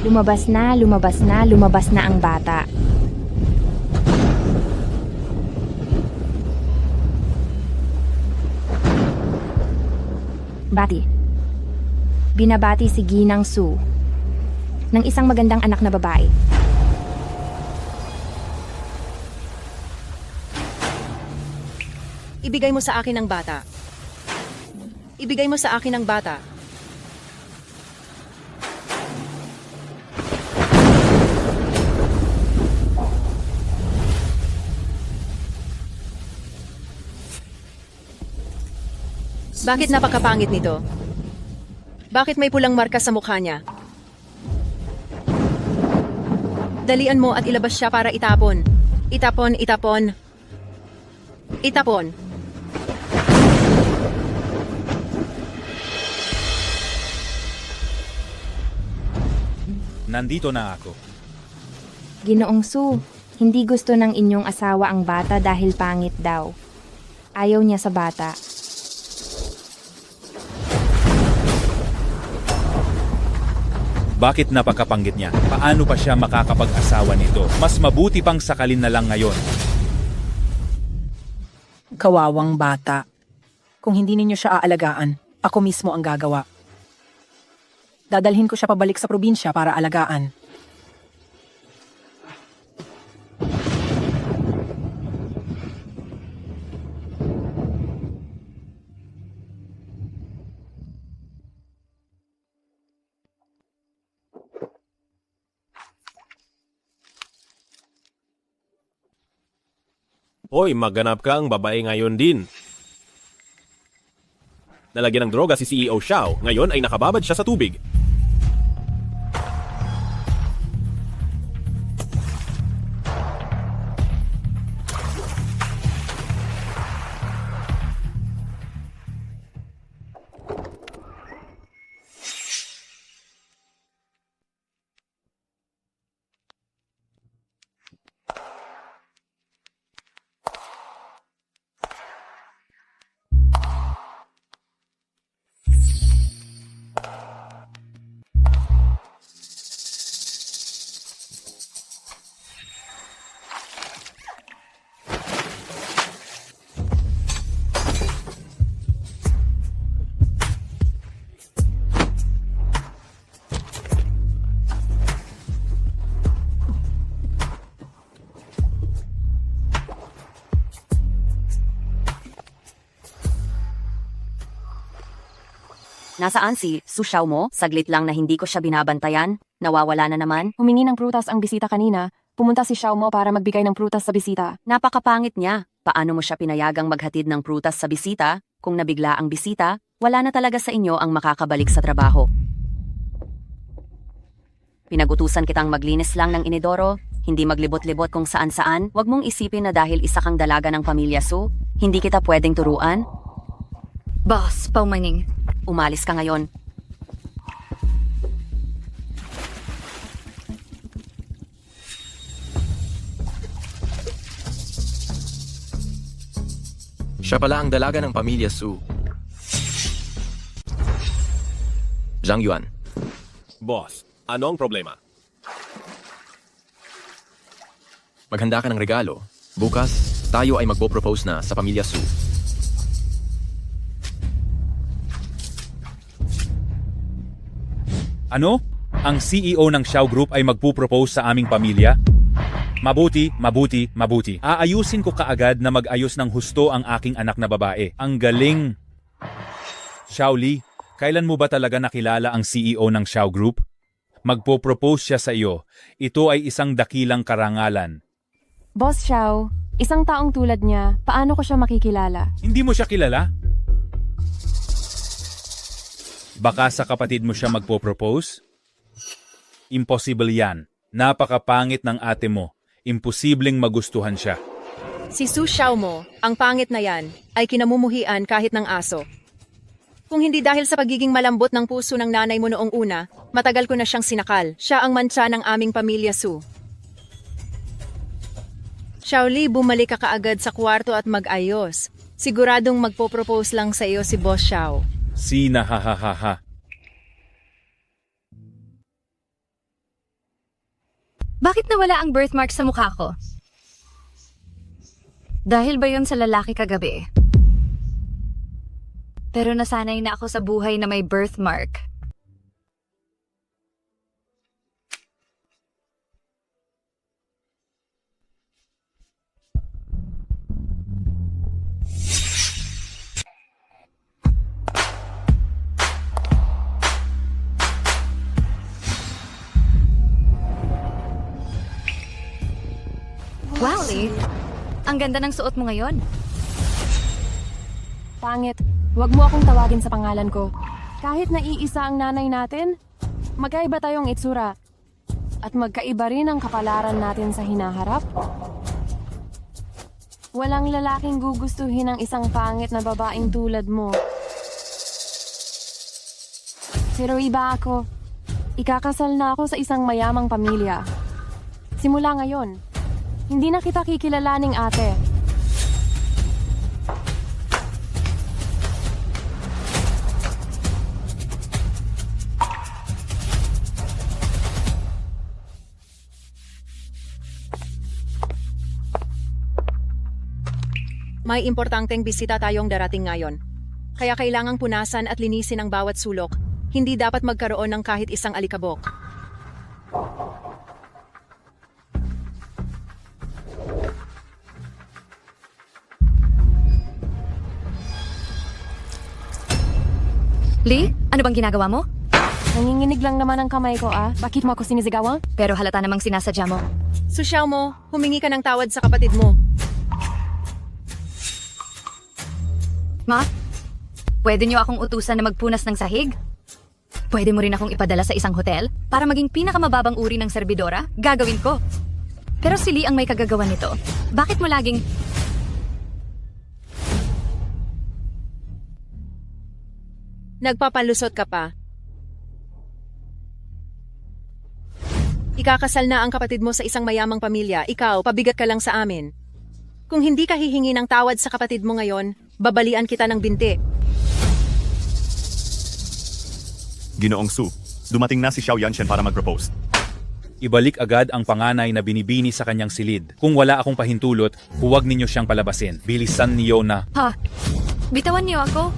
Lumabas na, lumabas na, lumabas na ang bata. Bati. Binabati si Ginang Su ng isang magandang anak na babae. Ibigay mo sa akin ang bata. Ibigay mo sa akin ang bata. Bakit napakapangit nito? Bakit may pulang marka sa mukha niya? Dalian mo at ilabas siya para itapon. Itapon, itapon. Itapon. Nandito na ako. Ginoong Su, hindi gusto ng inyong asawa ang bata dahil pangit daw. Ayaw niya sa bata. Bakit napakapanggit niya? Paano pa siya makakapag-asawa nito? Mas mabuti pang sakalin na lang ngayon. Kawawang bata. Kung hindi ninyo siya aalagaan, ako mismo ang gagawa. Dadalhin ko siya pabalik sa probinsya para alagaan. Hoy, magganap ka ang babae ngayon din. Nalagyan ng droga si CEO Xiao. Ngayon ay nakababad siya sa tubig. Nasaan si Sushao mo? Saglit lang na hindi ko siya binabantayan. Nawawala na naman. Humingi ng prutas ang bisita kanina. Pumunta si Xiao mo para magbigay ng prutas sa bisita. Napakapangit niya. Paano mo siya pinayagang maghatid ng prutas sa bisita? Kung nabigla ang bisita, wala na talaga sa inyo ang makakabalik sa trabaho. Pinagutusan kitang maglinis lang ng inidoro, hindi maglibot-libot kung saan-saan. Huwag mong isipin na dahil isa kang dalaga ng pamilya Su, hindi kita pwedeng turuan. Boss, paumaning. Umalis ka ngayon. Siya pala ang dalaga ng pamilya Su. Zhang Yuan. Boss, ano ang problema? Maghanda ka ng regalo. Bukas, tayo ay magpo-propose na sa pamilya Su. Ano? Ang CEO ng Xiao Group ay magpupropose sa aming pamilya? Mabuti, mabuti, mabuti. Aayusin ko kaagad na mag-ayos ng husto ang aking anak na babae. Ang galing! Xiao Li, kailan mo ba talaga nakilala ang CEO ng Xiao Group? Magpo-propose siya sa iyo. Ito ay isang dakilang karangalan. Boss Xiao, isang taong tulad niya, paano ko siya makikilala? Hindi mo siya kilala? Baka sa kapatid mo siya magpo-propose? Impossible yan. Napakapangit ng ate mo. Imposibleng magustuhan siya. Si Su Xiao mo, ang pangit na yan, ay kinamumuhian kahit ng aso. Kung hindi dahil sa pagiging malambot ng puso ng nanay mo noong una, matagal ko na siyang sinakal. Siya ang mantsa ng aming pamilya Su. Xiaoli, bumalik ka kaagad sa kwarto at mag-ayos. Siguradong magpo-propose lang sa iyo si Boss Xiao. Sina ha ha ha ha. Bakit nawala ang birthmark sa mukha ko? Dahil ba yun sa lalaki kagabi? Pero nasanay na ako sa buhay na may birthmark. Wow, Lee. Ang ganda ng suot mo ngayon. Pangit, wag mo akong tawagin sa pangalan ko. Kahit na iisa ang nanay natin, magkaiba tayong itsura. At magkaiba rin ang kapalaran natin sa hinaharap. Walang lalaking gugustuhin ang isang pangit na babaeng tulad mo. Pero iba ako. Ikakasal na ako sa isang mayamang pamilya. Simula ngayon, hindi na kita kikilalaning ate. May importanteng bisita tayong darating ngayon. Kaya kailangang punasan at linisin ang bawat sulok. Hindi dapat magkaroon ng kahit isang alikabok. Lee, ano bang ginagawa mo? Nanginginig lang naman ang kamay ko Bakit mo ako sinisigawan? Pero halata namang sinasadya mo. Susyaw mo, humingi ka ng tawad sa kapatid mo. Ma, pwede niyo akong utusan na magpunas ng sahig? Pwede mo rin akong ipadala sa isang hotel para maging pinakamababang uri ng serbidora? Gagawin ko. Pero si Lee ang may kagagawan nito. Bakit mo laging... Nagpapalusot ka pa. Ikakasal na ang kapatid mo sa isang mayamang pamilya. Ikaw, pabigat ka lang sa amin. Kung hindi ka hihingi ng tawad sa kapatid mo ngayon, babalian kita ng binti. Ginoong Su, dumating na si Xiao Yanshen para mag-propose. Ibalik agad ang panganay na binibini sa kanyang silid. Kung wala akong pahintulot, huwag ninyo siyang palabasin. Bilisan niyo na. Ha? Bitawan niyo ako?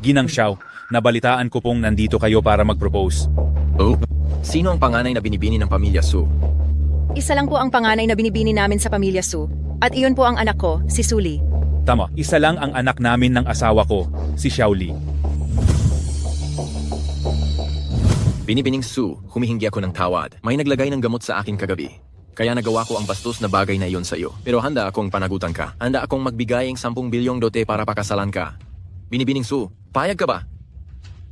Ginang Xiao, nabalitaan ko pong nandito kayo para mag-propose. Oh, sino ang panganay na binibini ng pamilya Su? Isa lang po ang panganay na binibini namin sa pamilya Su. At iyon po ang anak ko, si Suli. Tama, isa lang ang anak namin ng asawa ko, si Xiao Li. Binibining Su, humihingi ako ng tawad. May naglagay ng gamot sa akin kagabi. Kaya nagawa ko ang bastos na bagay na iyon sa iyo. Pero handa akong panagutan ka. Handa akong magbigay ng 10 bilyong dote para pakasalan ka. Binibining Su, payag ka ba?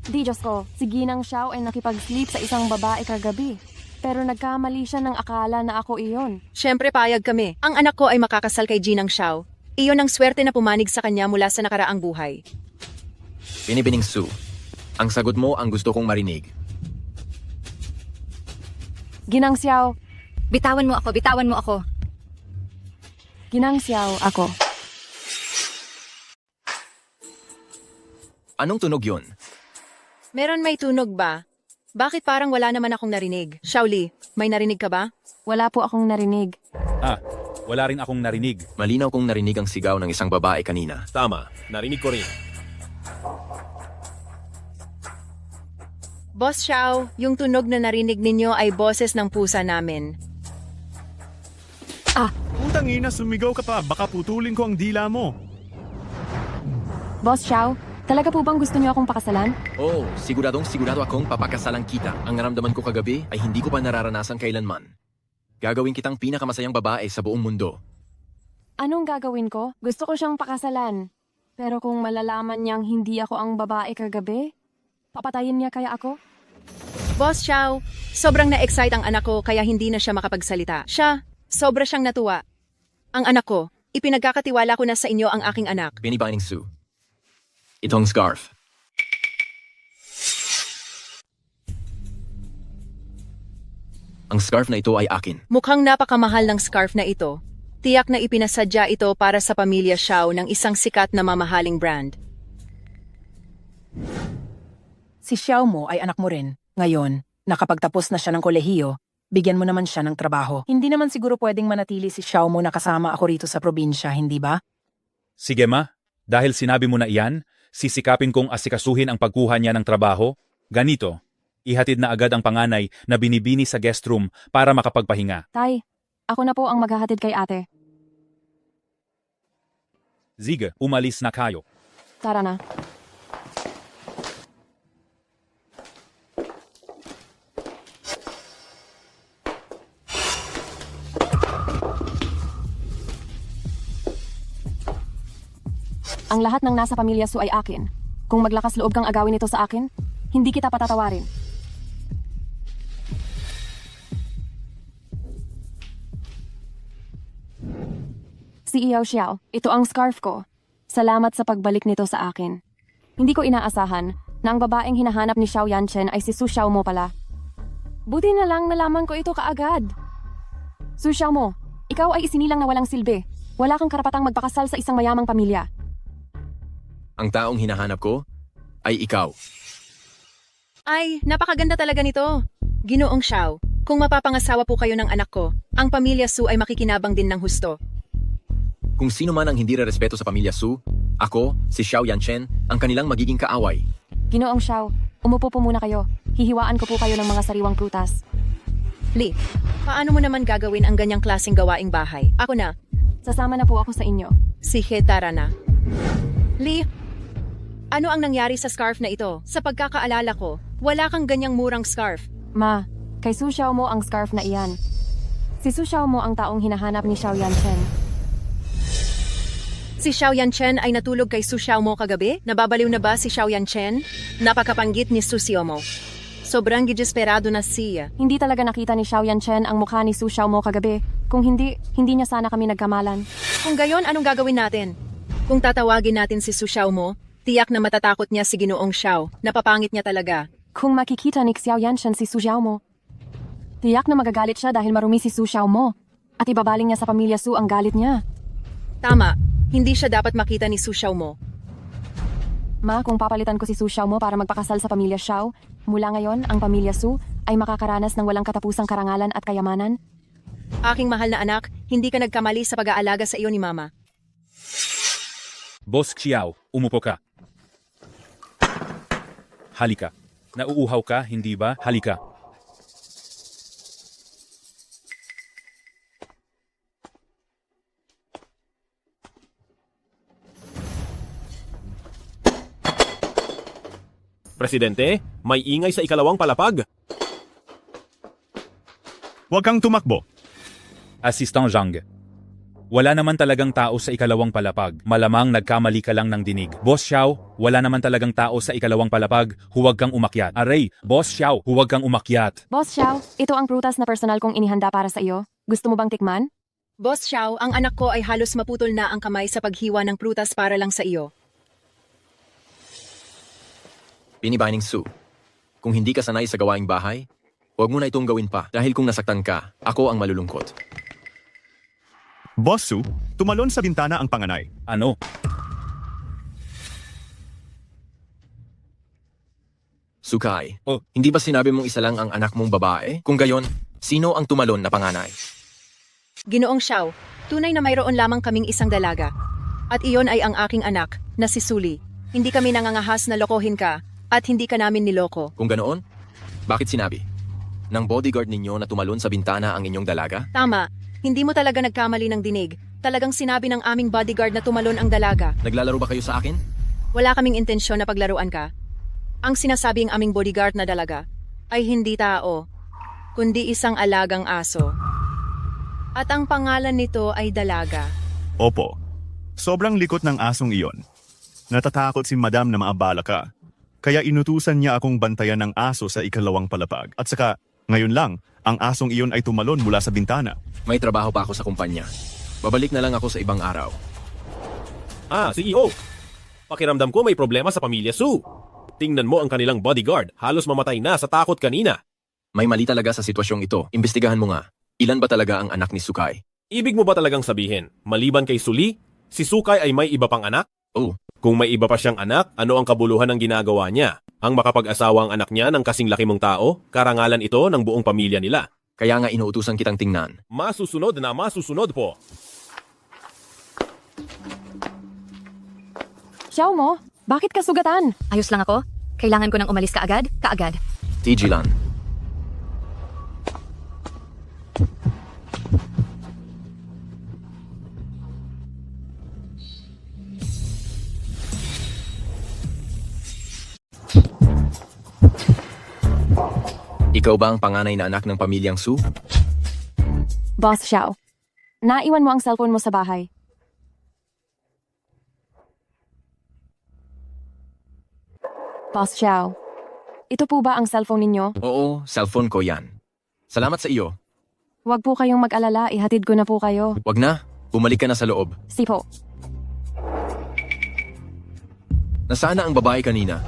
Di, Diyos ko, si Ginang Xiao ay nakipag-sleep sa isang babae kagabi. Pero nagkamali siya ng akala na ako iyon. Siyempre payag kami. Ang anak ko ay makakasal kay Ginang Xiao. Iyon ang swerte na pumanig sa kanya mula sa nakaraang buhay. Binibining Su, ang sagot mo ang gusto kong marinig. Ginang Xiao, Bitawan mo ako, bitawan mo ako. Ginang Xiao, ako. Anong tunog yun? Meron may tunog ba? Bakit parang wala naman akong narinig? Shaoli, may narinig ka ba? Wala po akong narinig. Wala rin akong narinig. Malinaw kong narinig ang sigaw ng isang babae kanina. Tama, narinig ko rin. Boss Xiao, yung tunog na narinig ninyo ay boses ng pusa namin. Putang ina, sumigaw ka pa. Baka putulin ko ang dila mo. Boss Xiao, talaga po bang gusto niyo akong pakasalan? Oh, sigurado akong papakasalan kita. Ang naramdaman ko kagabi ay hindi ko pa nararanasan kailanman. Gagawin kitang pinakamasayang babae sa buong mundo. Anong gagawin ko? Gusto ko siyang pakasalan. Pero kung malalaman niyang hindi ako ang babae kagabi, papatayin niya kaya ako? Boss Xiao, sobrang na-excite ang anak ko kaya hindi na siya makapagsalita. Siya, sobra siyang natuwa. Ang anak ko, ipinagkakatiwala ko na sa inyo ang aking anak. Binibining Sue. Itong scarf. Ang scarf na ito ay akin. Mukhang napakamahal ng scarf na ito. Tiyak na ipinasadya ito para sa pamilya Xiao ng isang sikat na mamahaling brand. Si Xiao mo ay anak mo rin. Ngayon, nakapagtapos na siya ng kolehiyo, bigyan mo naman siya ng trabaho. Hindi naman siguro pwedeng manatili si Xiao mo na kasama ako rito sa probinsya, hindi ba? Sige ma, dahil sinabi mo na iyan, sisikapin kong asikasuhin ang pagkuha niya ng trabaho. Ganito, ihatid na agad ang panganay na binibini sa guest room para makapagpahinga. Tay, ako na po ang maghahatid kay ate. Sige, umalis na kayo. Tara na. Ang lahat ng nasa pamilya Su ay akin. Kung maglakas loob kang agawin ito sa akin, hindi kita patatawarin. CEO Xiao, ito ang scarf ko. Salamat sa pagbalik nito sa akin. Hindi ko inaasahan na ang babaeng hinahanap ni Xiao Yanchen ay si Su Xiao mo pala. Buti na lang nalaman ko ito kaagad. Su Xiao mo, ikaw ay isinilang na walang silbi. Wala kang karapatang magpakasal sa isang mayamang pamilya. Ang taong hinahanap ko ay ikaw. Ay, napakaganda talaga nito. Ginoong Xiao, kung mapapangasawa po kayo ng anak ko, ang pamilya Su ay makikinabang din ng husto. Kung sino man ang hindi rerespeto sa pamilya Su, ako, si Xiao Yanchen, ang kanilang magiging kaaway. Ginoong Xiao, umupo po muna kayo. Hihiwaan ko po kayo ng mga sariwang prutas. Li, paano mo naman gagawin ang ganyang klaseng gawaing bahay? Ako na. Sasama na po ako sa inyo. Sige, tara na. Li, ano ang nangyari sa scarf na ito? Sa pagkakaalala ko, wala kang ganyang murang scarf. Ma, kay Su Xiao mo ang scarf na iyan. Si Su Xiao mo ang taong hinahanap ni Xiao Yanchen. Si Xiao Yanchen ay natulog kay Su Xiao mo kagabi? Nababaliw na ba si Xiao Yanchen? Napakapanggit ni Su Xiao mo. Sobrang gidesperado na siya. Hindi talaga nakita ni Xiao Yanchen ang mukha ni Su Xiao mo kagabi. Kung hindi, hindi niya sana kami nagkamalan. Kung gayon, anong gagawin natin? Kung tatawagin natin si Su Xiao mo, tiyak na matatakot niya si Ginoong Xiao. Napapangit niya talaga. Kung makikita ni Xiao Yanchen si Su Xiao mo, tiyak na magagalit siya dahil marumi si Su Xiao mo. At ibabaling niya sa pamilya Su ang galit niya. Tama, hindi siya dapat makita ni Su Xiao mo. Ma, kung papalitan ko si Su Xiao mo para magpakasal sa pamilya Xiao, mula ngayon, ang pamilya Su ay makakaranas ng walang katapusang karangalan at kayamanan. Aking mahal na anak, hindi ka nagkamali sa pag-aalaga sa iyo ni Mama. Boss Xiao, umupo ka. Halika. Nauuhaw ka, hindi ba? Halika. Presidente, may ingay sa ikalawang palapag. Huwag kang tumakbo. Assistant Zhang. Wala naman talagang tao sa ikalawang palapag. Malamang nagkamali ka lang ng dinig. Boss Xiao, wala naman talagang tao sa ikalawang palapag. Huwag kang umakyat. Aray, Boss Xiao, huwag kang umakyat. Boss Xiao, ito ang prutas na personal kong inihanda para sa iyo. Gusto mo bang tikman? Boss Xiao, ang anak ko ay halos maputol na ang kamay sa paghiwa ng prutas para lang sa iyo. Binibining Sue. Kung hindi ka sanay sa gawaing bahay, huwag mo na itong gawin pa dahil kung nasaktan ka, ako ang malulungkot. Boss Su, tumalon sa bintana ang panganay. Ano? Sukay, Oh. hindi ba sinabi mong isa lang ang anak mong babae? Kung gayon, sino ang tumalon na panganay? Ginoong Xiao, tunay na mayroon lamang kaming isang dalaga. At iyon ay ang aking anak, na si Suli. Hindi kami nangangahas na lokohin ka, at hindi ka namin niloko. Kung ganoon, bakit sinabi? Nang bodyguard ninyo na tumalon sa bintana ang inyong dalaga? Tama, hindi mo talaga nagkamali ng dinig. Talagang sinabi ng aming bodyguard na tumalon ang dalaga. Naglalaro ba kayo sa akin? Wala kaming intensyon na paglaruan ka. Ang sinasabing aming bodyguard na dalaga ay hindi tao, kundi isang alagang aso. At ang pangalan nito ay Dalaga. Opo. Sobrang likot ng asong iyon. Natatakot si Madam na maabala ka. Kaya inutusan niya akong bantayan ng aso sa ikalawang palapag. At saka, ngayon lang, ang asong iyon ay tumalon mula sa bintana. May trabaho pa ako sa kumpanya. Babalik na lang ako sa ibang araw. CEO! Pakiramdam ko may problema sa pamilya Su. Tingnan mo ang kanilang bodyguard. Halos mamatay na sa takot kanina. May mali talaga sa sitwasyong ito. Imbestigahan mo nga. Ilan ba talaga ang anak ni Sukay? Ibig mo ba talagang sabihin, maliban kay Suli, si Sukay ay may iba pang anak? Oh, Kung may iba pa siyang anak, ano ang kabuluhan ng ginagawa niya? Ang makapag-asawa ang anak niya ng kasing laki mong tao, karangalan ito ng buong pamilya nila. kaya nga inuutusan kitang tingnan. Masusunod na masusunod po. Xiao mo, bakit ka sugatan? Ayos lang ako. Kailangan ko nang umalis kaagad? Kaagad. TG lang. Ikaw ba ang panganay na anak ng pamilyang Su? Boss Xiao, naiwan mo ang cellphone mo sa bahay. Boss Xiao, ito po ba ang cellphone ninyo? Oo, cellphone ko yan. Salamat sa iyo. Huwag po kayong mag-alala, ihatid ko na po kayo. Wag na, bumalik ka na sa loob. Sipo, Nasaan na ang babae kanina?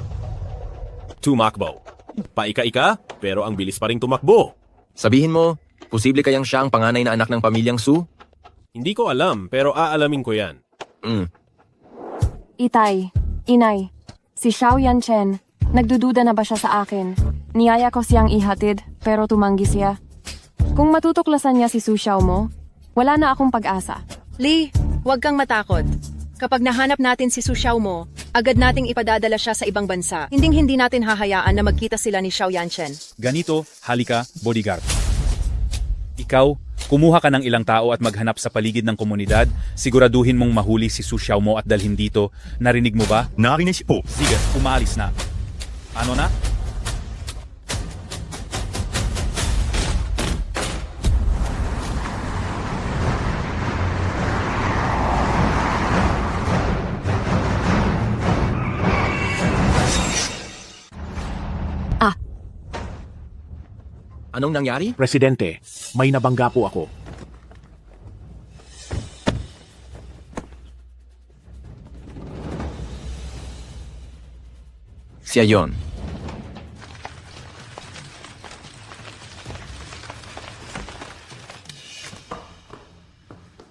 Tumakbo. Paika-ika, pero ang bilis pa ring tumakbo. Sabihin mo, posible kayang siya ang panganay na anak ng pamilyang Su? Hindi ko alam, pero aalamin ko yan. Itay, Inay, si Xiao Yanchen, nagdududa na ba siya sa akin? Niyaya ko siyang ihatid, pero tumanggi siya. Kung matutuklasan niya si Su Xiao mo, wala na akong pag-asa. Lee, huwag kang matakot. Kapag nahanap natin si Su Xiao mo, agad nating ipadadala siya sa ibang bansa. Hindi natin hahayaan na magkita sila ni Xiao Yanchen. Ganito, halika, bodyguard. Ikaw, kumuha ka ng ilang tao at maghanap sa paligid ng komunidad. Siguraduhin mong mahuli si Su Xiao mo at dalhin dito. Narinig mo ba? Narinig po. Sige, umalis na. Ano na? Anong nangyari? Presidente, may nabangga po ako. Siya yon.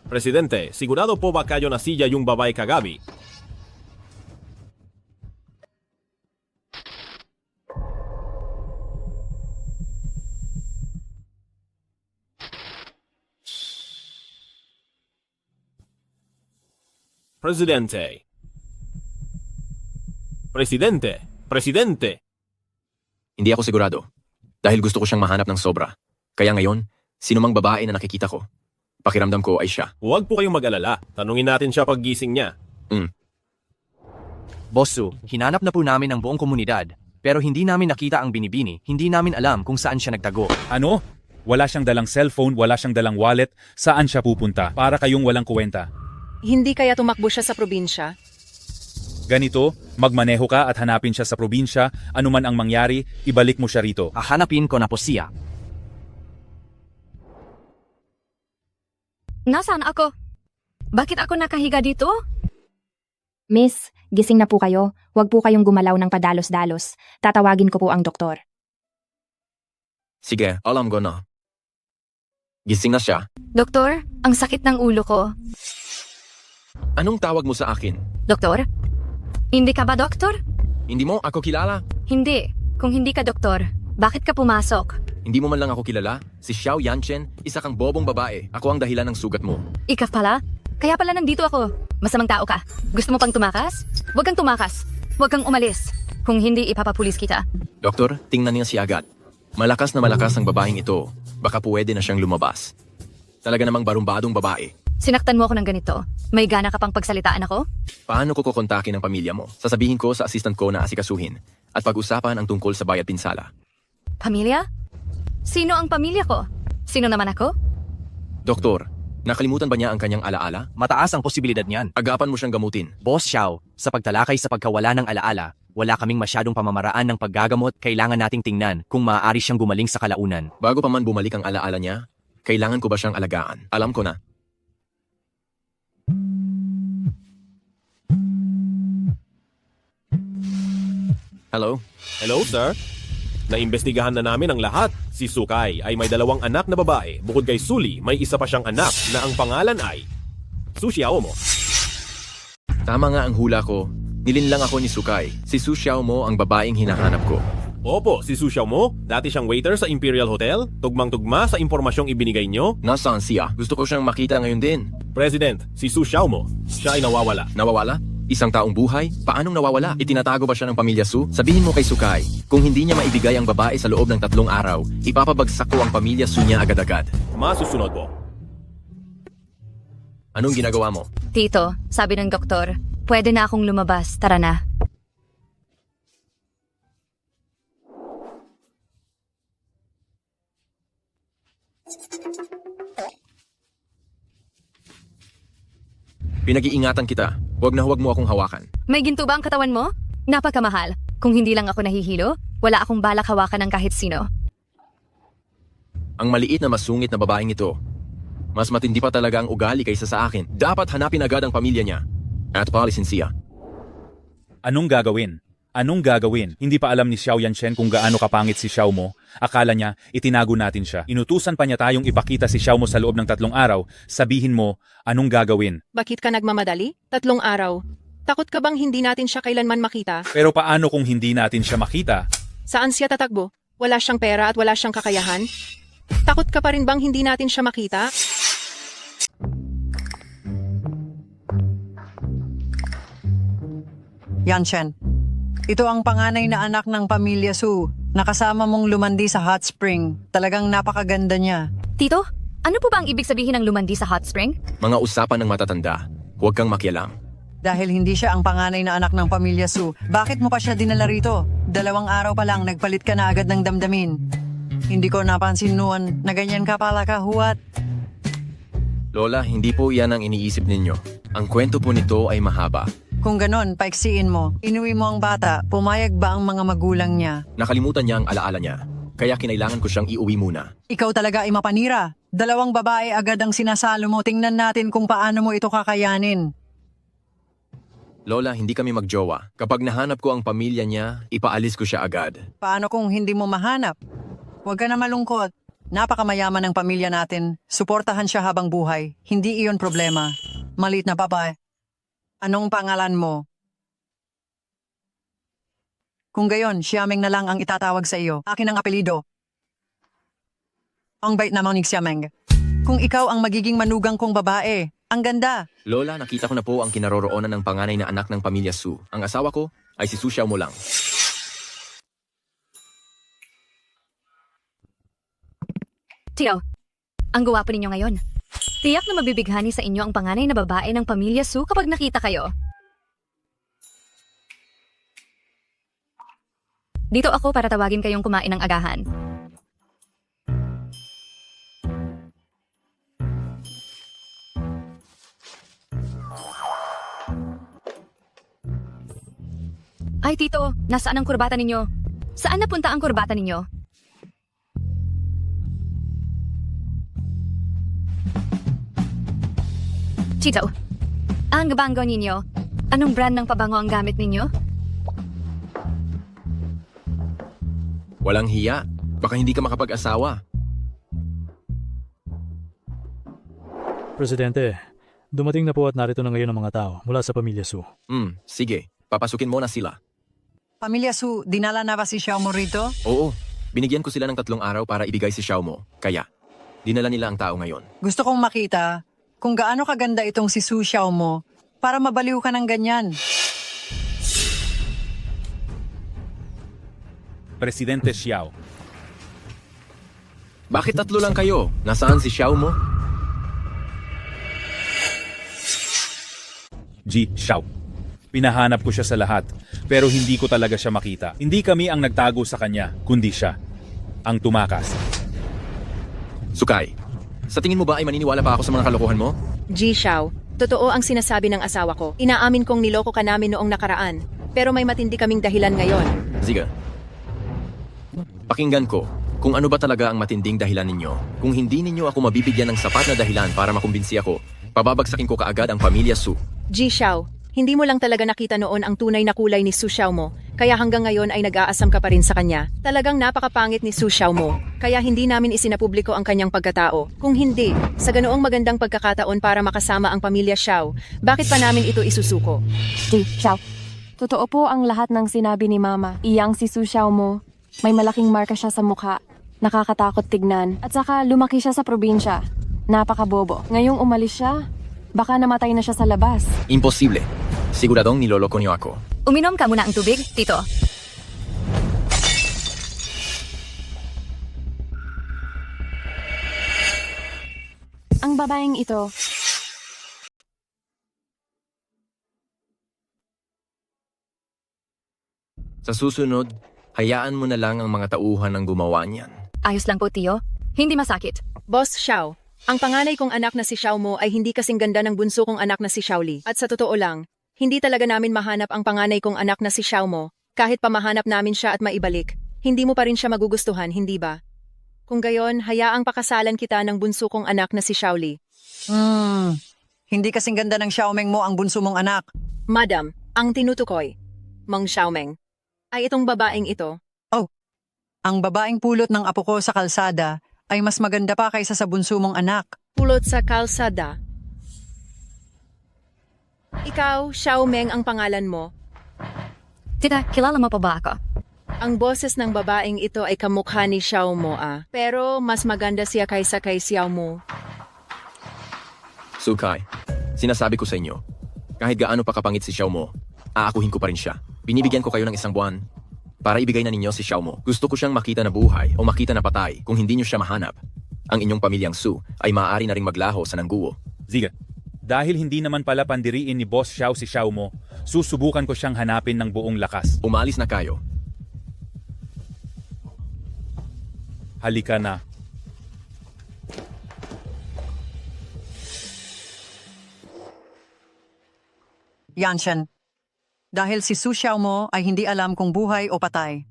Presidente, sigurado po ba kayo na siya yung babae kagabi? Presidente. Presidente. Presidente. Hindi ako sigurado. Dahil gusto ko siyang mahanap ng sobra. Kaya ngayon, sino mang babae na nakikita ko, pakiramdam ko ay siya. Huwag po kayong mag-alala. Tanungin natin siya paggising niya. Bossu, hinanap na po namin ang buong komunidad. Pero hindi namin nakita ang binibini. Hindi namin alam kung saan siya nagtago. Ano? Wala siyang dalang cellphone, wala siyang dalang wallet. Saan siya pupunta? Para kayong walang kuwenta. Hindi kaya tumakbo siya sa probinsya? Ganito, magmaneho ka at hanapin siya sa probinsya. Anuman ang mangyari, ibalik mo siya rito. Hahanapin ko na po siya. Nasaan ako? Bakit ako nakahiga dito? Miss, gising na po kayo. Huwag po kayong gumalaw ng padalos-dalos. Tatawagin ko po ang doktor. Sige, alam ko na. Gising na siya. Doktor, ang sakit ng ulo ko. Anong tawag mo sa akin? Doktor? Hindi ka ba doktor? Hindi mo ako kilala? Hindi. Kung hindi ka doktor, bakit ka pumasok? Hindi mo man lang ako kilala? Si Xiao Yanchen, isa kang bobong babae. Ako ang dahilan ng sugat mo. Ikaw pala? Kaya pala nandito ako. Masamang tao ka. Gusto mo pang tumakas? Huwag kang tumakas. Huwag kang umalis. Kung hindi, ipapapulis kita. Doktor, tingnan niya si Agat. Malakas na malakas ang babaeng ito. Baka pwede na siyang lumabas. Talaga namang barumbadong babae. Sinaktan mo ako ng ganito. May gana ka pang pagsalitaan ako? Paano ko kukontakin ang pamilya mo? Sasabihin ko sa assistant ko na asikasuhin at pag-usapan ang tungkol sa bayad pinsala. Pamilya? Sino ang pamilya ko? Sino naman ako? Doktor, Nakalimutan ba niya ang kanyang alaala? Mataas ang posibilidad niyan. Agapan mo siyang gamutin. Boss Xiao, sa pagtalakay sa pagkawala ng alaala, wala kaming masyadong pamamaraan ng paggagamot, kailangan nating tingnan kung maaari siyang gumaling sa kalaunan. Bago pa man bumalik ang alaala niya, kailangan ko ba siyang alagaan? Alam ko na. Hello? Hello, sir? Naimbestigahan na namin ang lahat. Si Sukay ay may 2 anak na babae. Bukod kay Suli, may isa pa siyang anak na ang pangalan ay Su Xiaomo. Tama nga ang hula ko. Nilinlang ako ni Sukay. Si Su Xiaomo ang babaeng hinahanap ko. Opo, si Su Xiaomo, dati siyang waiter sa Imperial Hotel, tugmang-tugma sa impormasyong ibinigay nyo. Nasaan siya? Gusto ko siyang makita ngayon din. President, si Su Xiaomo, siya ay nawawala. Nawawala? Isang taong buhay? Paanong nawawala? Itinatago ba siya ng pamilya Su? Sabihin mo kay Sukay, kung hindi niya maibigay ang babae sa loob ng 3 araw, ipapabagsak ko ang pamilya Su niya agad-agad. Masusunod po. Anong ginagawa mo? Tito, sabi ng doktor, pwede na akong lumabas. Tara na. Pinag-iingatan kita. Huwag na huwag mo akong hawakan. May ginto ba ang katawan mo? Napakamahal. Kung hindi lang ako nahihilo, wala akong balak hawakan ng kahit sino. Ang maliit na masungit na babaeng ito, mas matindi pa talaga ang ugali kaysa sa akin. Dapat hanapin agad ang pamilya niya. At paalisin siya. Anong gagawin? Anong gagawin? Hindi pa alam ni Xiao Yanchen kung gaano kapangit si Xiao Mo. Akala niya, itinago natin siya. Inutusan pa niya tayong ipakita si Xiao Mo sa loob ng 3 araw. Sabihin mo, anong gagawin? Bakit ka nagmamadali? 3 araw. Takot ka bang hindi natin siya kailanman makita? Pero paano kung hindi natin siya makita? Saan siya tatakbo? Wala siyang pera at wala siyang kakayahan? Takot ka pa rin bang hindi natin siya makita? Yanchen, ito ang panganay na anak ng pamilya Su. Nakasama mong lumandi sa hot spring. Talagang napakaganda niya. Tito, ano po ba ang ibig sabihin ng lumandi sa hot spring? Mga usapan ng matatanda. Huwag kang makialam. Dahil hindi siya ang panganay na anak ng pamilya Su, bakit mo pa siya dinala rito? 2 araw pa lang, nagpalit ka na agad ng damdamin. Hindi ko napansin noon na ganyan ka pala kahuwat. Lola, hindi po yan ang iniisip ninyo. Ang kwento po nito ay mahaba. Kung ganon, paiksiin mo. Inuwi mo ang bata, pumayag ba ang mga magulang niya? Nakalimutan niya ang alaala niya. Kaya kinailangan ko siyang iuwi muna. Ikaw talaga ay mapanira. 2 babae agad ang sinasalo mo. Tingnan natin kung paano mo ito kakayanin. Lola, hindi kami magjowa. Kapag nahanap ko ang pamilya niya, ipaalis ko siya agad. Paano kung hindi mo mahanap? Huwag ka na malungkot. Napakamayaman ng pamilya natin. Suportahan siya habang buhay. Hindi iyon problema. Malit na babae. Anong pangalan mo? Kung gayon, Xiameng na lang ang itatawag sa iyo. Akin ang apelido. Ang bait naman ni Xiameng. Kung ikaw ang magiging manugang kong babae, ang ganda. Lola, nakita ko na po ang kinaroroonan ng panganay na anak ng pamilya Su. Ang asawa ko ay si Su Xiaomo lang. Tio, ang gwapo ninyo ngayon. Tiyak na mabibighani sa inyo ang panganay na babae ng pamilya Su kapag nakita kayo. Dito ako para tawagin kayong kumain ng agahan. Ay, Tito, nasaan ang kurbata ninyo? Saan napunta ang kurbata ninyo? Tito, ang bango ninyo, anong brand ng pabango ang gamit ninyo? Walang hiya. Baka hindi ka makapag-asawa. Presidente, dumating na po at narito na ngayon ang mga tao mula sa pamilya Su. Sige. Papasukin mo na sila. Pamilya Su, dinala na ba si Xiaomo rito? Oo. Binigyan ko sila ng 3 araw para ibigay si Xiaomo. Kaya, dinala nila ang tao ngayon. Gusto kong makita kung gaano kaganda itong si Su Xiaomo para mabaliw ka ng ganyan. Presidente Xiao. Bakit 3 lang kayo? Nasaan si Xiaomo? Xiao. Pinahanap ko siya sa lahat, pero hindi ko talaga siya makita. Hindi kami ang nagtago sa kanya, kundi siya. Ang tumakas. Sukay, Sa tingin mo ba ay maniniwala pa ako sa mga kalokohan mo? Ji Xiao, totoo ang sinasabi ng asawa ko. Inaamin kong niloko ka namin noong nakaraan. Pero may matindi kaming dahilan ngayon. Ziga. Pakinggan ko kung ano ba talaga ang matinding dahilan ninyo. Kung hindi ninyo ako mabibigyan ng sapat na dahilan para makumbinsi ako, pababagsakin ko kaagad ang pamilya Su. Ji Xiao, hindi mo lang talaga nakita noon ang tunay na kulay ni Su Xiao mo, kaya hanggang ngayon ay nag-aasam ka pa rin sa kanya. Talagang napakapangit ni Su Xiao mo, kaya hindi namin isinapubliko ang kanyang pagkatao. Kung hindi, sa ganoong magandang pagkakataon para makasama ang pamilya Xiao, bakit pa namin ito isusuko? Ji, Xiao. Totoo po ang lahat ng sinabi ni Mama. Iyang si Su Xiao mo. May malaking marka siya sa mukha. Nakakatakot tignan. At saka lumaki siya sa probinsya. Napakabobo. Ngayong umalis siya, baka namatay na siya sa labas. Imposible. Siguradong niloloko niyo ako. Uminom ka muna ang tubig, Tito. Ang babaeng ito, Sa susunod, hayaan mo na lang ang mga tauhan ang gumawa niyan. Ayos lang po, Tio. Hindi masakit. Boss Xiao, ang panganay kong anak na si Xiao mo ay hindi kasing ganda ng bunso kong anak na si Xiaoli. At sa totoo lang, hindi talaga namin mahanap ang panganay kong anak na si Xiao mo. Kahit pa mahanap namin siya at maibalik, hindi mo pa rin siya magugustuhan, hindi ba? Kung gayon, hayaang pakasalan kita ng bunso kong anak na si Xiaoli. Hindi kasing ganda ng Xiaomeng mo ang bunso mong anak. Madam, ang tinutukoy, Mang Xiaomeng, ay itong babaeng ito. Oh, ang babaeng pulot ng apo ko sa kalsada ay mas maganda pa kaysa sa bunso mong anak. Pulot sa kalsada. Ikaw, Xiaomeng ang pangalan mo. Tita, kilala mo pa ba ako? Ang boses ng babaeng ito ay kamukha ni Xiao mo pero mas maganda siya kaysa kay Xiao mo. Sukay, sinasabi ko sa inyo, kahit gaano pa kapangit si Xiao mo, aakuhin ko pa rin siya. Binibigyan ko kayo ng 1 buwan para ibigay na ninyo si Xiao mo. Gusto ko siyang makita na buhay o makita na patay. Kung hindi niyo siya mahanap, ang inyong pamilyang Su ay maaari na ring maglaho sa nangguwo. Ziga, dahil hindi naman pala pandiriin ni Boss Xiao si Xiao mo, susubukan ko siyang hanapin ng buong lakas. Umalis na kayo. Halika na. Yanshan, dahil si Su Xiao mo ay hindi alam kung buhay o patay.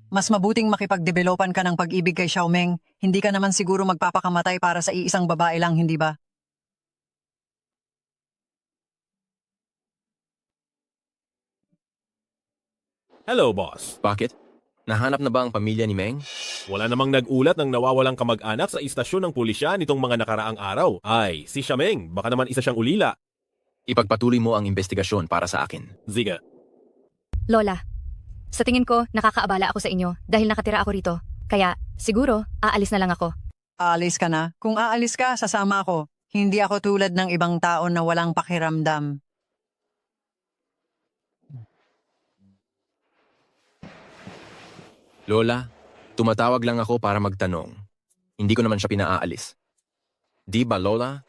Mas mabuting makipagdevelopan ka ng pag-ibig kay Xiaomeng, hindi ka naman siguro magpapakamatay para sa iisang babae lang, hindi ba? Hello, boss. Bakit? Nahanap na ba ang pamilya ni Meng? Wala namang nag-ulat ng nawawalang kamag-anak sa istasyon ng pulisya nitong mga nakaraang araw. Ay, si Xiameng, baka naman isa siyang ulila. Ipagpatuloy mo ang investigasyon para sa akin. Ziga. Lola, sa tingin ko, nakakaabala ako sa inyo dahil nakatira ako rito. Kaya, siguro, aalis na lang ako. Aalis ka na? Kung aalis ka, sasama ako. Hindi ako tulad ng ibang tao na walang pakiramdam. Lola, tumatawag lang ako para magtanong. Hindi ko naman siya pinaalis. Di ba, Lola?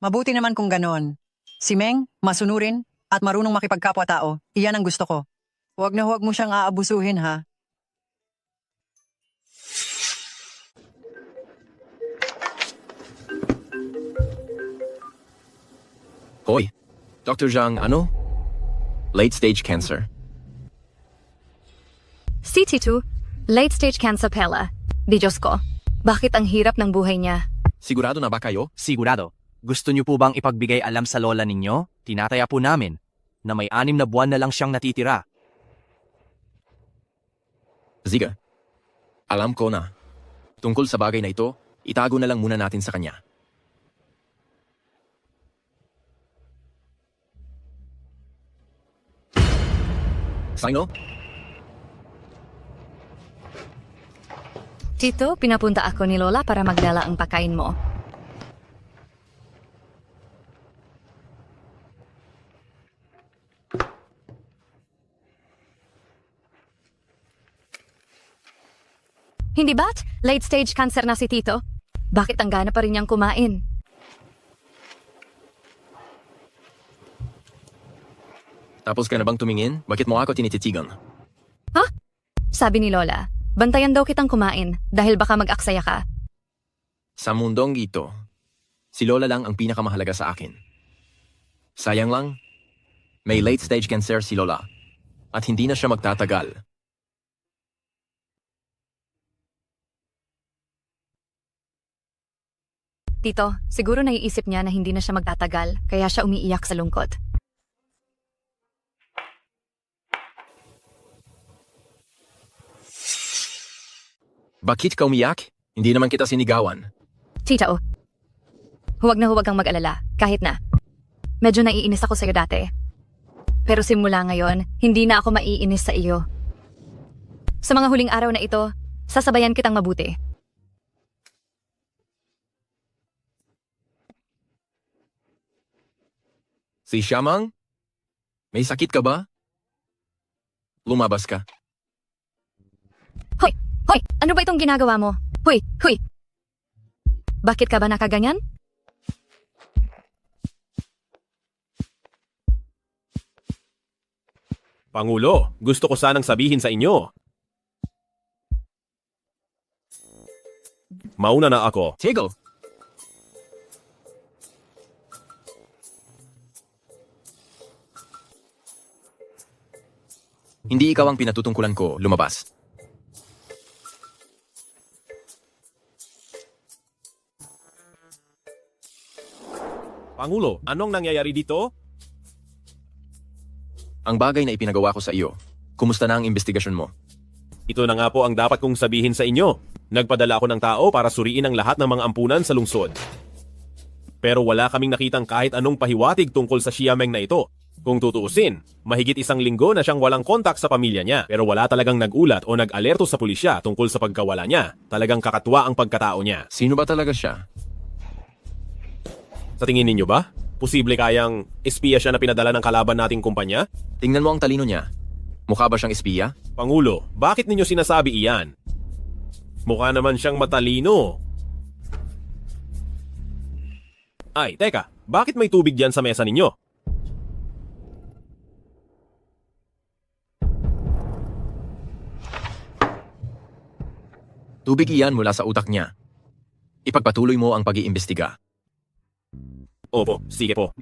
Mabuti naman kung ganon. Si Meng, masunurin, at marunong makipagkapwa-tao. Iyan ang gusto ko. Huwag na huwag mo siyang aabusuhin, ha? Hoy, Dr. Zhang, ano? Late-stage cancer. CT2, late-stage cancer pala. Di Diyos ko, bakit ang hirap ng buhay niya? Sigurado na ba kayo? Sigurado. Gusto niyo po bang ipagbigay alam sa lola ninyo? Tinataya po namin na may 6 na buwan na lang siyang natitira. Ziga, alam ko na. Tungkol sa bagay na ito, itago na lang muna natin sa kanya. Sino? Tito, pinapunta ako ni Lola para magdala ang pakain mo. Hindi ba't? Late-stage cancer na si Tito? Bakit ang gana pa rin niyang kumain? Tapos ka na bang tumingin? Bakit mo ako tinititigan? Ha? Sabi ni Lola, bantayan daw kitang kumain dahil baka mag-aksaya ka. Sa mundong ito, si Lola lang ang pinakamahalaga sa akin. Sayang lang, may late-stage cancer si Lola at hindi na siya magtatagal. Tito, siguro naiisip niya na hindi na siya magtatagal, kaya siya umiiyak sa lungkot. Bakit ka umiyak? Hindi naman kita sinigawan. Tito, huwag na huwag kang mag-alala, kahit na. Medyo naiinis ako sa'yo dati. Pero simula ngayon, hindi na ako maiinis sa iyo. Sa mga huling araw na ito, sasabayan kitang mabuti. Si Shamang? May sakit ka ba? Lumabas ka. Hoy! Hoy! Ano ba itong ginagawa mo? Hoy! Hoy! Bakit ka ba nakaganyan? Pangulo, gusto ko sanang sabihin sa inyo. Mauna na ako. Tigil! Hindi ikaw ang pinatutungkulan ko, lumabas. Pangulo, anong nangyayari dito? Ang bagay na ipinagawa ko sa iyo. Kumusta na ang investigasyon mo? Ito na nga po ang dapat kong sabihin sa inyo. Nagpadala ako ng tao para suriin ang lahat ng mga ampunan sa lungsod. Pero wala kaming nakitang kahit anong pahiwatig tungkol sa Xiameng na ito. Kung tutuusin, mahigit 1 linggo na siyang walang kontak sa pamilya niya. Pero wala talagang nagulat o nag-alerto sa pulisya tungkol sa pagkawala niya. Talagang kakatwa ang pagkatao niya. Sino ba talaga siya? Sa tingin ninyo ba? Posible kayang espiya siya na pinadala ng kalaban nating kumpanya? Tingnan mo ang talino niya. Mukha ba siyang espiya? Pangulo, bakit ninyo sinasabi iyan? Mukha naman siyang matalino. Ay, teka, bakit may tubig diyan sa mesa ninyo? Tubig iyan mula sa utak niya. Ipagpatuloy mo ang pag-iimbestiga. Opo, sige po.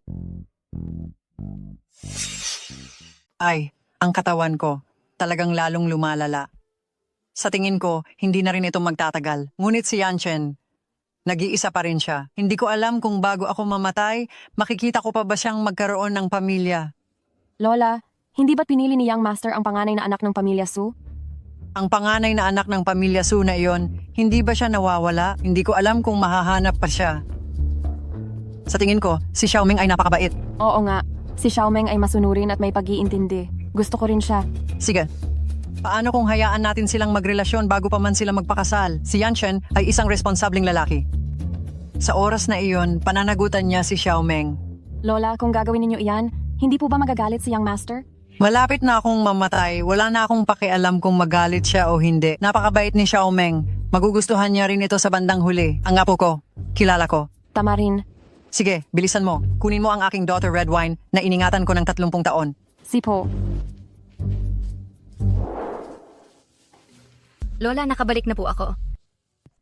Ay, ang katawan ko, talagang lalong lumalala. Sa tingin ko, hindi na rin ito magtatagal. Ngunit si Yanchen, nag-iisa pa rin siya. Hindi ko alam kung bago ako mamatay, makikita ko pa ba siyang magkaroon ng pamilya. Lola, hindi ba't pinili ni Young Master ang panganay na anak ng pamilya Su? Ang panganay na anak ng pamilya Su na iyon, hindi ba siya nawawala? Hindi ko alam kung mahahanap pa siya. Sa tingin ko, si Xiaoming ay napakabait. Oo nga, si Xiaomeng ay masunurin at may pag-iintindi. Gusto ko rin siya. Sige. Paano kung hayaan natin silang magrelasyon bago pa man sila magpakasal? Si Yanchen ay isang responsableng lalaki. Sa oras na iyon, pananagutan niya si Xiaomeng. Lola, kung gagawin ninyo iyan, hindi po ba magagalit si Young Master? Malapit na akong mamatay, wala na akong pakialam kung magalit siya o hindi. Napakabait ni Xiaomeng. Magugustuhan niya rin ito sa bandang huli. Ang apo ko, kilala ko. Tama rin. Sige, bilisan mo. Kunin mo ang aking daughter Red Wine na iningatan ko ng 30 taon. Sipo. Lola, nakabalik na po ako.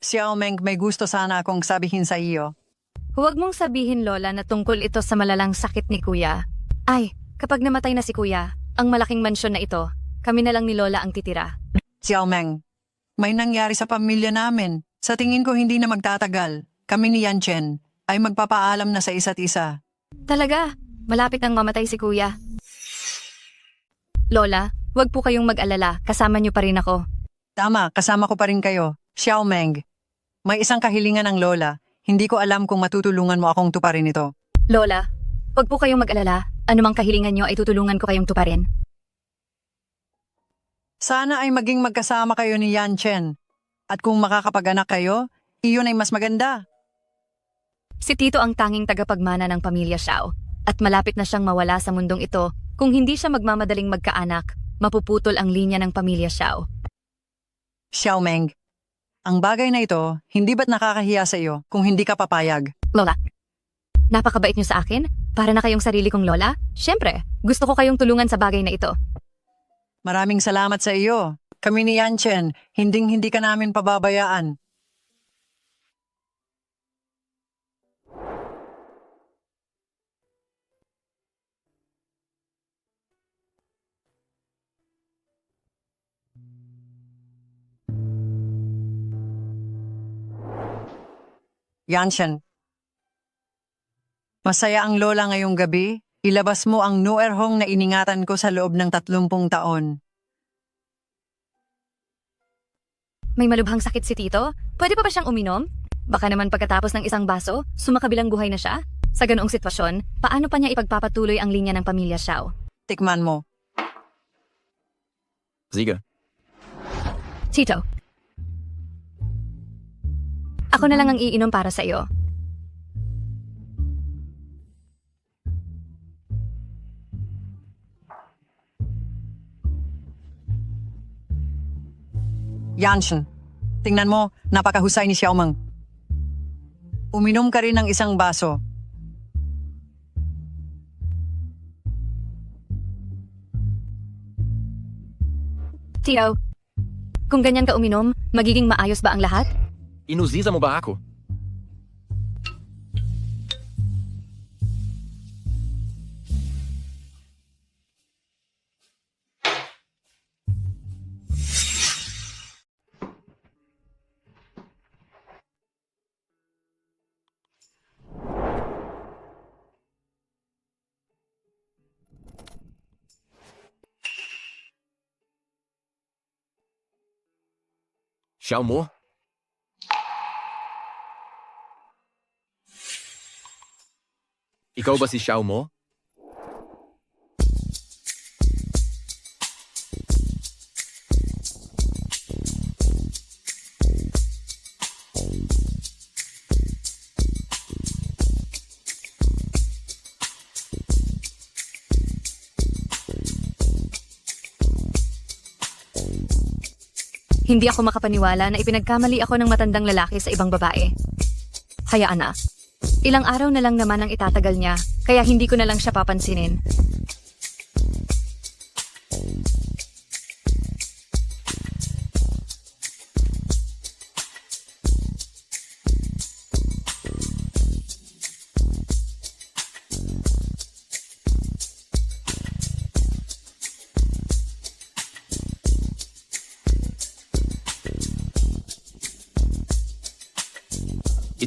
Xiaomeng, may gusto sana akong sabihin sa iyo. Huwag mong sabihin, Lola, na tungkol ito sa malalang sakit ni Kuya. Ay, kapag namatay na si Kuya, ang malaking mansyon na ito, kami na lang ni Lola ang titira. Xiaomeng, may nangyari sa pamilya namin. Sa tingin ko hindi na magtatagal. Kami ni Yanchen ay magpapaalam na sa isa't isa. Talaga, malapit nang mamatay si Kuya. Lola, huwag po kayong mag-alala, kasama niyo pa rin ako. Tama, kasama ko pa rin kayo. Xiaomeng, may isang kahilingan ng Lola. Hindi ko alam kung matutulungan mo akong tuparin ito. Lola, huwag po kayong mag-alala. Anumang kahilingan niyo ay tutulungan ko kayong tuparin. Sana ay maging magkasama kayo ni Yanchen. At kung makakapag-anak kayo, iyon ay mas maganda. Si Tito ang tanging tagapagmana ng pamilya Xiao. At malapit na siyang mawala sa mundong ito. Kung hindi siya magmamadaling magkaanak, mapuputol ang linya ng pamilya Xiao. Xiaomeng, ang bagay na ito, hindi ba't nakakahiya sa iyo kung hindi ka papayag? Lola, napakabait niyo sa akin? Para na kayong sarili kong lola? Siyempre, gusto ko kayong tulungan sa bagay na ito. Maraming salamat sa iyo. Kami ni Yanchen, hinding-hindi ka namin pababayaan. Yanshan. Masaya ang lola ngayong gabi. Ilabas mo ang nuerhong na iningatan ko sa loob ng 30 taon. May malubhang sakit si Tito? Pwede pa ba siyang uminom? Baka naman pagkatapos ng isang baso, sumakabilang buhay na siya? Sa ganoong sitwasyon, paano pa niya ipagpapatuloy ang linya ng pamilya Xiao? Tikman mo. Ziga. Tito. Ako na lang ang iinom para sa iyo. Yanshan, tingnan mo, napakahusay ni Xiaomeng. Uminom ka rin ng isang baso. Tito, kung ganyan ka uminom, magiging maayos ba ang lahat? Inuziza mo ba ako? Xiao Mo? Ikaw ba si Xiao Mo? Hindi ako makapaniwala na ipinagkamali ako ng matandang lalaki sa ibang babae. Hayaan na. Ilang araw na lang naman ang itatagal niya, kaya hindi ko na lang siya papansinin.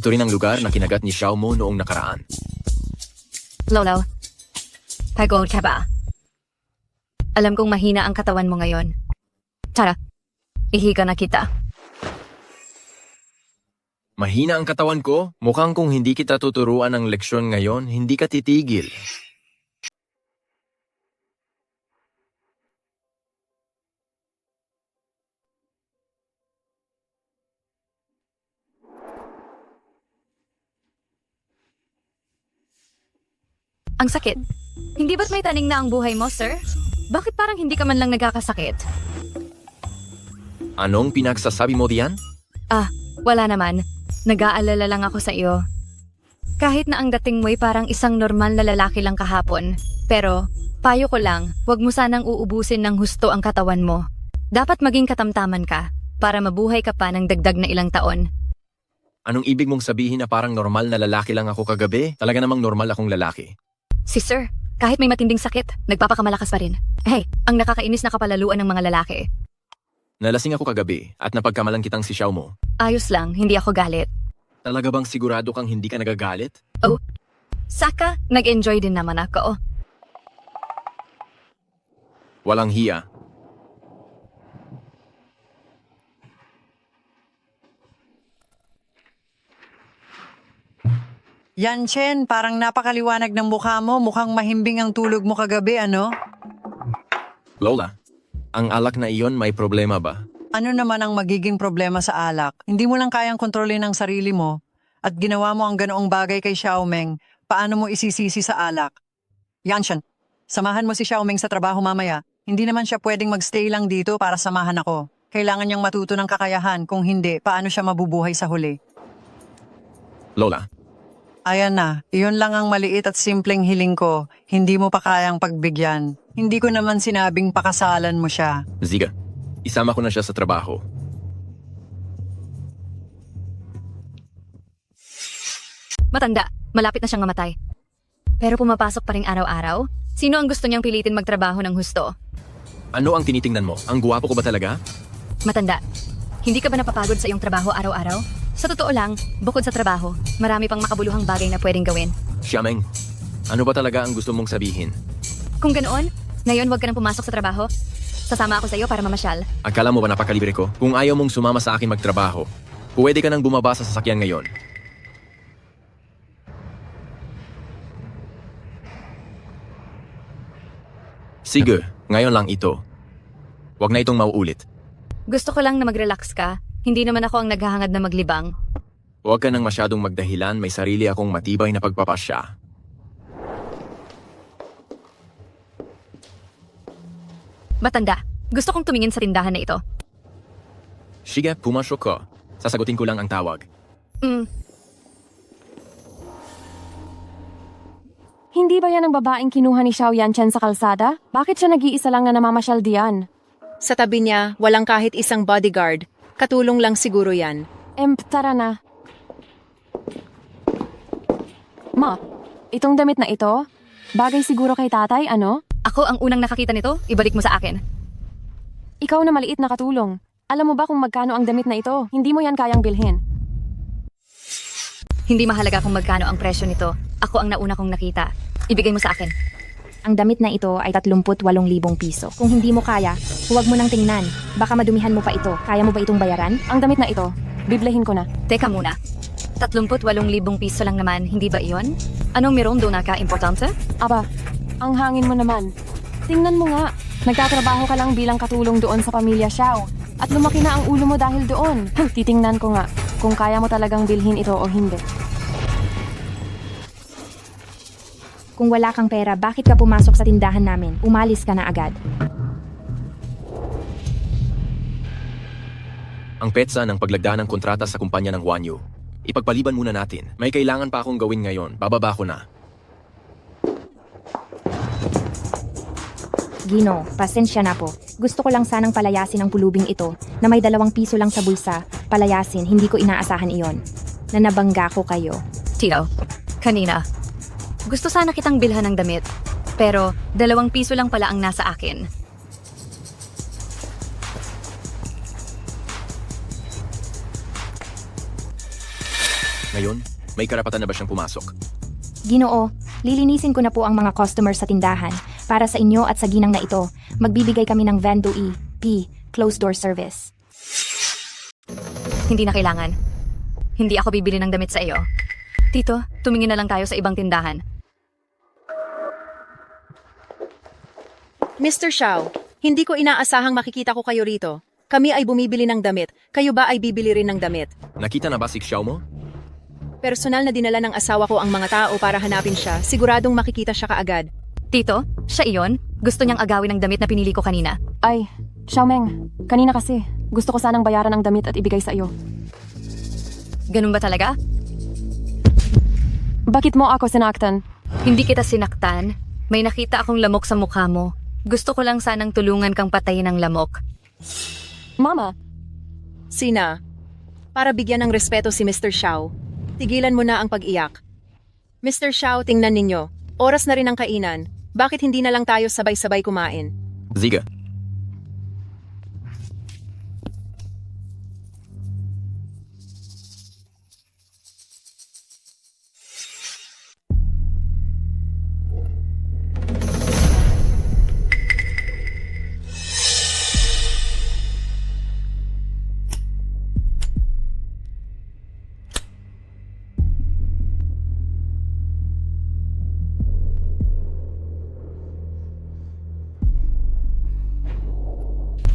Ito rin ang lugar na kinagat ni Xiao Mo noong nakaraan. Lolo, pagod ka ba? Alam kong mahina ang katawan mo ngayon. Tara, ihiga na kita. Mahina ang katawan ko? Mukhang kung hindi kita tuturuan ng leksyon ngayon, hindi ka titigil. Ang sakit. Hindi ba't may taning na ang buhay mo, sir? Bakit parang hindi ka man lang nagkakasakit? Anong pinagsasabi mo diyan? Ah, wala naman. Nag-aalala lang ako sa iyo. Kahit na ang dating mo'y parang isang normal na lalaki lang kahapon. Pero, payo ko lang, huwag mo sanang uubusin ng husto ang katawan mo. Dapat maging katamtaman ka, para mabuhay ka pa ng dagdag na ilang taon. Anong ibig mong sabihin na parang normal na lalaki lang ako kagabi? Talaga namang normal akong lalaki. Si sir, kahit may matinding sakit, nagpapakamalakas pa rin. Hey, ang nakakainis na kapalaluan ng mga lalaki. Nalasing ako kagabi at napagkamalan kitang si Xiao Mo. Ayos lang, hindi ako galit. Talaga bang sigurado kang hindi ka nagagalit? Oh, saka, nag-enjoy din naman ako. Walang hiya. Yan, Chen, parang napakaliwanag ng mukha mo. Mukhang mahimbing ang tulog mo kagabi, ano? Lola, ang alak na iyon may problema ba? Ano naman ang magiging problema sa alak? Hindi mo lang kayang kontrolin ang sarili mo at ginawa mo ang ganoong bagay kay Xiaomeng. Paano mo isisisi sa alak? Yanshan, samahan mo si Xiaomeng sa trabaho mamaya. Hindi naman siya pwedeng magstay lang dito para samahan ako. Kailangan niyang matuto ng kakayahan. Kung hindi, paano siya mabubuhay sa huli? Lola, Ayan na, iyon lang ang maliit at simpleng hiling ko. Hindi mo pa kayang pagbigyan. Hindi ko naman sinabing pakasalan mo siya. Ziga, isama ko na siya sa trabaho. Matanda, malapit na siyang mamatay. Pero pumapasok pa rin araw-araw? Sino ang gusto niyang pilitin magtrabaho ng husto? Ano ang tinitingnan mo? Ang guwapo ko ba talaga? Matanda, hindi ka ba napapagod sa iyong trabaho araw-araw? Sa totoo lang, bukod sa trabaho, marami pang makabuluhang bagay na pwedeng gawin. Xiameng, ano ba talaga ang gusto mong sabihin? Kung ganoon, ngayon huwag ka nang pumasok sa trabaho. Sasama ako sa iyo para mamasyal. Akala mo ba napakalibre ko? Kung ayaw mong sumama sa akin magtrabaho, pwede ka nang bumaba sa sasakyan ngayon. Sige, ngayon lang ito. Huwag na itong mauulit. Gusto ko lang na mag-relax ka. Hindi naman ako ang naghahangad na maglibang. Huwag ka nang masyadong magdahilan, may sarili akong matibay na pagpapasya. Matanda, gusto kong tumingin sa tindahan na ito. Sige, pumasok ko. Sasagutin ko lang ang tawag. Hindi ba yan ang babaeng kinuha ni Xiao Yanchen sa kalsada? Bakit siya nag-iisa lang na namamasyal diyan? Sa tabi niya, walang kahit isang bodyguard. Katulong lang siguro yan. Tara na. Ma, itong damit na ito, bagay siguro kay tatay, ano? Ako ang unang nakakita nito, ibalik mo sa akin. Ikaw na maliit na katulong. Alam mo ba kung magkano ang damit na ito? Hindi mo yan kayang bilhin. Hindi mahalaga kung magkano ang presyo nito. Ako ang nauna kong nakita. Ibigay mo sa akin. Ang damit na ito ay 38,000 piso. Kung hindi mo kaya, huwag mo nang tingnan. Baka madumihan mo pa ito. Kaya mo ba itong bayaran? Ang damit na ito, biblehin ko na. Teka muna. 38,000 piso lang naman, hindi ba iyon? Anong meron doon na ka-importante? Aba, ang hangin mo naman. Tingnan mo nga, nagtatrabaho ka lang bilang katulong doon sa pamilya Xiao. At lumaki na ang ulo mo dahil doon. Titingnan ko nga kung kaya mo talagang bilhin ito o hindi. Kung wala kang pera, bakit ka pumasok sa tindahan namin? Umalis ka na agad. Ang petsa ng paglagda ng kontrata sa kumpanya ng Wanyu. Ipagpaliban muna natin. May kailangan pa akong gawin ngayon. Bababa ko na. Gino, pasensya na po. Gusto ko lang sanang palayasin ang pulubing ito na may 2 piso lang sa bulsa. Palayasin, hindi ko inaasahan iyon. Na nabangga ko kayo. Tito, kanina. Gusto sana kitang bilhan ng damit. Pero 2 piso lang pala ang nasa akin. Ngayon, may karapatan na ba siyang pumasok? Ginoo, lilinisin ko na po ang mga customer sa tindahan. Para sa inyo at sa ginang na ito, magbibigay kami ng Vendo EP, closed door service. Hindi na kailangan. Hindi ako bibili ng damit sa iyo. Tito, tumingin na lang tayo sa ibang tindahan. Mr. Xiao, hindi ko inaasahang makikita ko kayo rito. Kami ay bumibili ng damit. Kayo ba ay bibili rin ng damit? Nakita na ba si Xiao mo? Personal na dinala ng asawa ko ang mga tao para hanapin siya. Siguradong makikita siya kaagad. Tito, siya iyon? Gusto niyang agawin ang damit na pinili ko kanina. Ay, Xiaomeng, kanina kasi. Gusto ko sanang bayaran ang damit at ibigay sa iyo. Ganun ba talaga? Bakit mo ako sinaktan? Hindi kita sinaktan. May nakita akong lamok sa mukha mo. Gusto ko lang sanang tulungan kang patayin ng lamok. Mama! Sina, para bigyan ng respeto si Mr. Xiao, tigilan mo na ang pag-iyak. Mr. Xiao, tingnan ninyo. Oras na rin ang kainan. Bakit hindi na lang tayo sabay-sabay kumain? Ziga.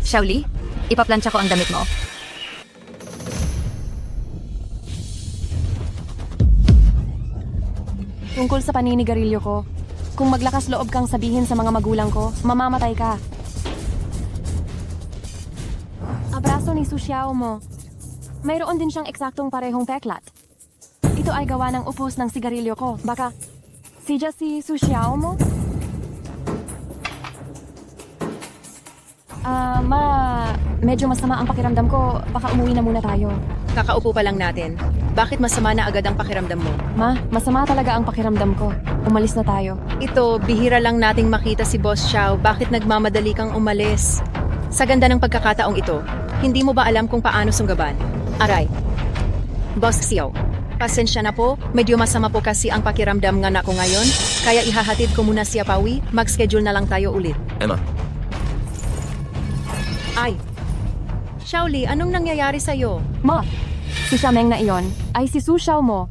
Xiaoli, ipaplansya ko ang damit mo. Tungkol sa paninigarilyo ko, kung maglakas loob kang sabihin sa mga magulang ko, mamamatay ka. Abraso ni Su Xiao mo. Mayroon din siyang eksaktong parehong peklat. Ito ay gawa ng upos ng sigarilyo ko. Baka, siya si Su Xiao mo? Medyo masama ang pakiramdam ko. Baka umuwi na muna tayo. Kakaupo pa lang natin. Bakit masama na agad ang pakiramdam mo? Ma, masama talaga ang pakiramdam ko. Umalis na tayo. Ito, bihira lang nating makita si Boss Xiao. Bakit nagmamadali kang umalis? Sa ganda ng pagkakataong ito, hindi mo ba alam kung paano sunggaban? Aray. Boss Xiao, pasensya na po, medyo masama po kasi ang pakiramdam nga na ko ngayon, kaya ihahatid ko muna siya pauwi, mag-schedule na lang tayo ulit. Emma, Ay, Xiaoli, anong nangyayari sa'yo? Ma, si Xiameng na iyon ay si Su Xiaomo.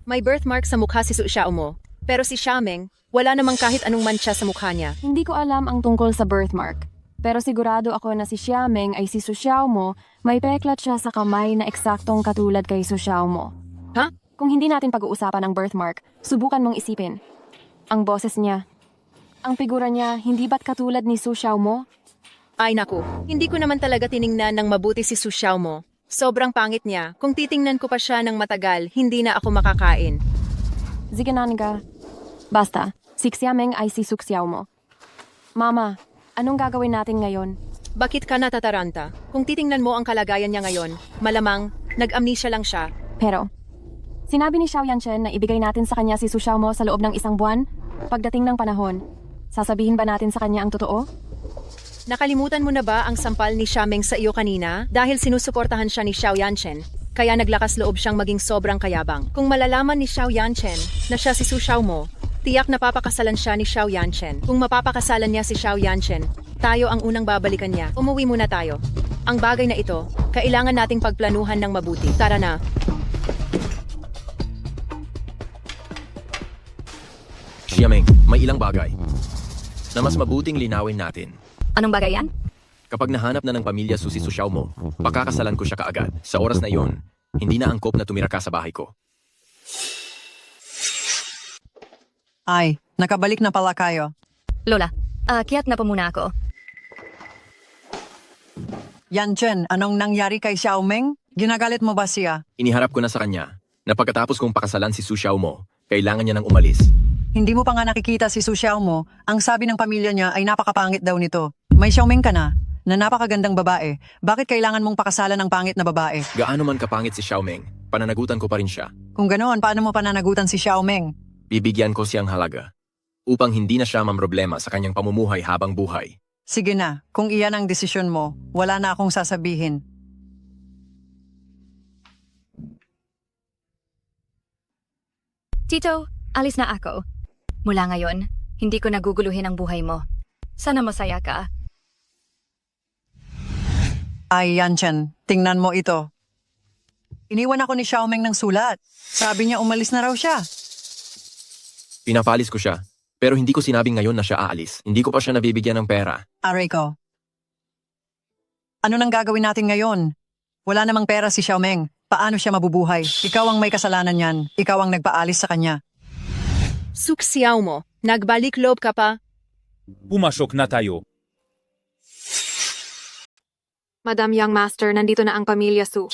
May birthmark sa mukha si Su Xiaomo, pero si Xiameng, wala namang kahit anong mancha sa mukha niya. Hindi ko alam ang tungkol sa birthmark. Pero sigurado ako na si Xiameng ay si Su Xiaomo, may peklat siya sa kamay na eksaktong katulad kay Su Xiaomo. Ha? Kung hindi natin pag-uusapan ang birthmark, subukan mong isipin. Ang boses niya, ang figura niya, hindi ba't katulad ni Su Xiaomo? Ay naku, hindi ko naman talaga tiningnan ng mabuti si Su Xiaomo. Sobrang pangit niya. Kung titingnan ko pa siya ng matagal, hindi na ako makakain. Ziganan ka. Basta, si Xiameng ay si Su Xiaomo. Mama, anong gagawin natin ngayon? Bakit ka natataranta? Kung titingnan mo ang kalagayan niya ngayon, malamang, nag-amnesia lang siya. Pero, sinabi ni Xiao Yanchen na ibigay natin sa kanya si Su Xiaomo sa loob ng 1 buwan. Pagdating ng panahon, sasabihin ba natin sa kanya ang totoo? Nakalimutan mo na ba ang sampal ni Xiameng sa iyo kanina? Dahil sinusuportahan siya ni Xiao Yanchen, kaya naglakas loob siyang maging sobrang kayabang. Kung malalaman ni Xiao Yanchen na siya si Su Xiaomo, tiyak na papakasalan siya ni Xiao Yanchen. Kung mapapakasalan niya si Xiao Yanchen, tayo ang unang babalikan niya. Umuwi muna tayo. Ang bagay na ito, kailangan nating pagplanuhan ng mabuti. Tara na. Xiameng, may ilang bagay na mas mabuting linawin natin. Anong bagay yan? Kapag nahanap na ng pamilya Su si Su Xiaomo, pakakasalan ko siya kaagad. Sa oras na iyon, hindi na angkop na tumira ka sa bahay ko. Ay, nakabalik na pala kayo. Lola, kiyat na po muna ako. Yanchen, anong nangyari kay Xiaomeng? Ginagalit mo ba siya? Iniharap ko na sa kanya na pagkatapos kong pakasalan si Su Xiaomo, kailangan niya nang umalis. Hindi mo pa nga nakikita si Su Xiaomo. Ang sabi ng pamilya niya ay napakapangit daw nito. May Xiaomeng ka na napakagandang babae. Bakit kailangan mong pakasalan ng pangit na babae? Gaano man kapangit si Xiaomeng, pananagutan ko pa rin siya. Kung ganoon, paano mo pananagutan si Xiaomeng? Bibigyan ko siyang halaga upang hindi na siya mamroblema sa kanyang pamumuhay habang buhay. Sige na, kung iyan ang desisyon mo, wala na akong sasabihin. Tito, alis na ako. Mula ngayon, hindi ko naguguluhin ang buhay mo. Sana masaya ka. Ay, Yanchen, tingnan mo ito. Iniwan ako ni Xiaomeng ng sulat. Sabi niya umalis na raw siya. Pinapalis ko siya, pero hindi ko sinabing ngayon na siya aalis. Hindi ko pa siya nabibigyan ng pera. Aray ko. Ano nang gagawin natin ngayon? Wala namang pera si Xiaomeng. Paano siya mabubuhay? Ikaw ang may kasalanan yan. Ikaw ang nagpaalis sa kanya. Su Xiaomo, nagbalik loob ka pa? Pumasok na tayo. Madam Young Master, nandito na ang pamilya Su.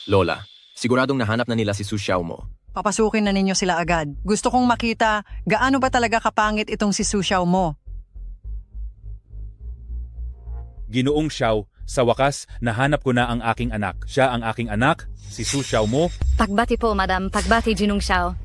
Lola, siguradong nahanap na nila si Su Xiaomo. Papasukin na ninyo sila agad. Gusto kong makita gaano ba talaga kapangit itong si Su Xiaomo. Ginoong Xiao, sa wakas, nahanap ko na ang aking anak. Siya ang aking anak, si Su Xiaomo. Pagbati po, madam. Pagbati, Jinong Xiao.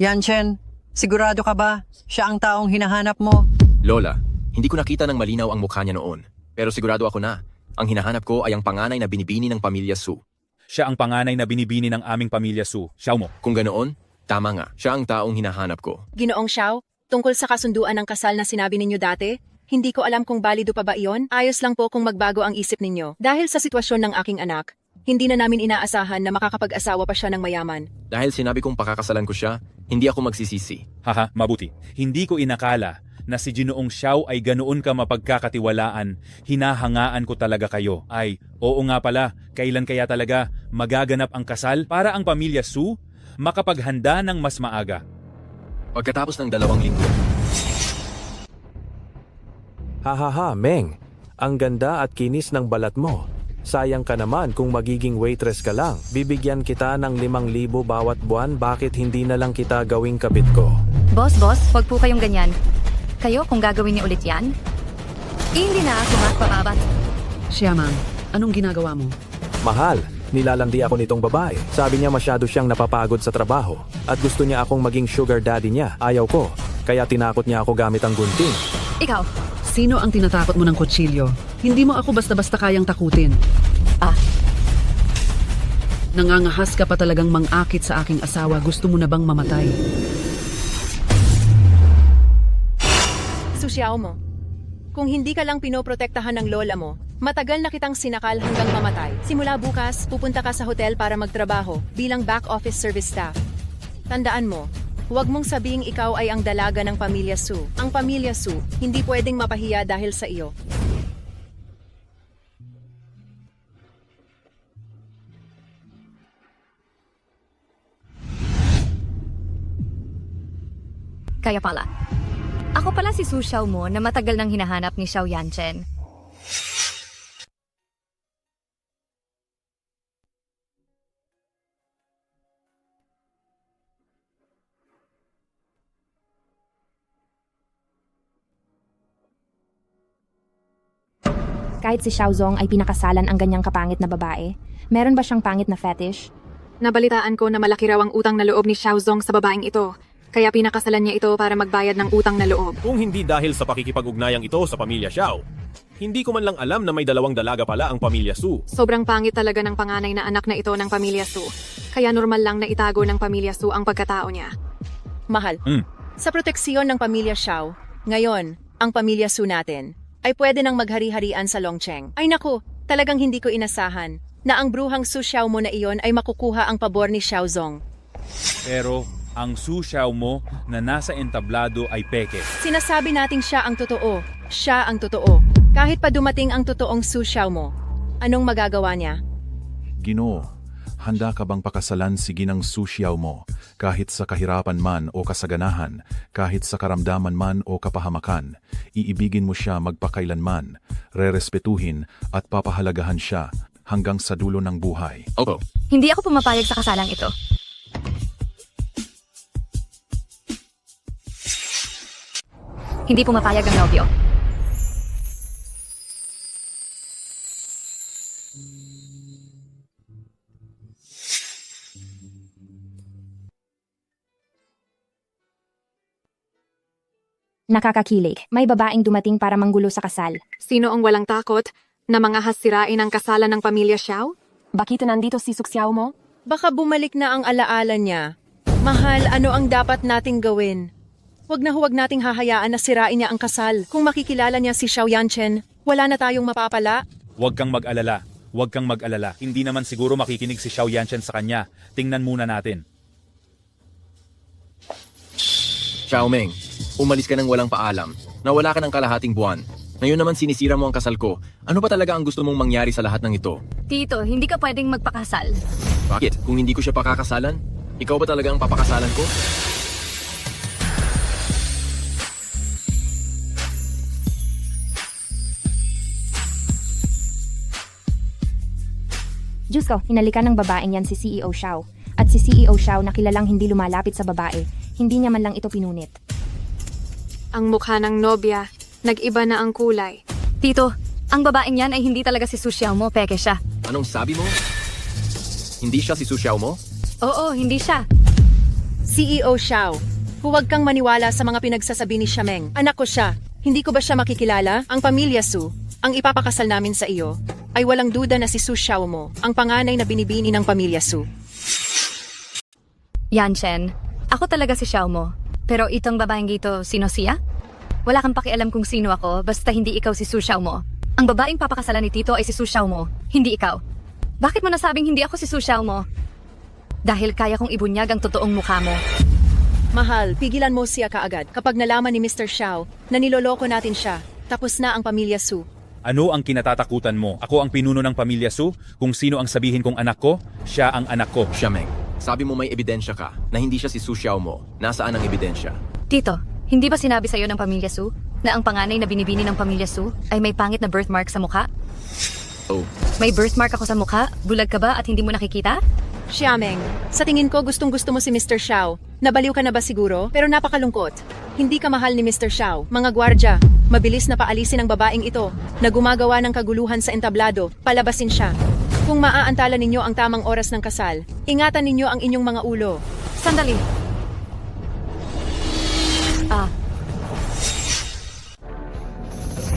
Yanchen, sigurado ka ba? Siya ang taong hinahanap mo? Lola, hindi ko nakita ng malinaw ang mukha niya noon. Pero sigurado ako na, ang hinahanap ko ay ang panganay na binibini ng pamilya Su. Siya ang panganay na binibini ng aming pamilya Su, Xiaomo. Kung ganoon, tama nga, siya ang taong hinahanap ko. Ginoong Xiao, tungkol sa kasunduan ng kasal na sinabi ninyo dati, hindi ko alam kung balido pa ba iyon. Ayos lang po kung magbago ang isip ninyo. Dahil sa sitwasyon ng aking anak, hindi na namin inaasahan na makakapag-asawa pa siya ng mayaman. Dahil sinabi kong pakakasalan ko siya, hindi ako magsisisi. Haha, mabuti. Hindi ko inakala na si Ginoong Xiao ay ganoon ka mapagkakatiwalaan. Hinahangaan ko talaga kayo. Ay, oo nga pala, kailan kaya talaga magaganap ang kasal para ang pamilya Su makapaghanda ng mas maaga? Pagkatapos ng 2 linggo. Hahaha, Meng. Ang ganda at kinis ng balat mo. Sayang ka naman kung magiging waitress ka lang. Bibigyan kita ng 5,000 bawat buwan, bakit hindi na lang kita gawing kabit ko? Boss, wag po kayong ganyan. Kayo kung gagawin niyo ulit yan? Hindi na ako magpapabat. Xiamang, anong ginagawa mo? Mahal, nilalandi ako nitong babae. Sabi niya masyado siyang napapagod sa trabaho. At gusto niya akong maging sugar daddy niya. Ayaw ko, kaya tinakot niya ako gamit ang gunting. Ikaw, Sino ang tinatakot mo ng kutsilyo? Hindi mo ako basta-basta kayang takutin. Nangangahas ka pa talagang mangakit sa aking asawa. Gusto mo na bang mamatay? Su Xiaomo, kung hindi ka lang pinoprotektahan ng lola mo, matagal na kitang sinakal hanggang mamatay. Simula bukas, pupunta ka sa hotel para magtrabaho bilang back office service staff. Tandaan mo, huwag mong sabing ikaw ay ang dalaga ng pamilya Su. Ang pamilya Su, hindi pwedeng mapahiya dahil sa iyo. Kaya pala. Ako pala si Su Xiaomo na matagal nang hinahanap ni Xiao Yanchen. Kahit si Xiaozong ay pinakasalan ang ganyang kapangit na babae, meron ba siyang pangit na fetish? Nabalitaan ko na malaki raw ang utang na loob ni Xiaozong sa babaeng ito. Kaya pinakasalan niya ito para magbayad ng utang na loob. Kung hindi dahil sa pakikipag-ugnayang ito sa pamilya Xiao, hindi ko man lang alam na may dalawang dalaga pala ang pamilya Su. Sobrang pangit talaga ng panganay na anak na ito ng pamilya Su. Kaya normal lang na itago ng pamilya Su ang pagkatao niya. Mahal, sa proteksyon ng pamilya Xiao, ngayon, ang pamilya Su natin, ay pwede nang maghari-harian sa Longcheng. Ay naku, talagang hindi ko inasahan na ang bruhang Su Xiaomo na iyon ay makukuha ang pabor ni Xiaozong. Pero ang Su Xiaomo na nasa entablado ay peke. Sinasabi nating siya ang totoo. Siya ang totoo. Kahit pa dumating ang totoong Su Xiaomo, anong magagawa niya? Ginoo, handa ka bang pakasalan si Ginang Su Xiaomo kahit sa kahirapan man o kasaganahan, kahit sa karamdaman man o kapahamakan? Iibigin mo siya magpakailanman, rerespetuhin at papahalagahan siya hanggang sa dulo ng buhay. Opo. Hindi ako pumapayag sa kasalang ito. Hindi pumapayag ang nobyo. Nakakakilig. May babaeng dumating para manggulo sa kasal. Sino ang walang takot na mga hasirain ang kasalan ng pamilya Xiao? Bakit nandito si Su Xiaomo? Baka bumalik na ang alaala niya. Mahal, ano ang dapat nating gawin? Huwag nating hahayaan na sirain niya ang kasal. Kung makikilala niya si Xiao Yanchen, wala na tayong mapapala. Huwag kang mag-alala. Huwag kang mag-alala. Hindi naman siguro makikinig si Xiao Yanchen sa kanya. Tingnan muna natin. Xiaomeng, umalis ka nang walang paalam. Nawala ka ng kalahating buwan. Ngayon naman sinisira mo ang kasal ko. Ano pa talaga ang gusto mong mangyari sa lahat ng ito? Tito, hindi ka pwedeng magpakasal. Bakit? Kung hindi ko siya pakakasalan? Ikaw ba talaga ang papakasalan ko? Diyos ko, hinalikan ng babaeng yan si CEO Xiao. At si CEO Xiao na kilalang hindi lumalapit sa babae, hindi niya man lang ito pinunit. Ang mukha ng nobya, nag-iba na ang kulay. Tito, ang babaeng yan ay hindi talaga si Su Xiaomo, peke siya. Anong sabi mo? Hindi siya si Su Xiaomo? Oo, hindi siya. CEO Xiao, huwag kang maniwala sa mga pinagsasabi ni Xiameng. Anak ko siya. Hindi ko ba siya makikilala? Ang pamilya Su, ang ipapakasal namin sa iyo, ay walang duda na si Su Xiaomo, ang panganay na binibini ng pamilya Su. Yanchen, ako talaga si Xiaomo. Pero itong babaeng dito, sino siya? Wala kang pakialam kung sino ako, basta hindi ikaw si Su Xiaomo. Ang babaeng papakasalan ni Tito ay si Su Xiaomo, hindi ikaw. Bakit mo nasabing hindi ako si Su Xiaomo? Dahil kaya kong ibunyag ang totoong mukha mo. Mahal, pigilan mo siya kaagad. Kapag nalaman ni Mr. Xiao na niloloko natin siya, tapos na ang pamilya Su. Ano ang kinatatakutan mo? Ako ang pinuno ng pamilya Su? Kung sino ang sabihin kong anak ko, siya ang anak ko. Xiameng, sabi mo may ebidensya ka na hindi siya si Su Xiaomo. Nasaan ang ebidensya? Tito, hindi ba sinabi sa'yo ng pamilya Su na ang panganay na binibini ng pamilya Su ay may pangit na birthmark sa mukha? Oh. May birthmark ako sa mukha? Bulag ka ba at hindi mo nakikita? Xiameng, sa tingin ko gustong-gusto mo si Mr. Xiao. Nabaliw ka na ba siguro? Pero napakalungkot. Hindi ka mahal ni Mr. Xiao. Mga gwardya, mabilis na paalisin ang babaeng ito na gumagawa ng kaguluhan sa entablado. Palabasin siya. Kung maaantala ninyo ang tamang oras ng kasal, ingatan ninyo ang inyong mga ulo. Sandali.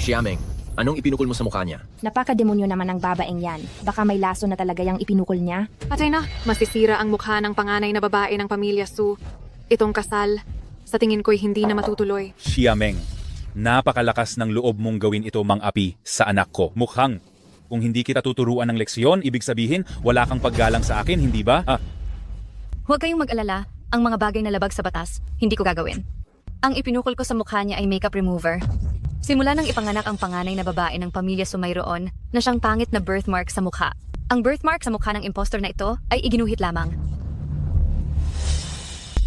Xiameng, Anong ipinukol mo sa mukha niya? Napakademonyo naman ng babaeng yan. Baka may laso na talaga yung ipinukol niya. Patay na. Masisira ang mukha ng panganay na babae ng pamilya Su. Itong kasal, sa tingin ko'y hindi na matutuloy. Xiameng, napakalakas ng loob mong gawin ito mang-api sa anak ko. Mukhang, kung hindi kita tuturuan ng leksyon, ibig sabihin, wala kang paggalang sa akin, hindi ba? Huwag kayong mag-alala. Ang mga bagay na labag sa batas, hindi ko gagawin. Ang ipinukol ko sa mukha niya ay makeup remover. Simula nang ipanganak ang panganay na babae ng pamilya Sumayroon na siyang pangit na birthmark sa mukha. Ang birthmark sa mukha ng impostor na ito ay iginuhit lamang.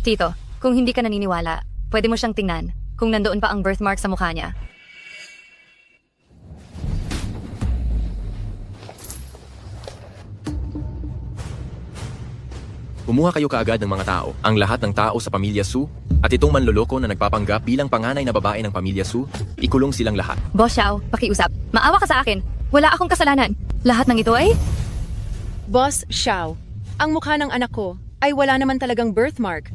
Tito, kung hindi ka naniniwala, pwede mo siyang tingnan kung nandoon pa ang birthmark sa mukha niya. Kumuha kayo kaagad ng mga tao, ang lahat ng tao sa pamilya Su, at itong manloloko na nagpapanggap bilang panganay na babae ng pamilya Su, ikulong silang lahat. Boss Xiao, pakiusap. Maawa ka sa akin. Wala akong kasalanan. Lahat ng ito ay... Boss Xiao, ang mukha ng anak ko ay wala naman talagang birthmark.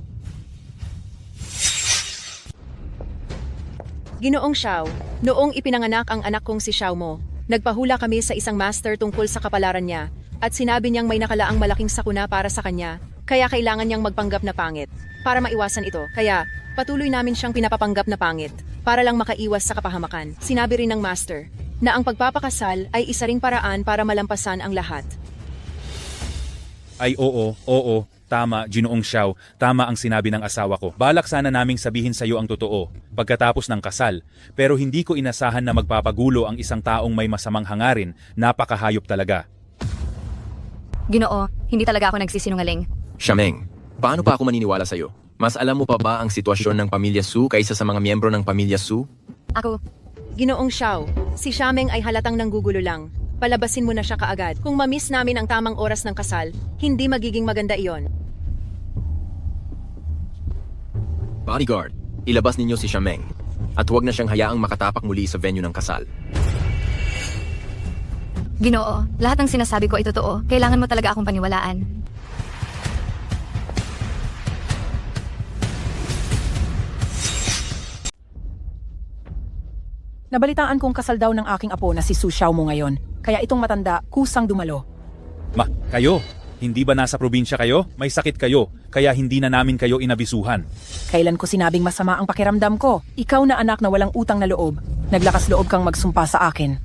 Ginoong Xiao, noong ipinanganak ang anak kong si Xiao Mo, nagpahula kami sa isang master tungkol sa kapalaran niya at sinabi niyang may nakalaang malaking sakuna para sa kanya, kaya kailangan niyang magpanggap na pangit. Para maiwasan ito, kaya patuloy namin siyang pinapapanggap na pangit para lang makaiwas sa kapahamakan. Sinabi rin ng master na ang pagpapakasal ay isa ring paraan para malampasan ang lahat. Ay oo, tama, Ginoong Xiao, tama ang sinabi ng asawa ko. Balak sana naming sabihin sa iyo ang totoo pagkatapos ng kasal, pero hindi ko inasahan na magpapagulo ang isang taong may masamang hangarin, napakahayop talaga. Ginoo, hindi talaga ako nagsisinungaling. Xiameng, paano pa ako maniniwala sa'yo? Mas alam mo pa ba ang sitwasyon ng pamilya Su kaysa sa mga miyembro ng pamilya Su? Ako, Ginoong Xiao, si Xiameng ay halatang nanggugulo lang. Palabasin mo na siya kaagad. Kung ma-miss namin ang tamang oras ng kasal, hindi magiging maganda iyon. Bodyguard, ilabas ninyo si Xiameng. At huwag na siyang hayaang makatapak muli sa venue ng kasal. Ginoo, lahat ng sinasabi ko ay totoo. Kailangan mo talaga akong paniwalaan. Nabalitaan kong kasal daw ng aking apo na si Su Xiaomo ngayon. Kaya itong matanda, kusang dumalo. Kayo, hindi ba nasa probinsya kayo? May sakit kayo, kaya hindi na namin kayo inabisuhan. Kailan ko sinabing masama ang pakiramdam ko? Ikaw na anak na walang utang na loob. Naglakas loob kang magsumpa sa akin.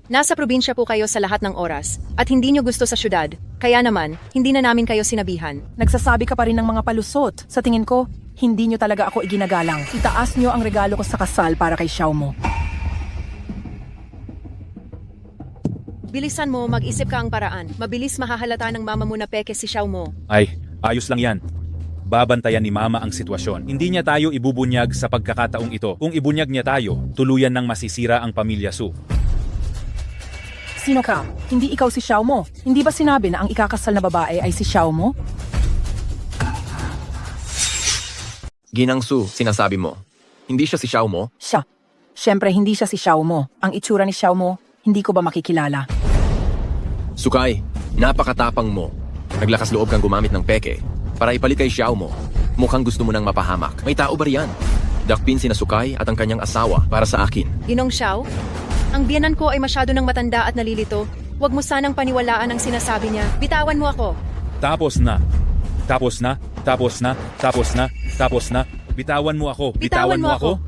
Nasa probinsya po kayo sa lahat ng oras at hindi nyo gusto sa syudad. Kaya naman, hindi na namin kayo sinabihan. Nagsasabi ka pa rin ng mga palusot. Sa tingin ko, hindi nyo talaga ako iginagalang. Itaas nyo ang regalo ko sa kasal para kay Xiaomo. Bilisan mo, mag-isip ka ang paraan. Mabilis mahahalata ng mama mo na peke si Xiao Mo. Ay, ayos lang yan. Babantayan ni Mama ang sitwasyon. Hindi niya tayo ibubunyag sa pagkakataong ito. Kung ibunyag niya tayo, tuluyan ng masisira ang pamilya Su. Sino ka? Hindi ikaw si Xiaomo. Hindi ba sinabi na ang ikakasal na babae ay si Xiaomo? Ginang Su, sinasabi mo. Hindi siya si Xiaomo? Siya. Siyempre, hindi siya si Xiaomo. Ang itsura ni Xiaomo, hindi ko ba makikilala? Sukay, napakatapang mo. Naglakas loob kang gumamit ng peke para ipalit kay Xiaomo. Mukhang gusto mo nang mapahamak. May tao ba riyan? Dakpin sina Sukay at ang kanyang asawa para sa akin. Ginong Xiao, ang biyanan ko ay masyado ng matanda at nalilito. Huwag mo sanang paniwalaan ang sinasabi niya. Bitawan mo ako. Tapos na. Bitawan mo ako.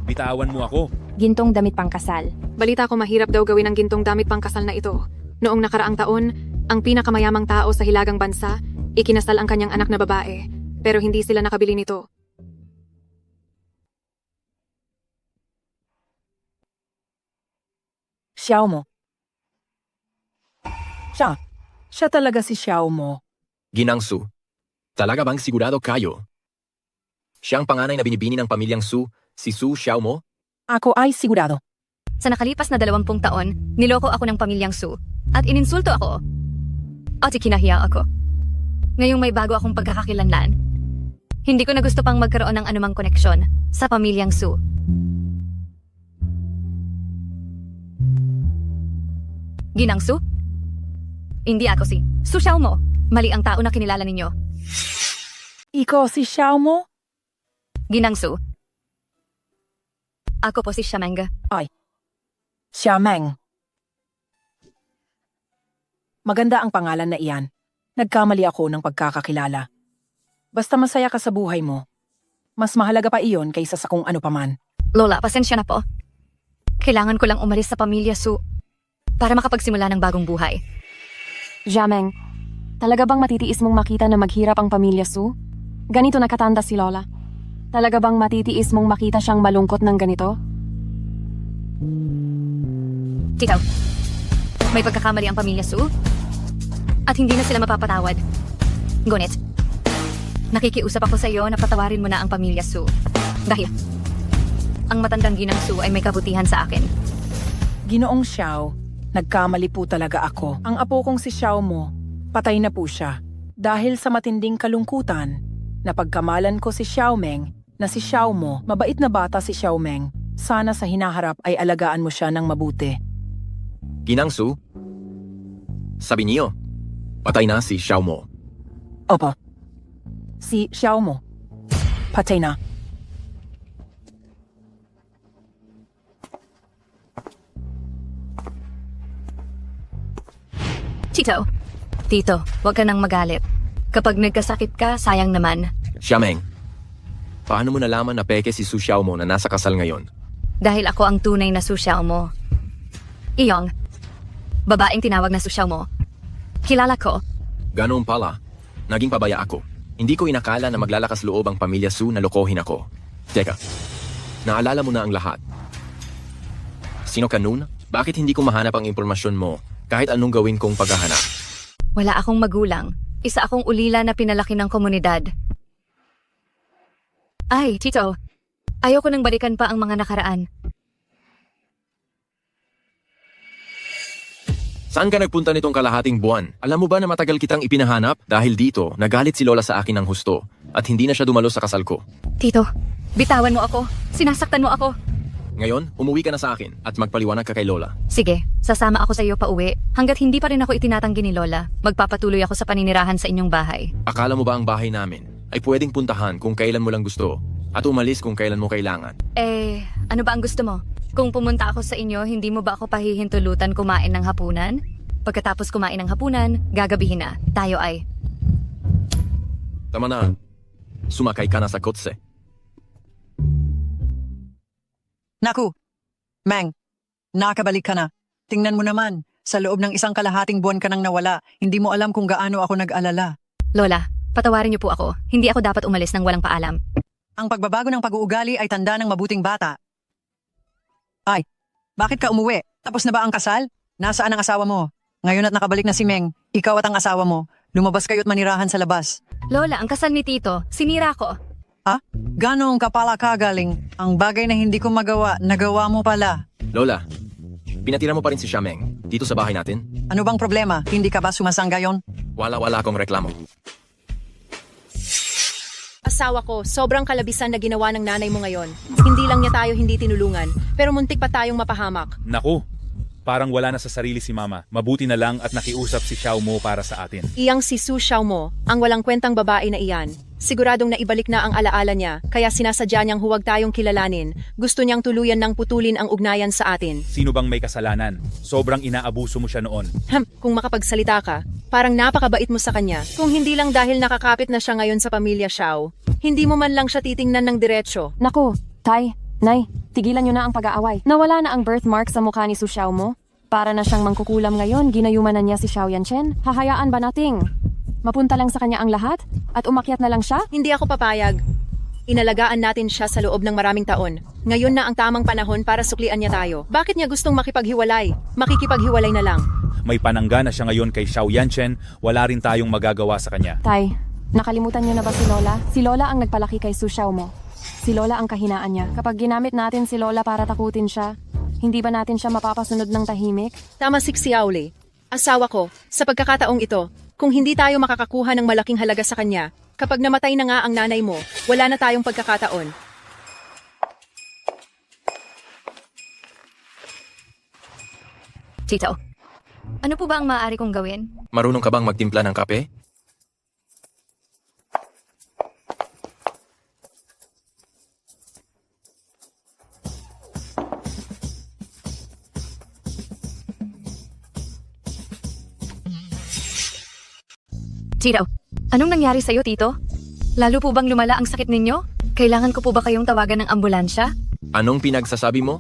Bitawan mo ako. Gintong damit pang kasal. Balita ko mahirap daw gawin ang gintong damit pangkasal na ito. Noong nakaraang taon, ang pinakamayamang tao sa hilagang bansa, ikinasal ang kanyang anak na babae. Pero hindi sila nakabili nito. Xiaomo. Siya talaga si Xiaomo. Ginang Su, talaga bang sigurado kayo? Siyang panganay na binibini ng pamilyang Su, si Su Xiaomo? Ako ay sigurado. Sa nakalipas na 20 taon, niloko ako ng pamilyang Su at ininsulto ako. At ikinahiya ako. Ngayong may bago akong pagkakakilanlan, hindi ko na gusto pang magkaroon ng anumang koneksyon sa pamilyang Su. Ginang Su? Hindi ako si Su Xiaomo. Mali ang tao na kinilala ninyo. Ikaw si Xiaomo? Ginang Su. Ako po si Xiameng. Ay, Xiameng. Maganda ang pangalan na iyan. Nagkamali ako ng pagkakakilala. Basta masaya ka sa buhay mo, mas mahalaga pa iyon kaysa sa kung ano paman. Lola, pasensya na po. Kailangan ko lang umalis sa pamilya Su para makapagsimula ng bagong buhay. Jameng, talaga bang matitiis mong makita na maghirap ang pamilya Su? Ganito nakatanda si Lola. Talaga bang matitiis mong makita siyang malungkot ng ganito? Tito, may pagkakamali ang pamilya Su at hindi na sila mapapatawad. Ngunit, nakikiusap ako sa iyo na patawarin mo na ang pamilya Su dahil ang matandang ginang Su ay may kabutihan sa akin. Ginoong Xiao, nagkamali po talaga ako. Ang apo kong si Xiao mo, patay na po siya. Dahil sa matinding kalungkutan, napagkamalan ko si Xiaomeng na si Xiao mo, mabait na bata si Xiaomeng. Sana sa hinaharap ay alagaan mo siya ng mabuti. Ginang Su, sabi niyo, patay na si Xiao mo. Opo. Si Xiao mo, patay na. Tito, huwag ka nang magalit. Kapag nagkasakit ka, sayang naman. Xiameng, paano mo nalaman na peke si Su Xiao mo na nasa kasal ngayon? Dahil ako ang tunay na Su Xiao mo. Iyong, babaeng tinawag na Su Xiao mo. Kilala ko. Ganoon pala, naging pabaya ako. Hindi ko inakala na maglalakas loob ang pamilya Su na lokohin ako. Teka, naalala mo na ang lahat. Sino ka nun? Bakit hindi ko mahanap ang impormasyon mo kahit anong gawin kong paghahanap? Wala akong magulang. Isa akong ulila na pinalaki ng komunidad. Ay, Tito, ayoko nang balikan pa ang mga nakaraan. Saan ka nagpunta nitong kalahating buwan? Alam mo ba na matagal kitang ipinahanap? Dahil dito, nagalit si Lola sa akin ng husto at hindi na siya dumalo sa kasal ko. Tito, bitawan mo ako. Sinasaktan mo ako. Ngayon, umuwi ka na sa akin at magpaliwanag ka kay Lola. Sige, sasama ako sa iyo pa uwi. Hanggat hindi pa rin ako itinatanggi ni Lola, magpapatuloy ako sa paninirahan sa inyong bahay. Akala mo ba ang bahay namin ay pwedeng puntahan kung kailan mo lang gusto at umalis kung kailan mo kailangan? Ano ba ang gusto mo? Kung pumunta ako sa inyo, hindi mo ba ako pahihintulutan kumain ng hapunan? Pagkatapos kumain ng hapunan, gagabihin na. Tayo ay... Tama na. Sumakay ka na sa kotse. Naku, Meng, nakabalik ka na. Tingnan mo naman, sa loob ng isang kalahating buwan ka nang nawala, hindi mo alam kung gaano ako nag-alala. Lola, patawarin niyo po ako. Hindi ako dapat umalis ng walang paalam. Ang pagbabago ng pag-uugali ay tanda ng mabuting bata. Ay, bakit ka umuwi? Tapos na ba ang kasal? Nasaan ang asawa mo? Ngayon at nakabalik na si Meng, ikaw at ang asawa mo, lumabas kayo't manirahan sa labas. Lola, ang kasal ni Tito, sinira ko. Ha? Ganong ka pala kagaling? Ang bagay na hindi ko magawa, nagawa mo pala. Lola, pinatira mo pa rin si Xiameng dito sa bahay natin? Ano bang problema? Hindi ka ba sumasanggayon? Wala akong reklamo. Asawa ko, sobrang kalabisan na ginawa ng nanay mo ngayon. Hindi lang niya tayo hindi tinulungan, pero muntik pa tayong mapahamak. Naku, parang wala na sa sarili si Mama. Mabuti na lang at nakiusap si Xiao mo para sa atin. Iyang si Su Xiao mo, ang walang kwentang babae na iyan. Siguradong naibalik na ang alaala niya, kaya sinasadya niyang huwag tayong kilalanin. Gusto niyang tuluyan ng putulin ang ugnayan sa atin. Sino bang may kasalanan? Sobrang inaabuso mo siya noon. Kung makapagsalita ka, parang napakabait mo sa kanya. Kung hindi lang dahil nakakapit na siya ngayon sa pamilya Xiao, hindi mo man lang siya titingnan ng diretsyo. Naku, Tay, Nay, tigilan niyo na ang pag-aaway. Nawala na ang birthmark sa mukha ni Su Xiao mo. Para na siyang mangkukulam ngayon, ginayuman na niya si Xiao Yanchen. Hahayaan ba nating mapunta lang sa kanya ang lahat at umakyat na lang siya? Hindi ako papayag. Inalagaan natin siya sa loob ng maraming taon. Ngayon na ang tamang panahon para suklian niya tayo. Bakit niya gustong makipaghiwalay? Makikipaghiwalay na lang. May panangga na siya ngayon kay Xiao Yanchen, wala rin tayong magagawa sa kanya. Tay, nakalimutan niyo na ba si Lola? Si Lola ang nagpalaki kay Su Xiao mo. Si Lola ang kahinaan niya. Kapag ginamit natin si Lola para takutin siya, hindi ba natin siya mapapasunod ng tahimik? Tama si Xiaoli. Asawa ko, sa pagkakataong ito, kung hindi tayo makakakuha ng malaking halaga sa kanya, kapag namatay na nga ang nanay mo, wala na tayong pagkakataon. Tito, ano po ba ang maaari kong gawin? Marunong ka bang magtimpla ng kape? Tito, anong nangyari sa'yo, Tito? Lalo po bang lumala ang sakit ninyo? Kailangan ko po ba kayong tawagan ng ambulansya? Anong pinagsasabi mo?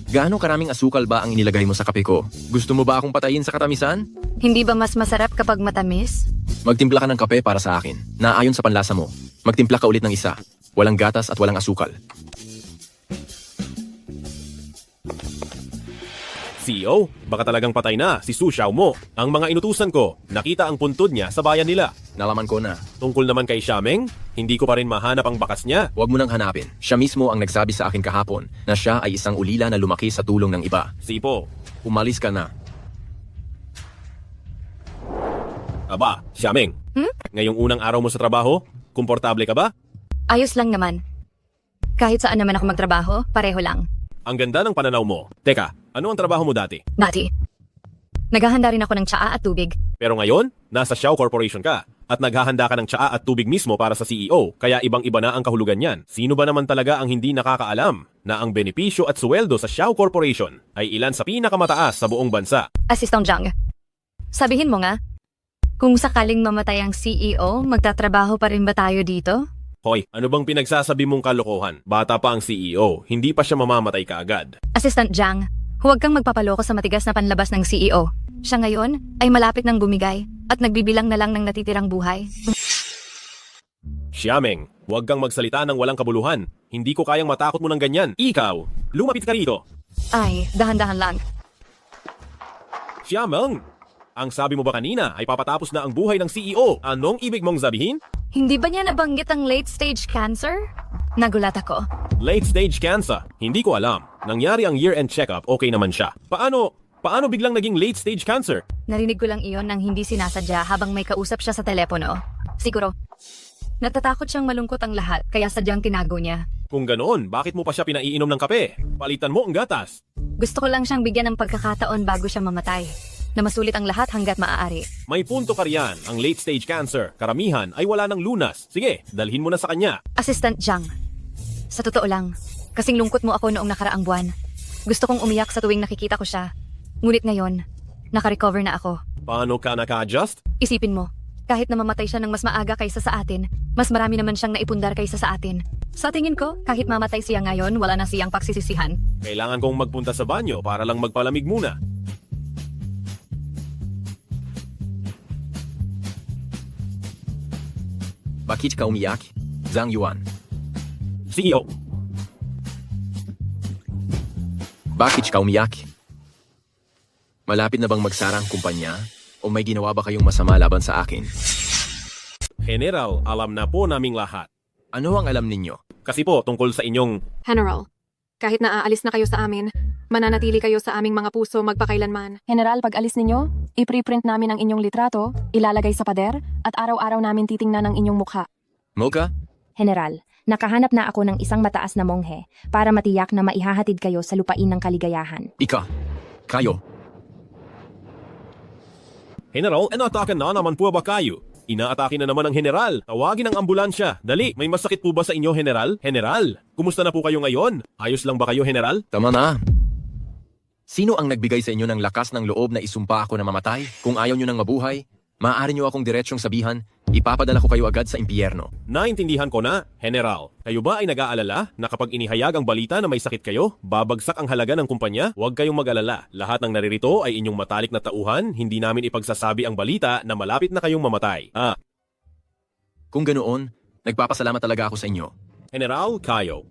Gaano karaming asukal ba ang inilagay mo sa kape ko? Gusto mo ba akong patayin sa katamisan? Hindi ba mas masarap kapag matamis? Magtimpla ka ng kape para sa akin, na ayon sa panlasa mo. Magtimpla ka ulit ng isa. Walang gatas at walang asukal. CEO, baka talagang patay na si Su Xiaomo. Ang mga inutusan ko, nakita ang puntod niya sa bayan nila. Nalaman ko na. Tungkol naman kay Xiameng, hindi ko pa rin mahanap ang bakas niya. Huwag mo nang hanapin. Siya mismo ang nagsabi sa akin kahapon na siya ay isang ulila na lumaki sa tulong ng iba. Sipo. Umalis ka na. Aba, Xiameng, ngayong unang araw mo sa trabaho, komportable ka ba? Ayos lang naman. Kahit saan naman ako magtrabaho, pareho lang. Ang ganda ng pananaw mo. Teka, ano ang trabaho mo dati? Dati, naghahanda rin ako ng tsaa at tubig. Pero ngayon, nasa Xiao Corporation ka at naghahanda ka ng tsaa at tubig mismo para sa CEO, kaya ibang-iba na ang kahulugan niyan. Sino ba naman talaga ang hindi nakakaalam na ang benepisyo at sweldo sa Xiao Corporation ay ilan sa pinakamataas sa buong bansa? Assistant Zhang, sabihin mo nga, kung sakaling mamatay ang CEO, magtatrabaho pa rin ba tayo dito? Hoy, ano bang pinagsasabi mong kalokohan? Bata pa ang CEO, hindi pa siya mamamatay kaagad. Assistant Zhang, huwag kang magpapaloko sa matigas na panlabas ng CEO. Siya ngayon ay malapit ng bumigay at nagbibilang na lang ng natitirang buhay. Xiameng, huwag kang magsalita ng walang kabuluhan. Hindi ko kayang matakot mo ng ganyan. Ikaw, lumapit ka rito. Ay, dahan-dahan lang. Xiameng, ang sabi mo ba kanina ay papatapos na ang buhay ng CEO? Anong ibig mong sabihin? Hindi ba niya nabanggit ang late-stage cancer? Nagulat ako. Late stage cancer? Hindi ko alam. Nangyari ang year-end check-up, okay naman siya. Paano biglang naging late stage cancer? Narinig ko lang iyon nang hindi sinasadya habang may kausap siya sa telepono. Siguro, natatakot siyang malungkot ang lahat kaya sadyang tinago niya. Kung ganoon, bakit mo pa siya pinaiinom ng kape? Palitan mo ang gatas. Gusto ko lang siyang bigyan ng pagkakataon bago siya mamatay. Na masulit ang lahat hanggat maaari. May punto ka riyan. Ang late stage cancer, karamihan ay wala ng lunas. Sige, dalhin mo na sa kanya. Assistant Zhang, sa totoo lang, kasing lungkot mo ako noong nakaraang buwan. Gusto kong umiyak sa tuwing nakikita ko siya. Ngunit ngayon, nakarecover na ako. Paano ka naka-adjust? Isipin mo, kahit na mamatay siya ng mas maaga kaysa sa atin, mas marami naman siyang naipundar kaysa sa atin. Sa tingin ko, kahit mamatay siya ngayon, wala na siyang pagsisisihan. Kailangan kong magpunta sa banyo para lang magpalamig muna. Bakit ka umiyak? Zhang Yuan. CEO. Bakit ka umiyak? Malapit na bang magsara ang kumpanya? O may ginawa ba kayong masama laban sa akin? General, alam na po naming lahat. Ano ang alam ninyo? Kasi po, tungkol sa inyong... General, kahit na aalis na kayo sa amin, mananatili kayo sa aming mga puso magpakailanman. General, pag alis ninyo, ipreprint namin ang inyong litrato, ilalagay sa pader, at araw-araw namin titingnan ang inyong mukha. Mocha? General, nakahanap na ako ng isang mataas na monghe para matiyak na maihahatid kayo sa lupain ng kaligayahan. Kayo. General, inatakan na naman po ba kayo? Inaatake na naman ang general. Tawagin ang ambulansya. Dali, may masakit po ba sa inyo, general? General, kumusta na po kayo ngayon? Ayos lang ba kayo, general? Tama na. Sino ang nagbigay sa inyo ng lakas ng loob na isumpa ako na mamatay? Kung ayaw nyo nang mabuhay, maaari nyo akong diretsyong sabihan, ipapadala ko kayo agad sa impyerno. Naintindihan ko na, general. Kayo ba ay nag-aalala na kapag inihayag ang balita na may sakit kayo, babagsak ang halaga ng kumpanya? Huwag kayong mag-alala. Lahat ng naririto ay inyong matalik na tauhan, hindi namin ipagsasabi ang balita na malapit na kayong mamatay. Kung ganoon, nagpapasalamat talaga ako sa inyo. General Kayo.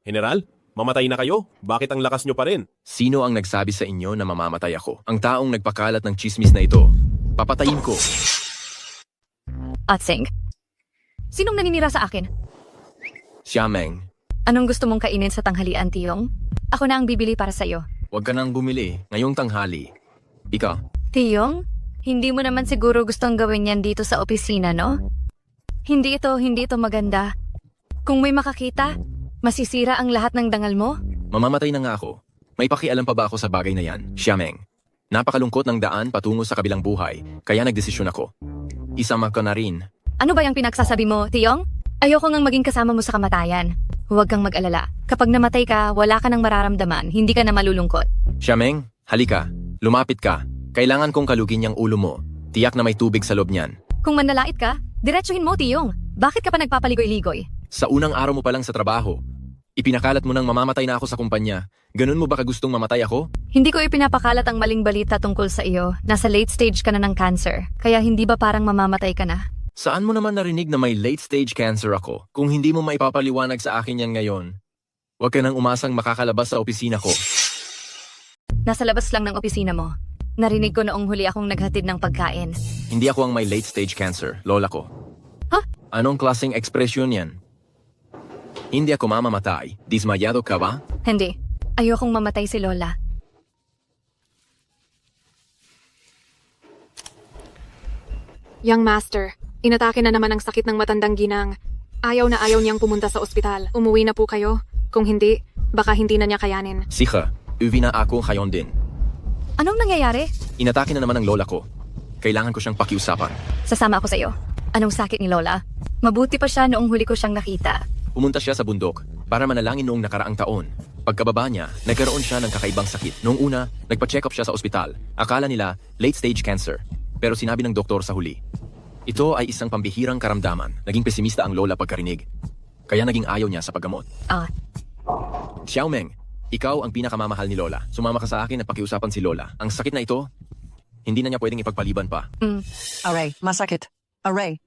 General, mamatay na kayo? Bakit ang lakas nyo pa rin? Sino ang nagsabi sa inyo na mamamatay ako? Ang taong nagpakalat ng chismis na ito. Papatayin ko. Atsing, sinong naninira sa akin? Xiameng, Anong gusto mong kainin sa tanghalian, Tiyong? Ako na ang bibili para sa'yo. huwag ka nang bumili ngayong tanghali. Ika, Tiyong, hindi mo naman siguro gustong gawin yan dito sa opisina, no? Hindi ito maganda. Kung may makakita, masisira ang lahat ng dangal mo? mamamatay na nga ako. May pakialam pa ba ako sa bagay na yan, Xiameng? Napakalungkot ng daan patungo sa kabilang buhay, kaya nagdesisyon ako. Isama ka na rin. Ano ba yung pinagsasabi mo, Tiyong? Ayoko ngang maging kasama mo sa kamatayan. Huwag kang mag-alala. Kapag namatay ka, wala ka nang mararamdaman, hindi ka na malulungkot. Xiameng, halika. Lumapit ka. Kailangan kong kalugin yung ulo mo. Tiyak na may tubig sa loob niyan. Kung manlalait ka, diretsuhin mo, Tiyong. Bakit ka pa nagpapaligoy-ligoy? Sa unang araw mo pa lang sa trabaho, ipinakalat mo nang mamamatay na ako sa kumpanya. Ganun mo ba kagustong mamatay ako? Hindi ko ipinapakalat ang maling balita tungkol sa iyo. Nasa late stage ka na ng cancer. Kaya hindi ba parang mamamatay ka na? Saan mo naman narinig na may late-stage cancer ako? Kung hindi mo maipapaliwanag sa akin yan ngayon, huwag ka nang umasang makakalabas sa opisina ko. Nasa labas lang ng opisina mo. Narinig ko noong huli akong naghatid ng pagkain. Hindi ako ang may late-stage cancer, lola ko. Ha? Anong klaseng ekspresyon yan? Hindi ako mamamatay. Dismayado ka ba? Hindi. Ayokong mamatay si Lola. Young Master, inatake na naman ang sakit ng matandang ginang. Ayaw na ayaw niyang pumunta sa ospital. Umuwi na po kayo. Kung hindi, baka hindi na niya kayanin. Sika, uwi na ako ngayon din. Anong nangyayari? Inatake na naman ang lola ko. Kailangan ko siyang pakiusapan. Sasama ako sa iyo. Anong sakit ni Lola? Mabuti pa siya noong huli ko siyang nakita. Pumunta siya sa bundok para manalangin noong nakaraang taon. Pagkababa niya, nagkaroon siya ng kakaibang sakit. Noong una, nagpa-check up siya sa ospital. Akala nila, late-stage cancer. Pero sinabi ng doktor sa huli, ito ay isang pambihirang karamdaman. Naging pesimista ang lola pagkarinig. Kaya naging ayaw niya sa paggamot. Xiaomeng, ikaw ang pinakamamahal ni Lola. Sumama ka sa akin at pakiusapan si Lola. Ang sakit na ito, hindi na niya pwedeng ipagpaliban pa. Aray, masakit. Aray.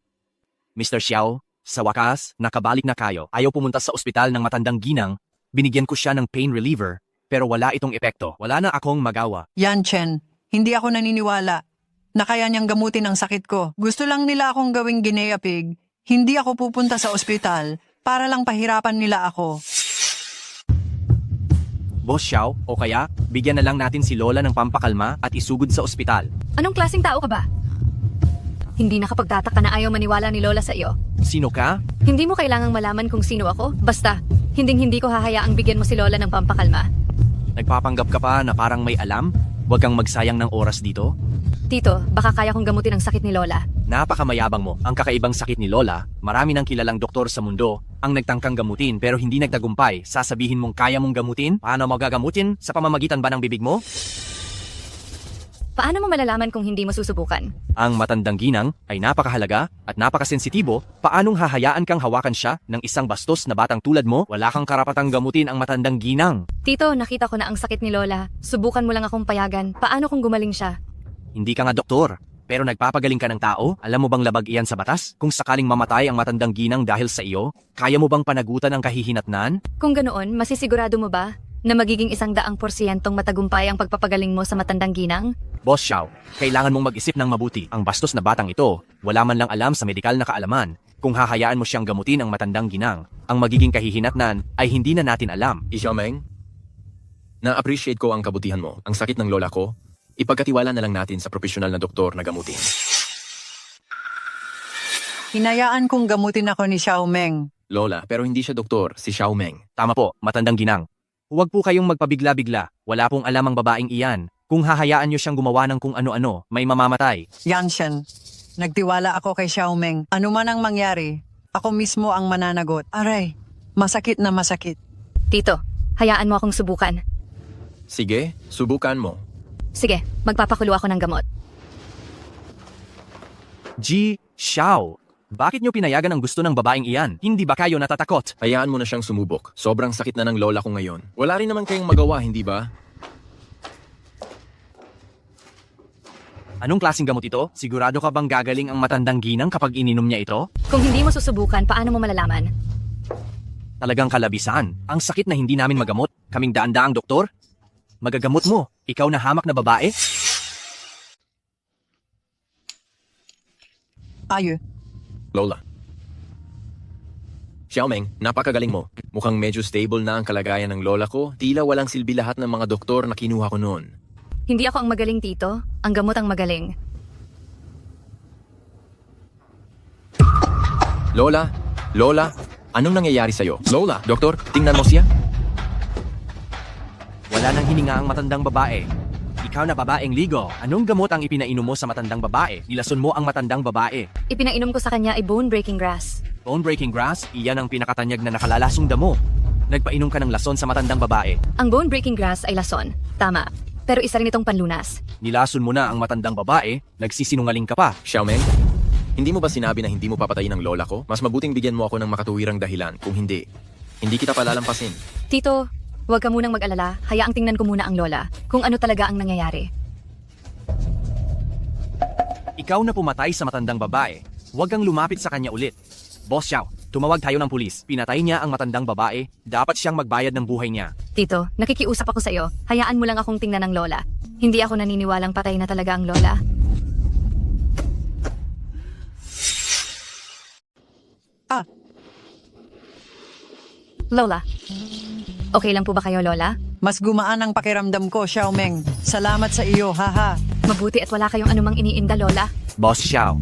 Mr. Xiao, sa wakas, nakabalik na kayo. Ayaw pumunta sa ospital ng matandang ginang. Binigyan ko siya ng pain reliever, pero wala itong epekto. Wala na akong magawa. Yan, Chen. Hindi ako naniniwala na kaya niyang gamutin ang sakit ko. Gusto lang nila akong gawing Guinea pig. Hindi ako pupunta sa ospital para lang pahirapan nila ako. Boss Xiao, o kaya, bigyan na lang natin si Lola ng pampakalma at isugod sa ospital. Anong klaseng tao ka ba? Hindi nakapagtataka na ayaw maniwala ni Lola sa iyo. Sino ka? Hindi mo kailangang malaman kung sino ako. Basta, hindi ko hahayaang bigyan mo si Lola ng pampakalma. Nagpapanggap ka pa na parang may alam? Huwag kang magsayang ng oras dito. Tito, baka kaya kong gamutin ang sakit ni Lola. Napakamayabang mo. Ang kakaibang sakit ni Lola, marami ng kilalang doktor sa mundo ang nagtangkang gamutin pero hindi nagtagumpay. Sasabihin mong kaya mong gamutin? Paano mo gagamutin? Sa pamamagitan ba ng bibig mo? Paano mo malalaman kung hindi mo susubukan? Ang matandang ginang ay napakahalaga at napakasensitibo. Paanong hahayaan kang hawakan siya ng isang bastos na batang tulad mo? Wala kang karapatang gamutin ang matandang ginang. Tito, nakita ko na ang sakit ni Lola. Subukan mo lang akong payagan. Paano kung gumaling siya? Hindi ka nga doktor, pero nagpapagaling ka ng tao? Alam mo bang labag iyan sa batas? Kung sakaling mamatay ang matandang ginang dahil sa iyo, kaya mo bang panagutan ang kahihinatnan? Kung ganoon, masisigurado mo ba na magiging 100% matagumpay ang pagpapagaling mo sa matandang ginang? Boss Xiao, kailangan mong mag-isip ng mabuti. Ang bastos na batang ito, wala man lang alam sa medikal na kaalaman. Kung hahayaan mo siyang gamutin ang matandang ginang, ang magiging kahihinatnan ay hindi na natin alam. Xiaomeng, na-appreciate ko ang kabutihan mo. Ang sakit ng lola ko, ipagkatiwala na lang natin sa profesional na doktor na gamutin. Hinayaan kong gamutin ako ni Xiaomeng. Lola, pero hindi siya doktor, si Xiaomeng. Tama po, matandang ginang. Huwag po kayong magpabigla-bigla. Wala pong alam ang babaeng iyan. Kung hahayaan niyo siyang gumawa ng kung ano-ano, may mamamatay. Yanshen, nagtiwala ako kay Xiaomeng. Ano man ang mangyari, ako mismo ang mananagot. Aray, masakit na masakit. Tito, hayaan mo akong subukan. Sige, subukan mo. Sige, magpapakulo ako ng gamot. Xiao, bakit niyo pinayagan ang gusto ng babaeng iyan? Hindi ba kayo natatakot? Hayaan mo na siyang sumubok. Sobrang sakit na ng lola ko ngayon. Wala rin naman kayong magawa, hindi ba? Anong klaseng gamot ito? Sigurado ka bang gagaling ang matandang ginang kapag ininom niya ito? Kung hindi mo susubukan, paano mo malalaman? Talagang kalabisan. Ang sakit na hindi namin magamot. Kaming daan-daang doktor? Magagamot mo. Ikaw na hamak na babae? Ayo. Lola. Xiaomeng, napakagaling mo. Mukhang medyo stable na ang kalagayan ng lola ko. Tila walang silbi lahat ng mga doktor na kinuha ko noon. Hindi ako ang magaling, Tito. Ang gamot ang magaling. Lola, anong nangyayari sa'yo? Lola, doktor, tingnan mo siya. Wala nang hininga ang matandang babae. Ikaw na babaeng ligo. Anong gamot ang ipinainom mo sa matandang babae? Nilason mo ang matandang babae. Ipinainom ko sa kanya ay bone-breaking grass. Bone-breaking grass? Iyan ang pinakatanyag na nakalalasong damo. Nagpainom ka ng lason sa matandang babae. Ang bone-breaking grass ay lason. Tama. pero isa rin itong panlunas. Nilason mo na ang matandang babae, nagsisinungaling ka pa. Xiaomeng, hindi mo ba sinabi na hindi mo papatayin ang lola ko? Mas mabuting bigyan mo ako ng makatuwirang dahilan. Kung hindi kita palalampasin. Tito, huwag ka munang mag-alala. Hayaang tingnan ko muna ang lola kung ano talaga ang nangyayari. Ikaw na pumatay sa matandang babae, huwag kang lumapit sa kanya ulit. Boss Xiao, tumawag tayo ng pulis. Pinatay niya ang matandang babae, dapat siyang magbayad ng buhay niya. Tito, nakikiusap ako sa iyo. Hayaan mo lang akong tingnan ng lola. Hindi ako naniniwalang patay na talaga ang lola. Lola. Okay lang po ba kayo, Lola? Mas gumaan ang pakiramdam ko, Xiaomeng. Salamat sa iyo, haha. Mabuti at wala kayong anumang iniinda, Lola. Boss Xiao,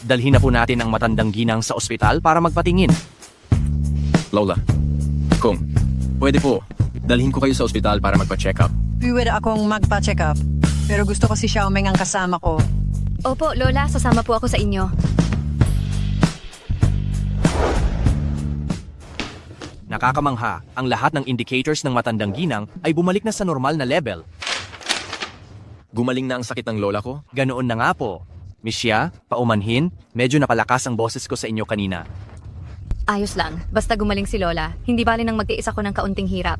dalhin na po natin ang matandang ginang sa ospital para magpatingin. Lola, kung pwede po, dalhin ko kayo sa ospital para magpa-check up. Pwede akong magpa-check up. Pero gusto ko si Xiaomeng ang kasama ko. Opo, Lola, sasama po ako sa inyo. Nakakamangha, ang lahat ng indicators ng matandang ginang ay bumalik na sa normal na level. Gumaling na ang sakit ng lola ko? Ganoon na nga po. Miss Xia, paumanhin, medyo napalakas ang boses ko sa inyo kanina. Ayos lang, basta gumaling si Lola. Hindi bali nang magtiis ako ng kaunting hirap.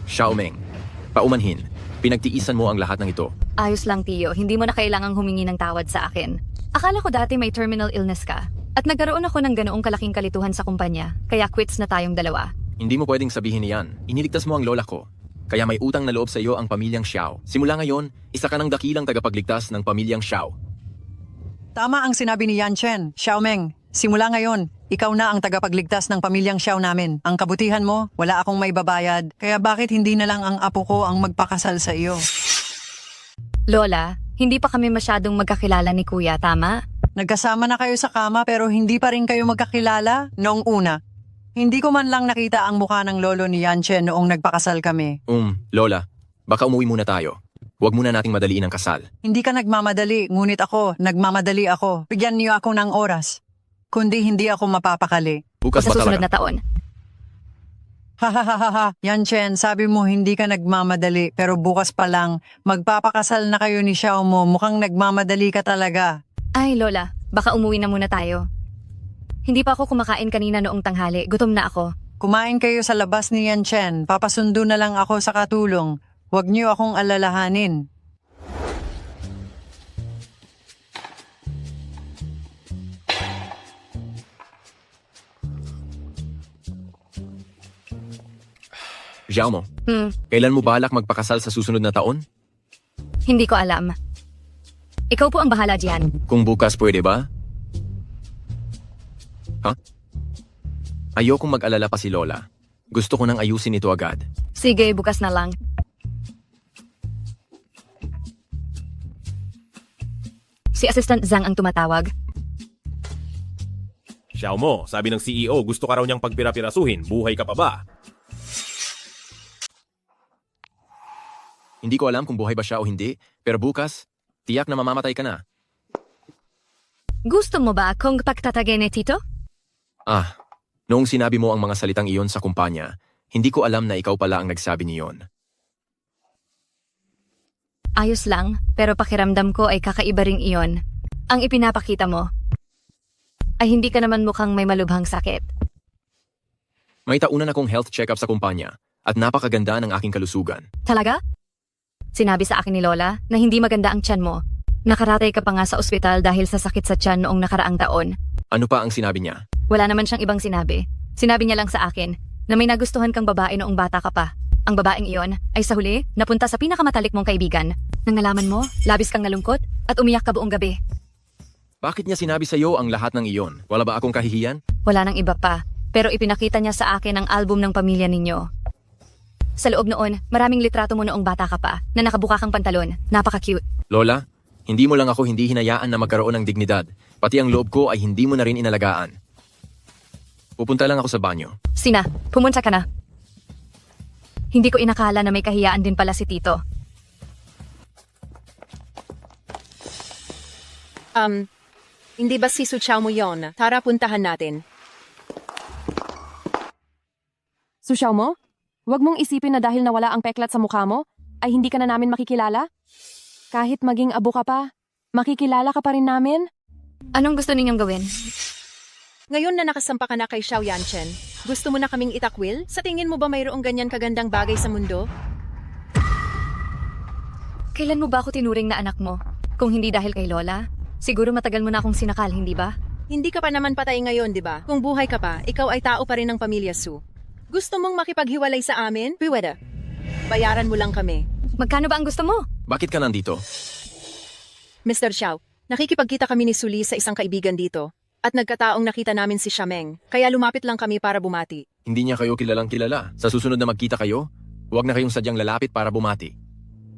Xiaomeng, paumanhin. Pinagtiisan mo ang lahat ng ito. Ayos lang, Tiyo. Hindi mo na kailangang humingi ng tawad sa akin. Akala ko dati may terminal illness ka. At nagkaroon ako ng ganoong kalaking kalituhan sa kumpanya. Kaya quits na tayong dalawa. Hindi mo pwedeng sabihin niyan. Iniligtas mo ang lola ko. Kaya may utang na loob sa iyo ang pamilyang Xiao. Simula ngayon, isa ka ng dakilang tagapagligtas ng pamilyang Xiao. Tama ang sinabi ni Yan Chen, Xiaomeng. Simula ngayon, ikaw na ang tagapagligtas ng pamilyang Xiao namin. Ang kabutihan mo, wala akong may babayad. Kaya bakit hindi na lang ang apo ko ang magpakasal sa iyo? Lola, hindi pa kami masyadong magkakilala ni Kuya, tama? Nagkasama na kayo sa kama pero hindi pa rin kayo magkakilala noong una. Hindi ko man lang nakita ang mukha ng lolo ni Yan Chen noong nagpakasal kami. Lola, baka umuwi muna tayo. Huwag muna nating madaliin ang kasal. Hindi ka nagmamadali, ngunit ako, nagmamadali ako. Bigyan niyo ako ng oras. Kundi hindi ako mapapakali. Bukas Sa ba susunod talaga? na taon. Hahaha, Yan Chen, sabi mo hindi ka nagmamadali pero bukas pa lang, magpapakasal na kayo ni Xiao mo. Mukhang nagmamadali ka talaga. Ay, Lola, baka umuwi na muna tayo. Hindi pa ako kumakain kanina noong tanghali. Gutom na ako. Kumain kayo sa labas ni Yan Chen. Papasundo na lang ako sa katulong. Huwag niyo akong alalahanin. Xiao mo, kailan mo balak magpakasal sa susunod na taon? Hindi ko alam. Ikaw po ang bahala diyan. Kung bukas pwede ba? Ha? Ayokong mag-alala pa si Lola. Gusto ko nang ayusin ito agad. Sige, bukas na lang. Si Assistant Zhang ang tumatawag. Xiao mo, sabi ng CEO, gusto ka raw niyang pagpira-pirasuhin. Buhay ka pa ba? Hindi ko alam kung buhay ba siya o hindi, pero bukas, tiyak na mamamatay ka na. Gusto mo ba akong pagtatagay ni Tito? Noong sinabi mo ang mga salitang iyon sa kumpanya, hindi ko alam na ikaw pala ang nagsabi niyon. Ayos lang, pero pakiramdam ko ay kakaiba ring iyon. Ang ipinapakita mo ay hindi ka naman mukhang may malubhang sakit. May taunan akong health check-up sa kumpanya at napakaganda ng aking kalusugan. Talaga? Sinabi sa akin ni Lola na hindi maganda ang tiyan mo. Nakaratay ka pa nga sa ospital dahil sa sakit sa tiyan noong nakaraang taon. Ano pa ang sinabi niya? Wala naman siyang ibang sinabi. Sinabi niya lang sa akin na may nagustuhan kang babae noong bata ka pa. Ang babaeng iyon ay sa huli napunta sa pinakamatalik mong kaibigan. Nang nalaman mo, labis kang nalungkot at umiyak ka buong gabi. Bakit niya sinabi sa iyo ang lahat ng iyon? Wala ba akong kahihiyan? Wala nang iba pa, pero ipinakita niya sa akin ang album ng pamilya ninyo. Sa loob noon, maraming litrato mo noong bata ka pa na nakabuka kang pantalon. Napaka-cute. Lola, hindi mo lang ako hindi hinayaan na magkaroon ng dignidad. Pati ang loob ko ay hindi mo na rin inalagaan. Pupunta lang ako sa banyo. Sina, pumunta ka na. Hindi ko inakala na may kahiyaan din pala si Tito. Hindi ba si Su Xiao mo yon? Tara, puntahan natin. Su Xiao mo? Huwag mong isipin na dahil nawala ang peklat sa mukha mo, ay hindi ka na namin makikilala. Kahit maging abo ka pa, makikilala ka pa rin namin. Anong gusto ninyong gawin? Ngayon na nakasampa ka na kay Xiao Yanchen, gusto mo na kaming itakwil? Sa tingin mo ba mayroong ganyan kagandang bagay sa mundo? Kailan mo ba ako tinuring na anak mo? Kung hindi dahil kay Lola, siguro matagal mo na akong sinakal, hindi ba? Hindi ka pa naman patay ngayon, di ba? Kung buhay ka pa, ikaw ay tao pa rin ng pamilya Su. Gusto mong makipaghiwalay sa amin? Pwede. Bayaran mo lang kami. Magkano ba ang gusto mo? Bakit ka nandito? Mr. Xiao, nakikipagkita kami ni Suli sa isang kaibigan dito. At nagkataong nakita namin si Xiameng, kaya lumapit lang kami para bumati. Hindi niya kayo kilalang kilala. Sa susunod na magkita kayo, huwag na kayong sadyang lalapit para bumati.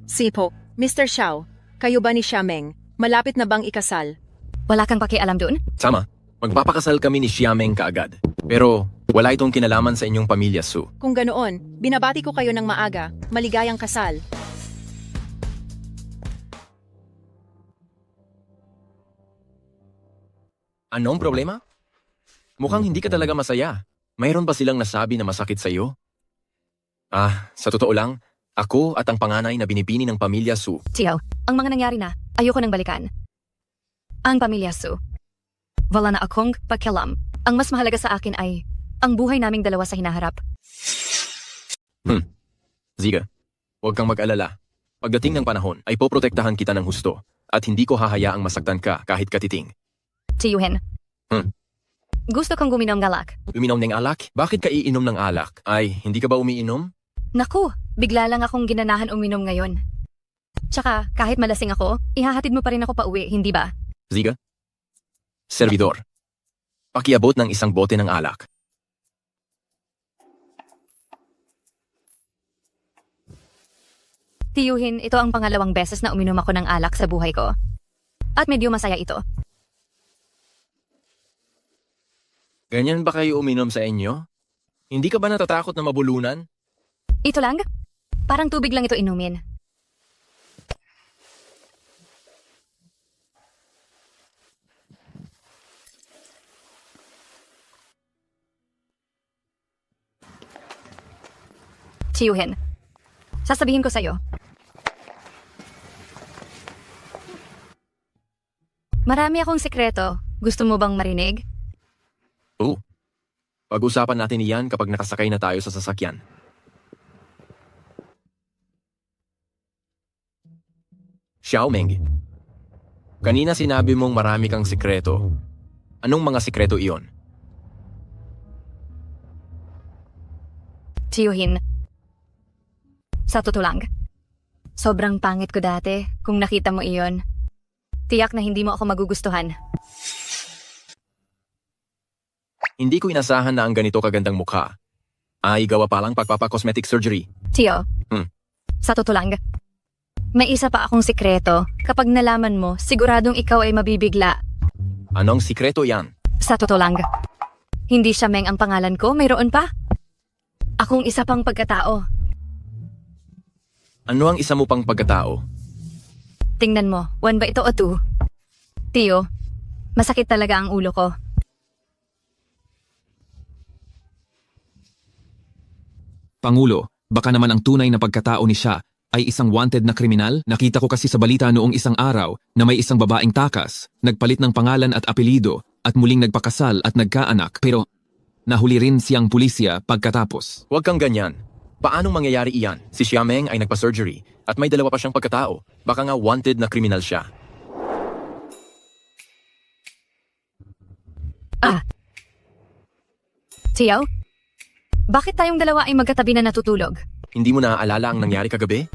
Sipo, Mr. Xiao, kayo ba ni Xiameng? Malapit na bang ikasal? Wala kang pakialam doon? Sama, magpapakasal kami ni Xiameng kaagad. Pero wala itong kinalaman sa inyong pamilya, Su. Kung ganoon, binabati ko kayo ng maaga, maligayang kasal. Anong problema? Mukhang hindi ka talaga masaya. Mayroon ba silang nasabi na masakit sa iyo? Sa totoo lang, ako at ang panganay na binibini ng pamilya Su. Xiao, ang mga nangyari na, ayoko nang balikan. Ang pamilya Su. Wala na akong pakialam. Ang mas mahalaga sa akin ay ang buhay naming dalawa sa hinaharap. Ziga, huwag kang mag-alala. Pagdating ng panahon, ay poprotektahan kita ng husto at hindi ko hahayaang masaktan ka kahit katiting. Tiyuhin. Gusto kong guminom ng alak. Uminom ng alak? Bakit ka iinom ng alak? Ay, hindi ka ba umiinom? Naku, bigla lang akong ginanahan uminom ngayon. Tsaka, kahit malasing ako, ihahatid mo pa rin ako pauwi, hindi ba? Ziga? Servidor. Pakiabot ng isang bote ng alak. Tiyuhin, ito ang pangalawang beses na uminom ako ng alak sa buhay ko. At medyo masaya ito. Ganyan ba kayo uminom sa inyo? Hindi ka ba natatakot na mabulunan? Ito lang? Parang tubig lang ito inumin. Tiyuhin, sasabihin ko sa'yo. Marami akong sekreto. Gusto mo bang marinig? Pag-usapan natin iyan kapag nakasakay na tayo sa sasakyan. Xiaomeng, kanina sinabi mong marami kang sikreto. Anong mga sikreto iyon? Tiyuhin, sa totoo lang, sobrang pangit ko dati kung nakita mo iyon. Tiyak na hindi mo ako magugustuhan. Hindi ko inasahan na ang ganito kagandang mukha ay gawa pa lang pagpapa-cosmetic surgery. Tiyo, sa totoo lang, may isa pa akong sikreto. Kapag nalaman mo, siguradong ikaw ay mabibigla. Anong sikreto yan? Sa totoo lang, hindi Xiameng ang pangalan ko, mayroon pa. Akong isa pang pagkatao. Ano ang isa mo pang pagkatao? Tingnan mo, 1 ba ito o 2? Tiyo, masakit talaga ang ulo ko. Pangulo, baka naman ang tunay na pagkatao ni Xia ay isang wanted na kriminal? Nakita ko kasi sa balita noong isang araw na may isang babaeng takas, nagpalit ng pangalan at apelido at muling nagpakasal at nagkaanak pero nahuli rin siyang pulisya pagkatapos. Huwag kang ganyan. Paanong mangyayari iyan? Si Xiameng ay nagpa-surgery at may dalawa pa siyang pagkatao. Baka nga wanted na kriminal siya. Tiyo, bakit tayong dalawa ay magkatabi na natutulog? Hindi mo naaalala ang nangyari kagabi?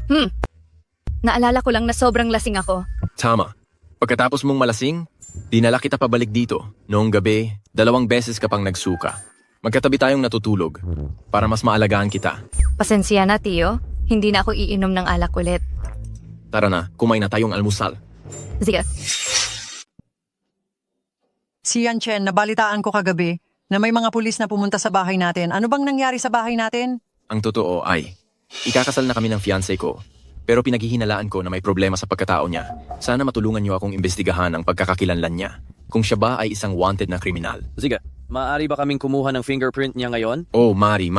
Naalala ko lang na sobrang lasing ako. Tama. Pagkatapos mong malasing, dinala kita pabalik dito. Noong gabi, 2 beses ka pang nagsuka. Magkatabi tayong natutulog para mas maalagaan kita. Pasensya na, Tiyo. Hindi na ako iinom ng alak ulit. Tara na, kumain na tayong almusal. Sige. Si Yanchen, nabalitaan ko kagabi na may mga pulis na pumunta sa bahay natin. Ano bang nangyari sa bahay natin? Ang totoo ay, ikakasal na kami ng fiancé ko. Pero pinaghihinalaan ko na may problema sa pagkatao niya. Sana matulungan niyo akong imbestigahan ang pagkakakilanlan niya. Kung siya ba ay isang wanted na kriminal. Sige, maaari ba kaming kumuha ng fingerprint niya ngayon? Oh, Mari.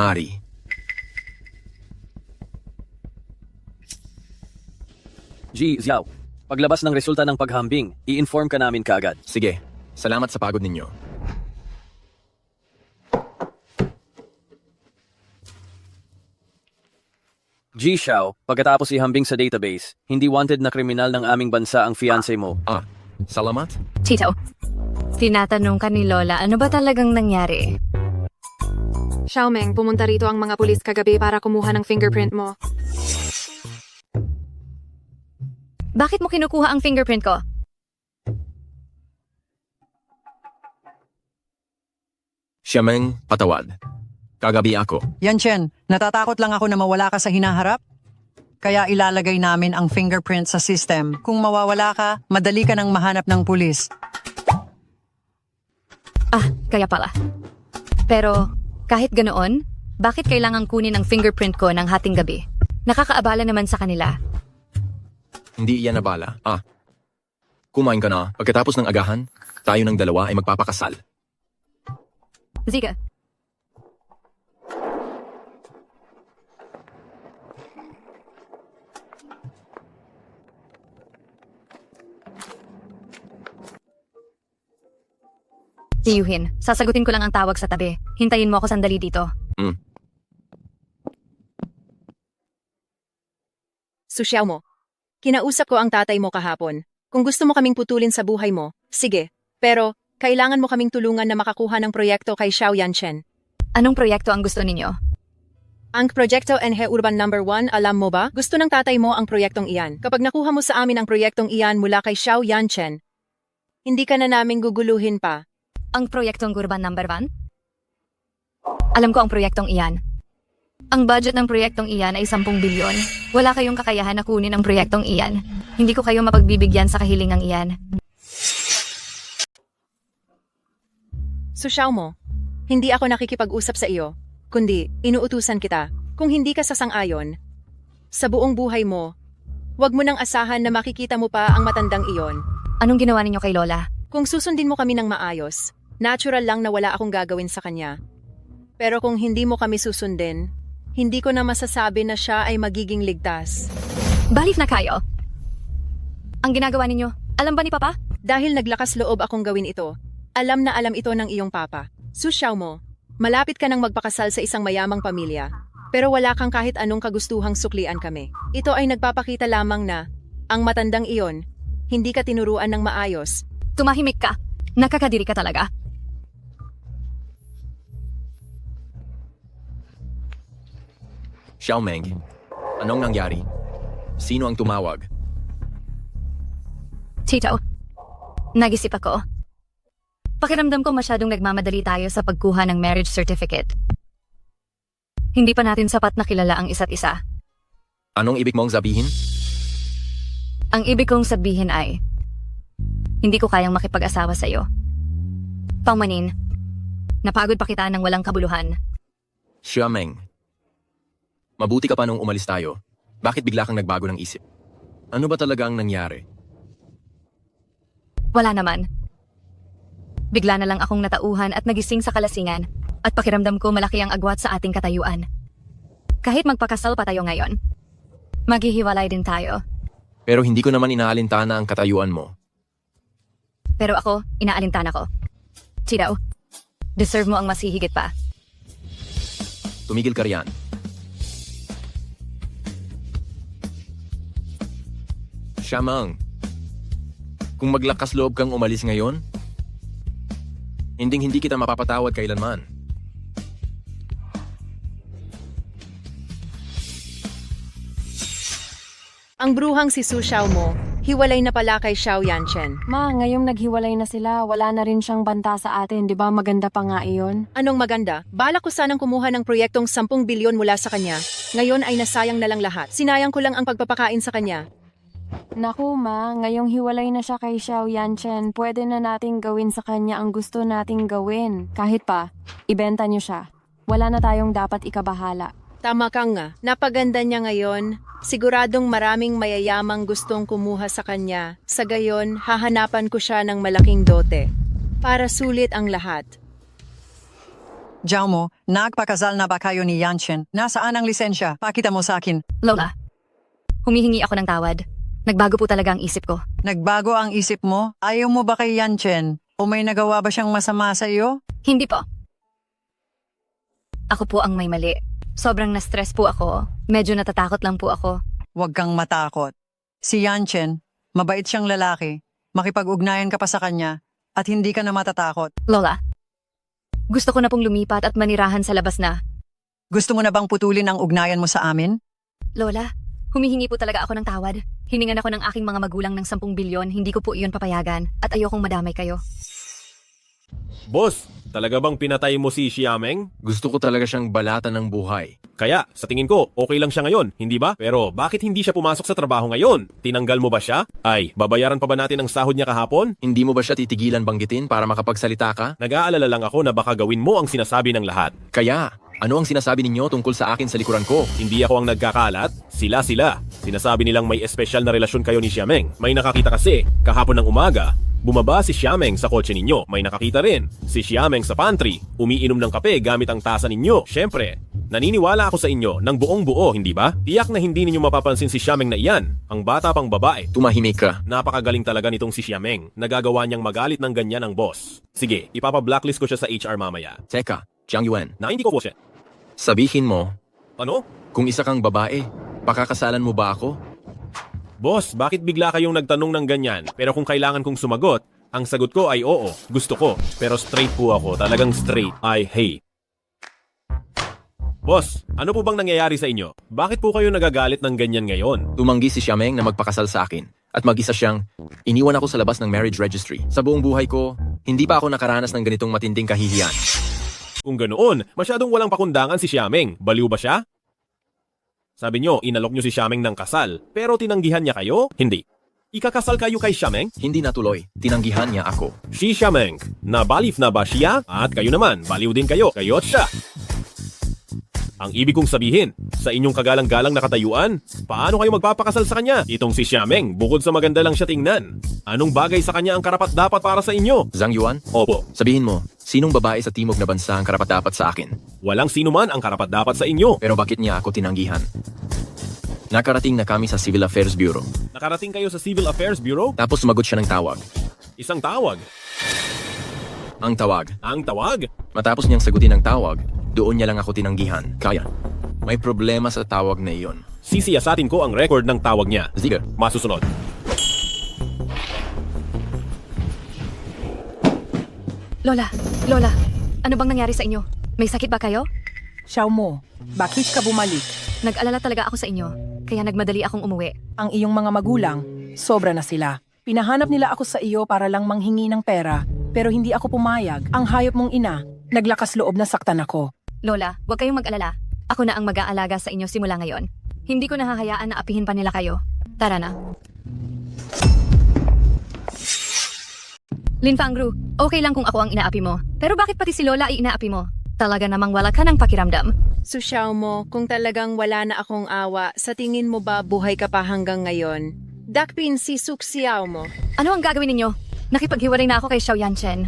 Xiao, paglabas ng resulta ng paghambing, i-inform ka namin kaagad. Sige, salamat sa pagod ninyo. Xiao, pagkatapos ihambing sa database, hindi wanted na kriminal ng aming bansa ang fiancé mo. Salamat? Tito, tinatanong ka ni Lola, ano ba talagang nangyari? Xiaomeng, pumunta rito ang mga pulis kagabi para kumuha ng fingerprint mo. Bakit mo kinukuha ang fingerprint ko? Xiameng, patawad. Kagabi ako. Yanchen, natatakot lang ako na mawala ka sa hinaharap. Kaya ilalagay namin ang fingerprint sa system. Kung mawawala ka, madali ka nang mahanap ng pulis. Kaya pala. Pero, kahit ganoon, bakit kailangang kunin ang fingerprint ko ng hating gabi? Nakakaabala naman sa kanila. Hindi iyan nabala. Kumain ka na. Pagkatapos ng agahan, tayo ng dalawa ay magpapakasal. Ziga. Tiyuhin, sasagutin ko lang ang tawag sa tabi. Hintayin mo ako sandali dito. Susyaw mo. Kinausap ko ang tatay mo kahapon. Kung gusto mo kaming putulin sa buhay mo, sige. Pero, kailangan mo kaming tulungan na makakuha ng proyekto kay Xiao Yanchen. Anong proyekto ang gusto ninyo? Ang Proyekto NH Urban No. 1, alam mo ba? Gusto ng tatay mo ang proyektong iyan. Kapag nakuha mo sa amin ang proyektong iyan mula kay Xiao Yanchen, hindi ka na namin guguluhin pa. Ang proyektong Urban No. 1? Alam ko ang proyektong iyan. Ang budget ng proyektong iyan ay 10 bilyon. Wala kayong kakayahan na kunin ang proyektong iyan. Hindi ko kayo mapagbibigyan sa kahilingang iyan. Susyaw mo, hindi ako nakikipag-usap sa iyo, kundi inuutusan kita. Kung hindi ka sasang-ayon, sa buong buhay mo, wag mo nang asahan na makikita mo pa ang matandang iyon. Anong ginawa ninyo kay Lola? Kung susundin mo kami ng maayos, natural lang na wala akong gagawin sa kanya. Pero kung hindi mo kami susundin, hindi ko na masasabi na siya ay magiging ligtas. Baliw na kayo. Ang ginagawa ninyo, alam ba ni Papa? Dahil naglakas loob akong gawin ito, alam na alam ito ng iyong papa. Susyaw mo, malapit ka nang magpakasal sa isang mayamang pamilya, pero wala kang kahit anong kagustuhang suklian kami. Ito ay nagpapakita lamang na, ang matandang iyon, hindi ka tinuruan ng maayos. Tumahimik ka. Nakakadiri ka talaga. Xiaomeng, anong nangyari? Sino ang tumawag? Tito, nag-isip ako. Pakiramdam ko masyadong nagmamadali tayo sa pagkuha ng marriage certificate. Hindi pa natin sapat na kilala ang isa't isa. Anong ibig mong sabihin? Ang ibig kong sabihin ay, hindi ko kayang makipag-asawa sa iyo. Pangmanin, napagod pa kita ng walang kabuluhan. Xiameng, mabuti ka pa nung umalis tayo. Bakit bigla kang nagbago ng isip? Ano ba talaga ang nangyari? Wala naman. Bigla na lang akong natauhan at nagising sa kalasingan at pakiramdam ko malaki ang agwat sa ating katayuan. Kahit magpakasal pa tayo ngayon, maghihiwalay din tayo. Pero hindi ko naman inaalintana ang katayuan mo. Pero ako, inaalintana ko. Tito, deserve mo ang mas hihigit pa. Tumigil ka riyan. Xiameng, kung maglakas loob kang umalis ngayon, hindi kita mapapatawad kailanman. Ang bruhang si Susyaw mo, hiwalay na pala kay Xiao Yanchen. Ma, ngayong naghiwalay na sila, wala na rin siyang banta sa atin, di ba? Maganda pa nga iyon. Anong maganda? Balak ko sanang kumuha ng proyektong 10 bilyon mula sa kanya. Ngayon ay nasayang na lang lahat. Sinayang ko lang ang pagpapakain sa kanya. Naku ma, ngayong hiwalay na siya kay Xiao Yanchen, pwede na nating gawin sa kanya ang gusto nating gawin. Kahit pa, ibenta niyo siya. Wala na tayong dapat ikabahala. Tama ka nga, napaganda niya ngayon. Siguradong maraming mayayamang gustong kumuha sa kanya. Sa gayon, hahanapan ko siya ng malaking dote. Para sulit ang lahat. Jaumo, nagpakasal na ba kayo ni Yanchen? Nasaan ang lisensya? Pakita mo sa akin. Lola, humihingi ako ng tawad. Nagbago po talaga ang isip ko. Nagbago ang isip mo? Ayaw mo ba kay Yanchen? O may nagawa ba siyang masama sa iyo? Hindi po. Ako po ang may mali. Sobrang na-stress po ako. Medyo natatakot lang po ako. Huwag kang matakot. Si Yanchen, mabait siyang lalaki. Makipag-ugnayan ka pa sa kanya at hindi ka na matatakot. Lola, gusto ko na pong lumipat at manirahan sa labas na. Gusto mo na bang putulin ang ugnayan mo sa amin? Lola, humihingi po talaga ako ng tawad. Hiningan ako ng aking mga magulang ng 10 bilyon, hindi ko po iyon papayagan at ayokong madamay kayo. Boss, talaga bang pinatay mo si Xiameng? Gusto ko talaga siyang balatan ng buhay. Kaya, sa tingin ko, okay lang siya ngayon, hindi ba? Pero bakit hindi siya pumasok sa trabaho ngayon? Tinanggal mo ba siya? Ay, babayaran pa ba natin ang sahod niya kahapon? Hindi mo ba siya titigilan banggitin para makapagsalita ka? Nag-aalala lang ako na baka gawin mo ang sinasabi ng lahat. Kaya, ano ang sinasabi ninyo tungkol sa akin sa likuran ko? Hindi ako ang nagkakalat, sila. Sinasabi nilang may espesyal na relasyon kayo ni Xiameng. May nakakita kasi, kahapon ng umaga, bumaba si Xiameng sa kotse ninyo. May nakakita rin, si Xiameng sa pantry, umiinom ng kape gamit ang tasa ninyo. Siyempre, naniniwala ako sa inyo ng buong buo, hindi ba? Tiyak na hindi ninyo mapapansin si Xiameng na iyan, ang bata pang babae. Tumahimik ka. Napakagaling talaga nitong si Xiameng. Nagagawa niyang magalit ng ganyan ang boss. Sige, ipapa-blacklist ko siya sa HR mamaya. Teka, Jiang Yuan. Na hindi ko po siya. Sabihin mo, Ano? kung isa kang babae, pakakasalan mo ba ako? Boss, bakit bigla kayong nagtanong ng ganyan? Pero kung kailangan kong sumagot, ang sagot ko ay oo, gusto ko. Pero straight po ako, talagang straight. Hey. Boss, ano po bang nangyayari sa inyo? Bakit po kayo nagagalit ng ganyan ngayon? Tumanggi si Xiameng na magpakasal sa akin. At mag-isa siyang, iniwan ako sa labas ng marriage registry. Sa buong buhay ko, hindi pa ako nakaranas ng ganitong matinding kahihiyan. Kung ganoon, masyadong walang pakundangan si Xiameng. Baliw ba siya? Sabi nyo, inalok nyo si Xiameng ng kasal, pero tinanggihan niya kayo? Hindi. Ikakasal kayo kay Xiameng? Hindi natuloy. Tinanggihan niya ako. Si Xiameng, nabalif na ba siya? At kayo naman, baliw din kayo. Kayo at siya. Ang ibig kong sabihin, sa inyong kagalang-galang na katayuan, paano kayo magpapakasal sa kanya? Itong si Xiameng, bukod sa maganda lang siya tingnan. Anong bagay sa kanya ang karapat-dapat para sa inyo? Zhang Yuan? Opo. Sabihin mo, sinong babae sa timog na bansa ang karapat-dapat sa akin? Walang sino man ang karapat-dapat sa inyo. Pero bakit niya ako tinanggihan? Nakarating na kami sa Civil Affairs Bureau. Nakarating kayo sa Civil Affairs Bureau? Tapos sumagot siya ng tawag. Isang tawag. Ang tawag. Ang tawag? Matapos niyang sagutin ang tawag, doon niya lang ako tinanggihan. Kaya, may problema sa tawag na iyon. Sisiyasatin ko ang record ng tawag niya. Sige. Masusunod. Lola, ano bang nangyari sa inyo? May sakit ba kayo? Xiao Mo, bakit ka bumalik? Nag-alala talaga ako sa inyo, kaya nagmadali akong umuwi. Ang iyong mga magulang, sobra na sila. Pinahanap nila ako sa iyo para lang manghingi ng pera, pero hindi ako pumayag. Ang hayop mong ina, naglakas loob na saktan ako. Lola, huwag kayong mag-alala. Ako na ang mag-aalaga sa inyo simula ngayon. Hindi ko nahahayaan na apihin pa nila kayo. Tara na. Lin Fangru, okay lang kung ako ang inaapi mo. Pero bakit pati si Lola ay inaapi mo? Talaga namang wala ka ng pakiramdam. Susyaw mo, kung talagang wala na akong awa, sa tingin mo ba buhay ka pa hanggang ngayon? Dakpin si Suksiyaw mo. Ano ang gagawin ninyo? Nakipaghiwalay na ako kay Xiao Yanchen.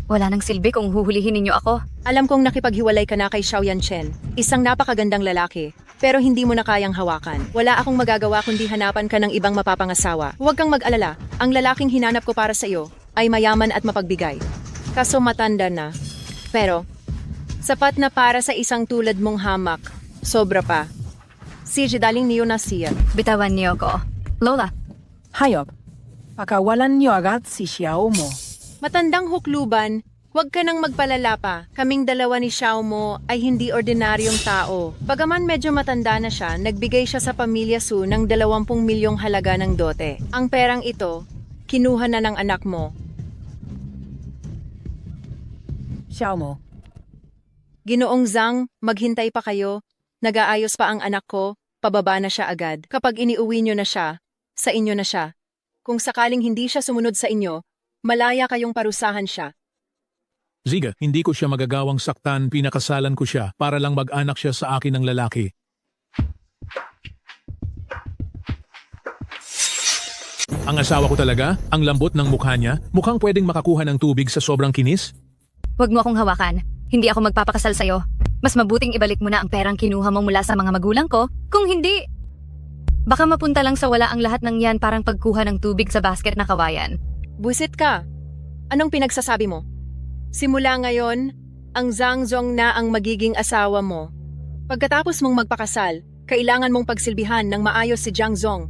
Wala nang silbi kung huhulihin ninyo ako. Alam kong nakipaghiwalay ka na kay Xiao Yanchen, isang napakagandang lalaki, pero hindi mo na kayang hawakan. Wala akong magagawa kundi hanapan ka ng ibang mapapangasawa. Huwag kang mag-alala, ang lalaking hinanap ko para sa iyo ay mayaman at mapagbigay. Kaso matanda na. Pero, sapat na para sa isang tulad mong hamak. Sobra pa. Si Jidaling niyo na siya. Bitawan niyo ko. Lola. Hayop, pakawalan niyo agad si Xiao Mo. Matandang hukluban, huwag ka nang magpalala pa. Kaming dalawa ni Xiao Mo ay hindi ordinaryong tao. Bagaman medyo matanda na siya, nagbigay siya sa pamilya Su ng 20 milyong halaga ng dote. Ang perang ito, kinuha na ng anak mo. Xiao Mo. Ginoong Zhang, maghintay pa kayo. Nag-aayos pa ang anak ko, pababa na siya agad. Kapag iniuwi nyo na siya, sa inyo na siya. Kung sakaling hindi siya sumunod sa inyo, malaya kayong parusahan siya. Ziga, hindi ko siya magagawang saktan, pinakasalan ko siya para lang mag-anak siya sa akin ng lalaki. Ang asawa ko talaga, ang lambot ng mukha niya, mukhang pwedeng makakuha ng tubig sa sobrang kinis. Huwag mo akong hawakan. Hindi ako magpapakasal sa'yo. Mas mabuting ibalik mo na ang perang kinuha mo mula sa mga magulang ko. Kung hindi... Baka mapunta lang sa wala ang lahat ng yan parang pagkuha ng tubig sa basket na kawayan. Buisit ka. Anong pinagsasabi mo? Simula ngayon, ang Zhang Zong na ang magiging asawa mo. Pagkatapos mong magpakasal, kailangan mong pagsilbihan ng maayos si Zhang Zong.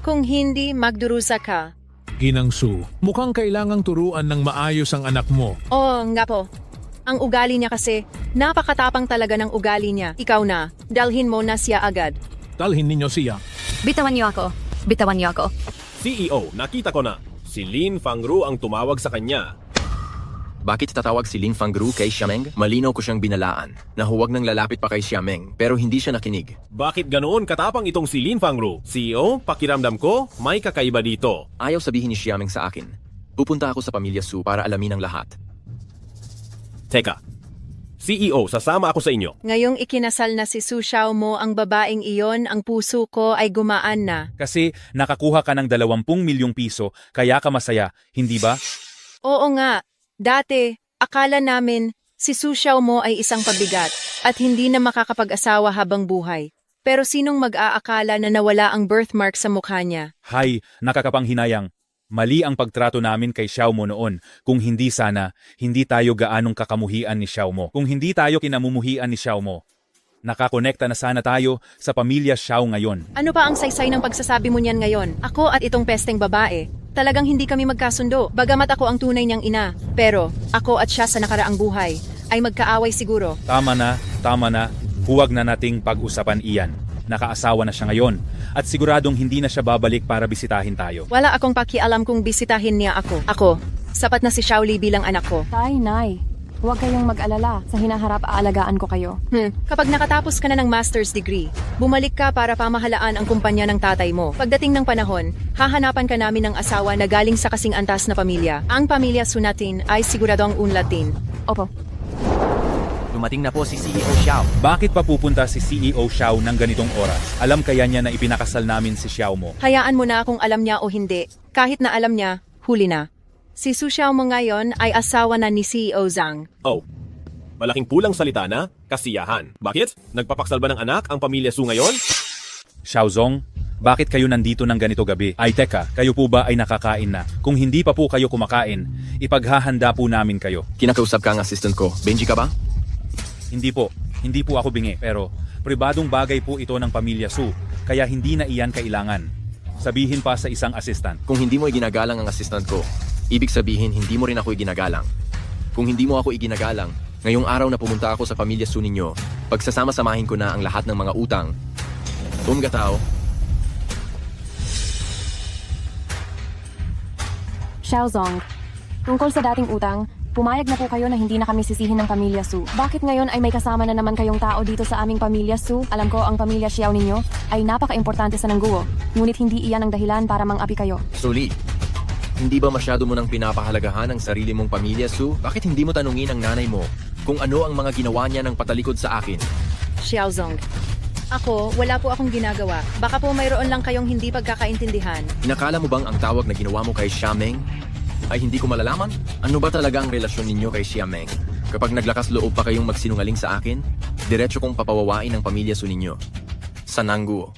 Kung hindi, magdurusa ka. Ginang Su, mukhang kailangang turuan ng maayos ang anak mo. Oo, nga po. Ang ugali niya kasi, napakatapang talaga ng ugali niya. Ikaw na, dalhin mo na siya agad. Dalhin ninyo siya. Bitawan niyo ako. Bitawan niyo ako. CEO, nakita ko na. Si Lin Fangru ang tumawag sa kanya. Bakit tatawag si Lin Fangru kay Xiameng? Malinaw ko siyang binalaan na huwag nang lalapit pa kay Xiameng pero hindi siya nakinig. Bakit ganoon katapang itong si Lin Fangru? CEO, pakiramdam ko, may kakaiba dito. Ayaw sabihin ni Xiameng sa akin. Pupunta ako sa pamilya Su para alamin ang lahat. Teka, CEO, sasama ako sa inyo. Ngayong ikinasal na si Su Xiaomo ang babaeng iyon, ang puso ko ay gumaan na. Kasi nakakuha ka ng 20 milyong piso, kaya ka masaya, hindi ba? Oo nga, dati, akala namin si Su Xiaomo ay isang pabigat at hindi na makakapag-asawa habang buhay. Pero sinong mag-aakala na nawala ang birthmark sa mukha niya? Hay, nakakapanghinayang. Mali ang pagtrato namin kay Xiaomo noon. Kung hindi sana, hindi tayo gaanong kakamuhian ni Xiaomo. Kung hindi tayo kinamumuhian ni Xiaomo, nakakonekta na sana tayo sa pamilya Xiao ngayon. Ano pa ang saysay ng pagsasabi mo niyan ngayon? Ako at itong pesteng babae, talagang hindi kami magkasundo. Bagamat ako ang tunay niyang ina, pero ako at siya sa nakaraang buhay ay magkaaway siguro. Tama na, huwag na nating pag-usapan iyan. Nakaasawa na siya ngayon at siguradong hindi na siya babalik para bisitahin tayo. Wala akong pakialam kung bisitahin niya ako. Ako, sapat na si Xiaoli bilang anak ko. Tay, Nay, huwag kayong mag-alala. Sa hinaharap, aalagaan ko kayo. Kapag nakatapos ka na ng master's degree, bumalik ka para pamahalaan ang kumpanya ng tatay mo. Pagdating ng panahon, hahanapan ka namin ng asawa na galing sa kasing antas na pamilya. Ang pamilya Su natin ay siguradong unlatin. Opo. Dumating na po si CEO Xiao. Bakit pa pupunta si CEO Xiao ng ganitong oras? Alam kaya niya na ipinakasal namin si Xiao mo? Hayaan mo na kung alam niya o hindi. Kahit na alam niya, huli na. Si Su Xiaomo ngayon ay asawa na ni CEO Zhang. Oh, malaking pulang salita na, kasiyahan. Bakit? Nagpapaksal ba ng anak ang pamilya Su ngayon? Xiaozong, bakit kayo nandito ng ganito gabi? Ay teka, kayo po ba ay nakakain na? Kung hindi pa po kayo kumakain, ipaghahanda po namin kayo. Kinakausap ka ang assistant ko. Benji ka ba? Hindi po ako bingi, pero pribadong bagay po ito ng pamilya Su, kaya hindi na iyan kailangan. Sabihin pa sa isang assistant. Kung hindi mo iginagalang ang assistant ko, ibig sabihin hindi mo rin ako iginagalang. Kung hindi mo ako iginagalang, ngayong araw na pumunta ako sa pamilya Su ninyo, pagsasama-samahin ko na ang lahat ng mga utang. Gatao. Xiaozong, tungkol sa dating utang, pumayag na po kayo na hindi na kami sisihin ng pamilya Su. Bakit ngayon ay may kasama na naman kayong tao dito sa aming pamilya Su? Alam ko ang pamilya Xiao ninyo ay napaka-importante sa Nangguo, ngunit hindi iyan ang dahilan para mang-api kayo. Suli, hindi ba masyado mo nang pinapahalagahan ang sarili mong pamilya Su? Bakit hindi mo tanungin ang nanay mo kung ano ang mga ginawa niya ng patalikod sa akin? Xiaozong, ako, wala po akong ginagawa. Baka po mayroon lang kayong hindi pagkakaintindihan. Inakala mo bang ang tawag na ginawa mo kay Xiameng ay hindi ko malalaman? Ano ba talaga ang relasyon ninyo kay Xiameng? Kapag naglakas loob pa kayong magsinungaling sa akin, diretso kong papawawain ang pamilya Su ninyo. Sa Nangguo.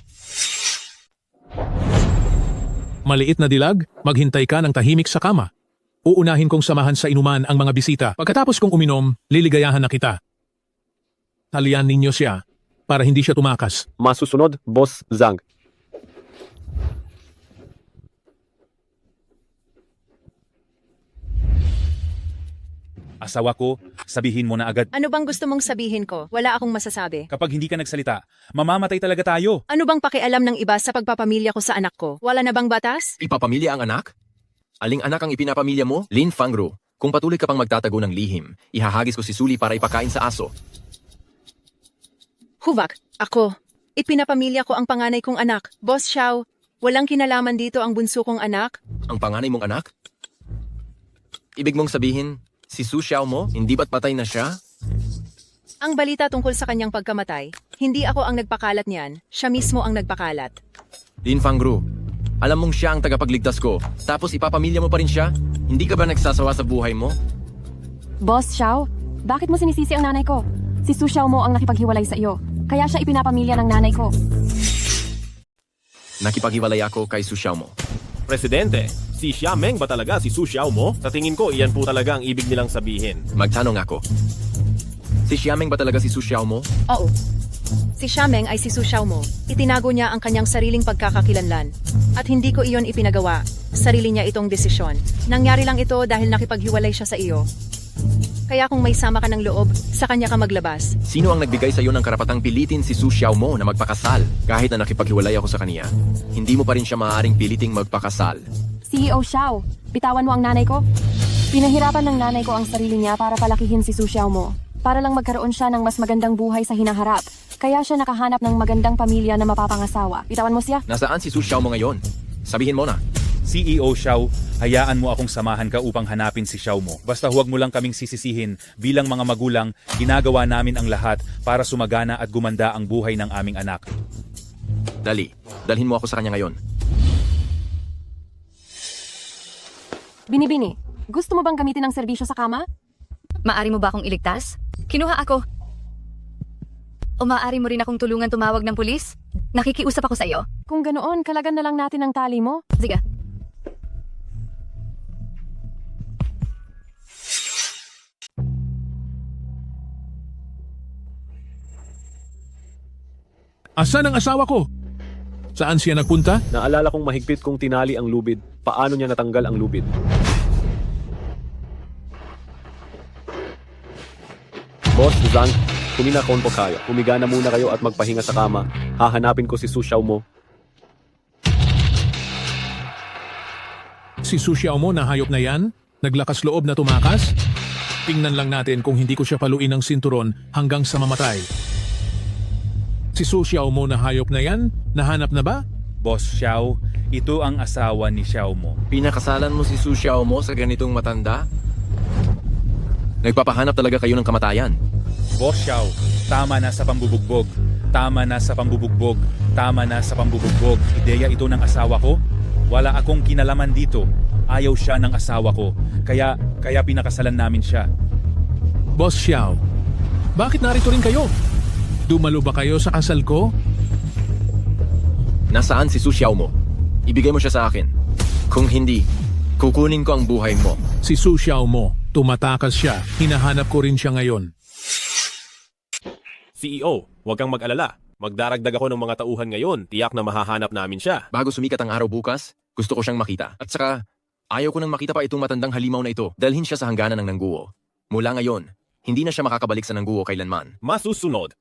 Maliit na dilag, maghintay ka ng tahimik sa kama. Uunahin kong samahan sa inuman ang mga bisita. Pagkatapos kong uminom, liligayahan na kita. Talian ninyo siya para hindi siya tumakas. Masusunod, Boss Zhang. Asawa ko, sabihin mo na agad. Ano bang gusto mong sabihin ko? Wala akong masasabi. Kapag hindi ka nagsalita, mamamatay talaga tayo. Ano bang pakialam ng iba sa pagpapamilya ko sa anak ko? Wala na bang batas? Ipapamilya ang anak? Aling anak ang ipinapamilya mo? Lin Fangru, kung patuloy ka pang magtatago ng lihim, ihahagis ko si Suli para ipakain sa aso. Huvak, ako. Ipinapamilya ko ang panganay kong anak. Boss Xiao, walang kinalaman dito ang bunso kong anak? Ang panganay mong anak? Ibig mong sabihin, si Su Xiao mo, hindi ba't patay na siya? Ang balita tungkol sa kanyang pagkamatay, hindi ako ang nagpakalat niyan, siya mismo ang nagpakalat. Lin Fangru, alam mong siya ang tagapagligtas ko, tapos ipapamilya mo pa rin siya? Hindi ka ba nagsasawa sa buhay mo? Boss Xiao, bakit mo sinisisi ang nanay ko? Si Su Xiao mo ang nakipaghiwalay sa iyo, kaya siya ipinapamilya ng nanay ko. Nakipaghiwalay ako kay Su Xiaomo. Presidente, si Xiameng ba talaga si Su Xiaomo? Sa tingin ko, iyan po talaga ang ibig nilang sabihin. Magtanong ako. Si Xiameng ba talaga si Su Xiaomo? Oo. Si Xiameng ay si Su Xiaomo. Itinago niya ang kanyang sariling pagkakakilanlan. At hindi ko iyon ipinagawa. Sarili niya itong desisyon. Nangyari lang ito dahil nakipaghiwalay siya sa iyo. Kaya kung may sama ka ng loob, sa kanya ka maglabas. Sino ang nagbigay sa iyo ng karapatang pilitin si Su Xiaomo na magpakasal? Kahit na nakipaghiwalay ako sa kaniya, hindi mo pa rin siya maaaring piliting magpakasal. CEO Xiao, bitawan mo ang nanay ko. Pinahirapan ng nanay ko ang sarili niya para palakihin si Su Xiaomo. Para lang magkaroon siya ng mas magandang buhay sa hinaharap. Kaya siya nakahanap ng magandang pamilya na mapapangasawa. Bitawan mo siya. Nasaan si Su Xiaomo ngayon? Sabihin mo na. CEO Xiao, hayaan mo akong samahan ka upang hanapin si Xiao mo. Basta huwag mo lang kaming sisisihin. Bilang mga magulang, ginagawa namin ang lahat para sumagana at gumanda ang buhay ng aming anak. Dali, dalhin mo ako sa kanya ngayon. Binibini, gusto mo bang gamitin ang serbisyo sa kama? Maari mo ba akong iligtas? Kinuha ako. O maaari mo rin akong tulungan tumawag ng pulis? Nakikiusap ako sa iyo. Kung ganoon, kalagan na lang natin ang tali mo. Sige. Asan ang asawa ko? Saan siya nagpunta? Naalala kong mahigpit kong tinali ang lubid. Paano niya natanggal ang lubid? Boss, Zhang, kuminakon po kayo. Humiga na muna kayo at magpahinga sa kama. Hahanapin ko si Su Xiaomo. Si Su Xiaomo na hayop na yan? Naglakas loob na tumakas? Tingnan lang natin kung hindi ko siya paluin ng sinturon hanggang sa mamatay. Si Su Xiaomo na hayop na yan? Nahanap na ba? Boss Xiao, ito ang asawa ni Xiao mo. Pinakasalan mo si Su Xiaomo sa ganitong matanda? Nagpapahanap talaga kayo ng kamatayan. Boss Xiao, tama na sa pambubugbog. Tama na sa pambubugbog. Tama na sa pambubugbog. Ideya ito ng asawa ko? Wala akong kinalaman dito. Ayaw siya ng asawa ko. Kaya pinakasalan namin siya. Boss Xiao, bakit narito rin kayo? Dumalo ba kayo sa kasal ko? Nasaan si Su Xiaomo? Ibigay mo siya sa akin. Kung hindi, kukunin ko ang buhay mo. Si Su Xiaomo, tumatakas siya. Hinahanap ko rin siya ngayon. CEO, huwag kang mag-alala. Magdaragdag ako ng mga tauhan ngayon. Tiyak na mahahanap namin siya. Bago sumikat ang araw bukas, gusto ko siyang makita. At saka, ayaw ko nang makita pa itong matandang halimaw na ito. Dalhin siya sa hangganan ng Nangguo. Mula ngayon, hindi na siya makakabalik sa Nangguo kailanman. Masusunod.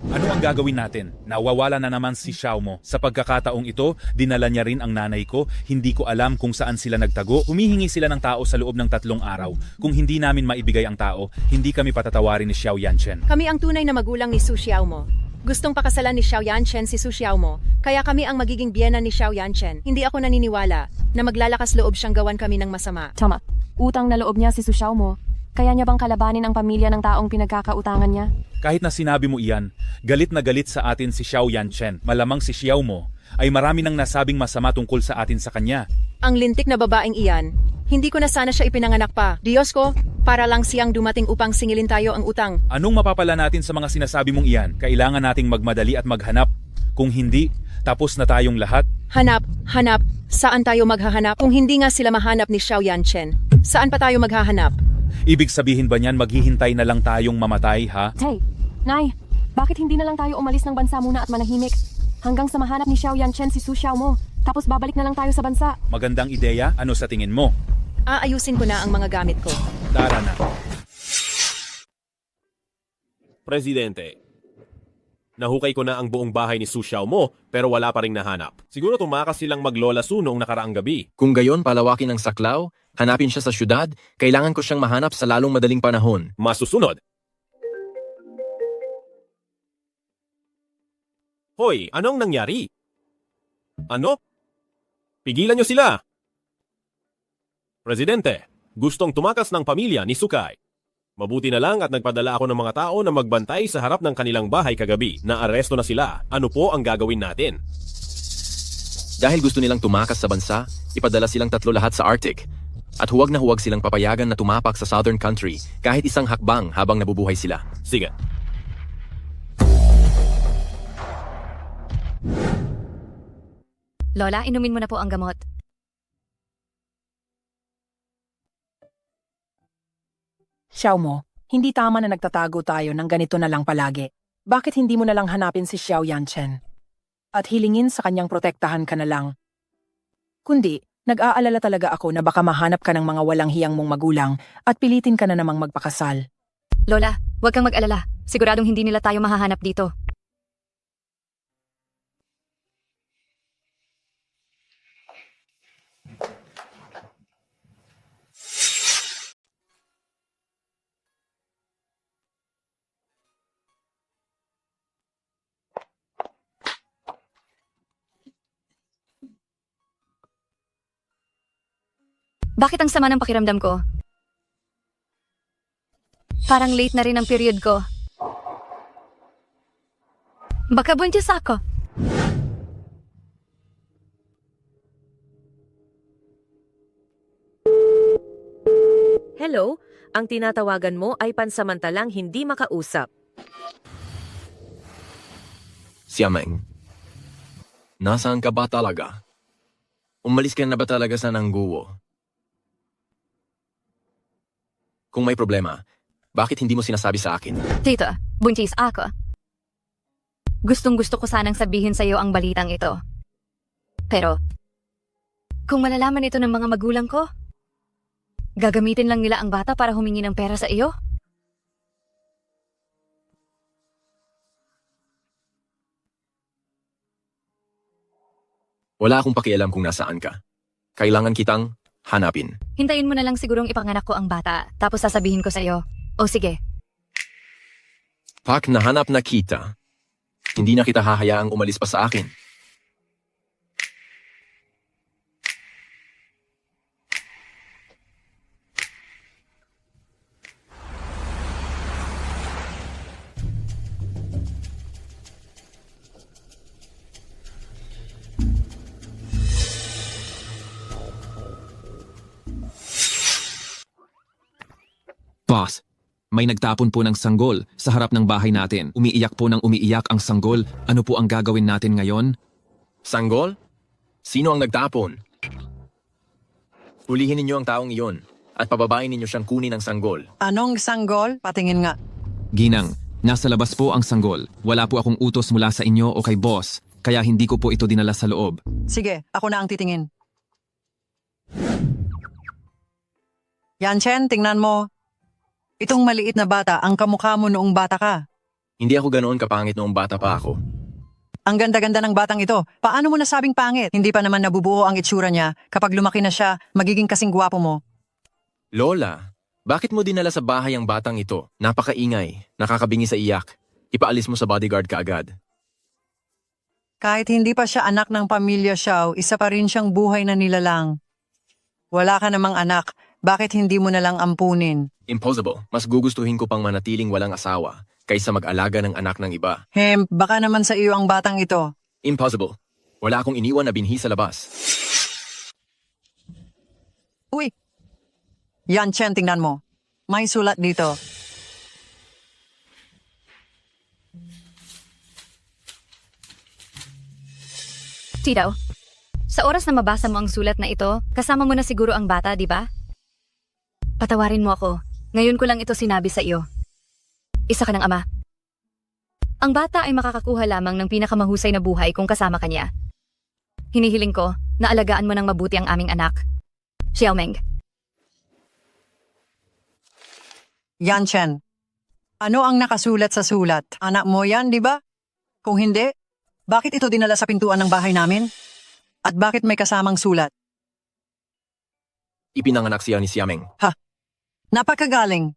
Ano ang gagawin natin? Nawawala na naman si Xiao mo. Sa pagkakataong ito, dinala niya rin ang nanay ko. Hindi ko alam kung saan sila nagtago. Humihingi sila ng tao sa loob ng 3 araw. Kung hindi namin maibigay ang tao, hindi kami patatawarin ni Xiao Yanchen. Kami ang tunay na magulang ni Su Xiaomo. Gustong pakasalan ni Xiao Yanchen si Su Xiaomo, kaya kami ang magiging biyena ni Xiao Yanchen. Hindi ako naniniwala na maglalakas loob siyang gawan kami ng masama. Tama, utang na loob niya si Su Xiaomo. Kaya niya bang kalabanin ang pamilya ng taong pinagkakautangan niya? Kahit na sinabi mo iyan, galit na galit sa atin si Xiao Yanchen. Malamang si Xiao mo ay marami nang nasabing masama tungkol sa atin sa kanya. Ang lintik na babaeng iyan, hindi ko na sana siya ipinanganak pa. Diyos ko, para lang siyang dumating upang singilin tayo ang utang. Anong mapapala natin sa mga sinasabi mong iyan? Kailangan nating magmadali at maghanap. Kung hindi, tapos na tayong lahat. Hanap. Saan tayo maghahanap? Kung hindi nga sila mahanap ni Xiao Yanchen, saan pa tayo maghahanap? Ibig sabihin ba niyan maghihintay na lang tayong mamatay, ha? Hey, Nay, bakit hindi na lang tayo umalis ng bansa muna at manahimik? Hanggang sa mahanap ni Xiao Yanchen si Su Xiaomo, tapos babalik na lang tayo sa bansa. Magandang ideya? Ano sa tingin mo? Aayusin ko na ang mga gamit ko. Tara na. Presidente, nahukay ko na ang buong bahay ni Su Xiaomo pero wala pa ring nahanap. Siguro tumakas silang maglola Su noong nakaraang gabi. Kung gayon palawakin ang saklaw, hanapin siya sa syudad, kailangan ko siyang mahanap sa lalong madaling panahon. Masusunod. Hoy, anong nangyari? Ano? Pigilan niyo sila! Presidente, gustong tumakas ng pamilya ni Sukay. Mabuti na lang at nagpadala ako ng mga tao na magbantay sa harap ng kanilang bahay kagabi. Naaresto na sila. Ano po ang gagawin natin? Dahil gusto nilang tumakas sa bansa, ipadala silang 3 lahat sa Arctic. At huwag na huwag silang papayagan na tumapak sa Southern Country kahit isang hakbang habang nabubuhay sila. Sige. Lola, inumin mo na po ang gamot. Xiao mo, hindi tama na nagtatago tayo ng ganito na lang palagi. Bakit hindi mo na lang hanapin si Xiao Yanchen? At hilingin sa kanyang protektahan ka na lang. Kundi, nag-aalala talaga ako na baka mahanap ka ng mga walang hiyang mong magulang at pilitin ka na namang magpakasal. Lola, huwag kang mag-alala. Siguradong hindi nila tayo mahahanap dito. Bakit ang sama ng pakiramdam ko? Parang late na rin ang period ko. Baka buntis ako. Hello, ang tinatawagan mo ay pansamantalang hindi makausap. Xiameng, nasaan ka ba talaga? Umalis ka na ba talaga sa Nangguo? Kung may problema, bakit hindi mo sinasabi sa akin? Tito, buntis ako. Gustong-gusto ko sanang sabihin sa iyo ang balitang ito. Pero, kung malalaman ito ng mga magulang ko, gagamitin lang nila ang bata para humingi ng pera sa iyo? Wala akong pakialam kung nasaan ka. Kailangan kitang hanapin. Hintayin mo na lang sigurong ipanganak ko ang bata, tapos sasabihin ko sa iyo. O sige. Pak nahanap na kita, hindi na kita hahayaang umalis pa sa akin. Boss, may nagtapon po ng sanggol sa harap ng bahay natin. Umiiyak po ng umiiyak ang sanggol. Ano po ang gagawin natin ngayon? Sanggol? Sino ang nagtapon? Hulihin ninyo ang taong iyon at pababain ninyo siyang kunin ng sanggol. Anong sanggol? Patingin nga. Ginang, nasa labas po ang sanggol. Wala po akong utos mula sa inyo o kay boss, kaya hindi ko po ito dinala sa loob. Sige, ako na ang titingin. Yanchen, tingnan mo. Itong maliit na bata, ang kamukha mo noong bata ka. Hindi ako ganoon kapangit noong bata pa ako. Ang ganda-ganda ng batang ito. Paano mo nasabing pangit? Hindi pa naman nabubuo ang itsura niya. Kapag lumaki na siya, magiging kasing gwapo mo. Lola, bakit mo dinala sa bahay ang batang ito? Napakaingay, nakakabingi sa iyak. Ipaalis mo sa bodyguard ka agad. Kahit hindi pa siya anak ng pamilya Xiao, isa pa rin siyang buhay na nilalang. Wala ka namang anak, bakit hindi mo na lang ampunin? Impossible. Mas gugustuhin ko pang manatiling walang asawa kaysa mag-alaga ng anak ng iba. Baka naman sa iyo ang batang ito. Impossible. Wala akong iniwan na binhi sa labas. Uy! Yan, Chen, tingnan mo. May sulat dito. Tito, sa oras na mabasa mo ang sulat na ito, kasama mo na siguro ang bata, di ba? Patawarin mo ako. Ngayon ko lang ito sinabi sa iyo. Isa ka ng ama. Ang bata ay makakakuha lamang ng pinakamahusay na buhay kung kasama ka niya. Hinihiling ko na alagaan mo ng mabuti ang aming anak. Xiaomeng. Yan, Chen. Ano ang nakasulat sa sulat? Anak mo yan, di ba? Kung hindi, bakit ito dinala sa pintuan ng bahay namin? At bakit may kasamang sulat? Ipinanganak siya ni Xiameng. Ha? Napakagaling.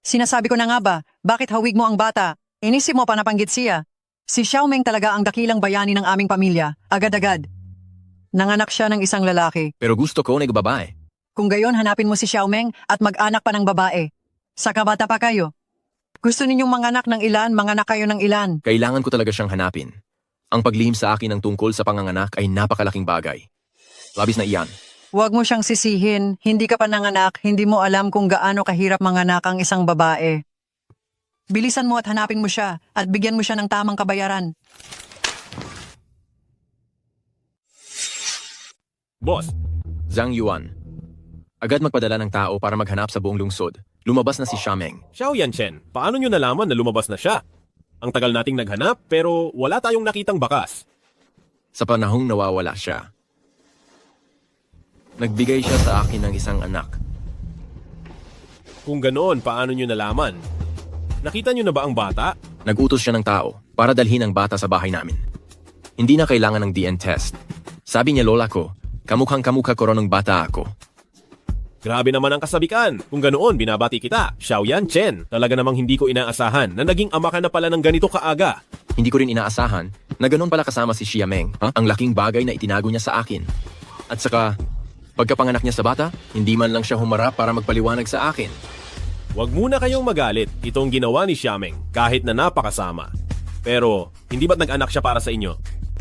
Sinasabi ko na nga ba, bakit hawig mo ang bata? Inisip mo pa napanggit siya. Si Xiaomeng talaga ang dakilang bayani ng aming pamilya, agad-agad. Nanganak siya ng isang lalaki. Pero gusto ko ng babae. Kung gayon, hanapin mo si Xiaomeng at mag-anak pa ng babae. Sa kabata pa kayo. Gusto ninyong manganak ng ilan, manganak kayo ng ilan. Kailangan ko talaga siyang hanapin. Ang paglihim sa akin ng tungkol sa panganganak ay napakalaking bagay. Labis na iyan. Huwag mo siyang sisihin, hindi ka pa nanganak, hindi mo alam kung gaano kahirap manganak ang isang babae. Bilisan mo at hanapin mo siya at bigyan mo siya ng tamang kabayaran. Boss, Zhang Yuan. Agad magpadala ng tao para maghanap sa buong lungsod. Lumabas na si Xiameng. Xiao Yanchen, paano nyo nalaman na lumabas na siya? Ang tagal nating naghanap pero wala tayong nakitang bakas. Sa panahong nawawala siya, nagbigay siya sa akin ng isang anak. Kung ganoon, paano nyo nalaman? Nakita nyo na ba ang bata? Nagutos siya ng tao para dalhin ang bata sa bahay namin. Hindi na kailangan ng DNA test. Sabi niya lola ko, kamukhang-kamukha ko ron ng bata ako. Grabe naman ang kasabikan. Kung ganoon, binabati kita. Xiao Yanchen, talaga namang hindi ko inaasahan na naging ama ka na pala ng ganito kaaga. Hindi ko rin inaasahan na ganoon pala kasama si Xiameng. Ang laking bagay na itinago niya sa akin. At saka, pagkapanganak niya sa bata, hindi man lang siya humarap para magpaliwanag sa akin. Huwag muna kayong magalit. Itong ginawa ni Xiameng kahit na napakasama. Pero, hindi ba't nag-anak siya para sa inyo?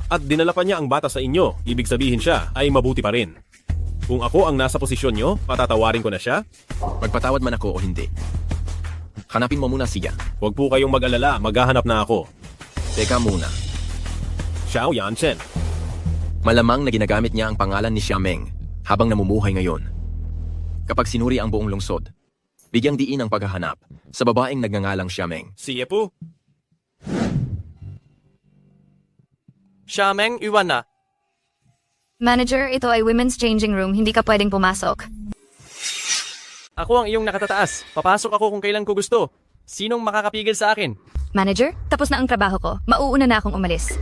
At dinala pa niya ang bata sa inyo, ibig sabihin siya ay mabuti pa rin. Kung ako ang nasa posisyon nyo, patatawarin ko na siya? Magpatawad man ako o hindi. Hanapin mo muna siya. Huwag po kayong mag-alala, maghahanap na ako. Teka muna. Xiao Yanchen. Malamang na ginagamit niya ang pangalan ni Xiameng habang namumuhay ngayon. Kapag sinuri ang buong lungsod, bigyang diin ang paghahanap sa babaeng nagngangalang Xiameng. Siya po. Xiameng, iwan na. Manager, ito ay women's changing room. Hindi ka pwedeng pumasok. Ako ang iyong nakatataas. Papasok ako kung kailan ko gusto. Sinong makakapigil sa akin? Manager, tapos na ang trabaho ko. Mauuna na akong umalis.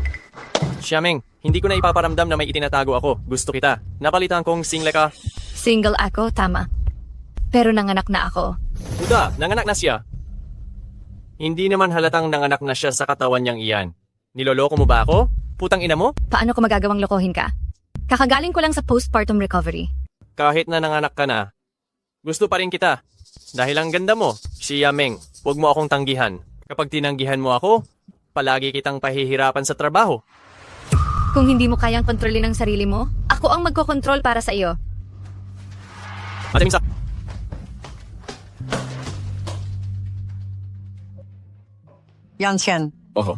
Xiameng, hindi ko na ipaparamdam na may itinatago ako. Gusto kita. Napalitan kong single ka. Single ako, tama. Pero nanganak na ako. Uda, nanganak na siya. Hindi naman halatang nanganak na siya sa katawan niyang iyan. Niloloko mo ba ako? Putang ina mo? Paano ko magagawang lokohin ka? Kakagaling ko lang sa postpartum recovery. Kahit na nanganak ka na, gusto pa rin kita. Dahil ang ganda mo, Xiameng, huwag mo akong tanggihan. Kapag tinanggihan mo ako, palagi kitang pahihirapan sa trabaho. Kung hindi mo kayang kontrolin ang sarili mo, ako ang magkokontrol para sa iyo. Matimsa. Yanchen, Oho.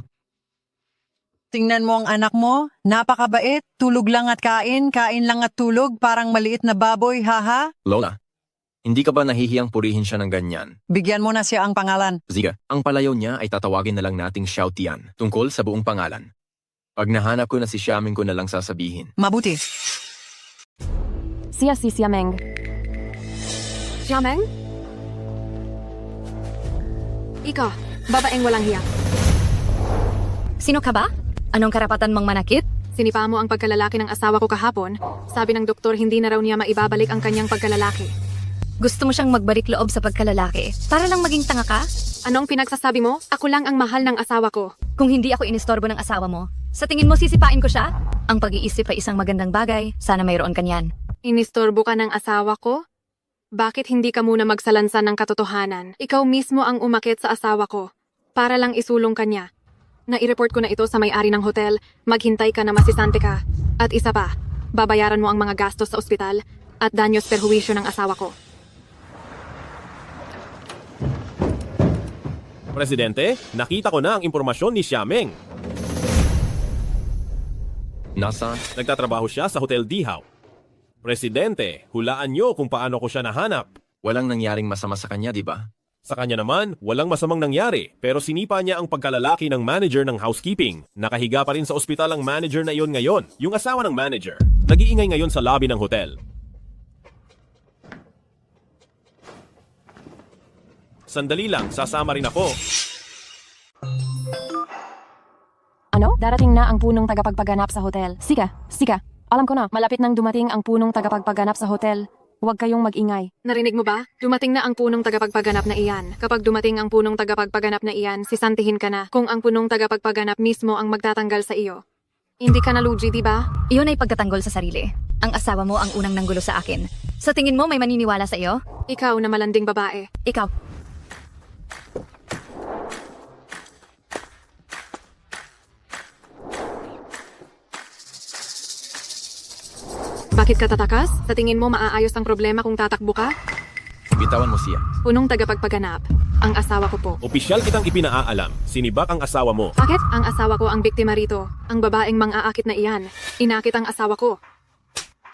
tingnan mo ang anak mo. Napakabait. Tulog lang at kain. Kain lang at tulog. Parang maliit na baboy, haha. Lola, hindi ka ba nahihiyang purihin siya ng ganyan? Bigyan mo na siya ang pangalan. Ziga, ang palayaw niya ay tatawagin na lang nating Xiao Tian, tungkol sa buong pangalan. Pag nahanap ko na si Xiameng ko na lang sasabihin. Mabuti. Siya si Xiameng. Xiameng? Ikaw, babaeng walang hiya. Sino ka ba? Anong karapatan mong manakit? Sinipa mo ang pagkalalaki ng asawa ko kahapon. Sabi ng doktor hindi na raw niya maibabalik ang kanyang pagkalalaki. Gusto mo siyang magbalik loob sa pagkalalaki para lang maging tanga ka? Anong pinagsasabi mo? Ako lang ang mahal ng asawa ko. Kung hindi ako inistorbo ng asawa mo, sa tingin mo sisipain ko siya? Ang pag-iisip ay isang magandang bagay. Sana mayroon kanyan. Inistorbo ka ng asawa ko? Bakit hindi ka muna magsalansan ng katotohanan? Ikaw mismo ang umakit sa asawa ko para lang isulong kanya. Na-i-report ko na ito sa may-ari ng hotel, maghintay ka na masisante ka. At isa pa, babayaran mo ang mga gastos sa ospital at danyos perhuwisyo ng asawa ko. Presidente, nakita ko na ang impormasyon ni Xiameng. Nasaan? Nagtatrabaho siya sa Hotel Dihaw. Presidente, hulaan niyo kung paano ko siya nahanap. Walang nangyaring masama sa kanya, di ba? Sa kanya naman, walang masamang nangyari, pero sinipa niya ang pagkalalaki ng manager ng housekeeping. Nakahiga pa rin sa ospital ang manager na iyon ngayon, yung asawa ng manager. Nag-iingay ngayon sa lobby ng hotel. Sandali lang, sasama rin ako. Ano? Darating na ang punong tagapagpaganap sa hotel. Sika. Alam ko na, malapit nang dumating ang punong tagapagpaganap sa hotel. Huwag kayong mag-ingay. Narinig mo ba? Dumating na ang punong tagapagpaganap na iyan. Kapag dumating ang punong tagapagpaganap na iyan, sisantihin ka na kung ang punong tagapagpaganap mismo ang magtatanggal sa iyo. Hindi ka nalugi, di ba? Iyon ay pagtatanggol sa sarili. Ang asawa mo ang unang nanggulo sa akin. Sa tingin mo may maniniwala sa iyo? Ikaw na malanding babae. Ikaw. Bakit ka tatakas? Sa tingin mo maaayos ang problema kung tatakbo ka? Bitawan mo siya. Punong tagapagpaganap. Ang asawa ko po. Opisyal kitang ipinaalam, sinibak ang asawa mo. Bakit? Ang asawa ko ang biktima rito. Ang babaeng mang-aakit na iyan. Inakit ang asawa ko.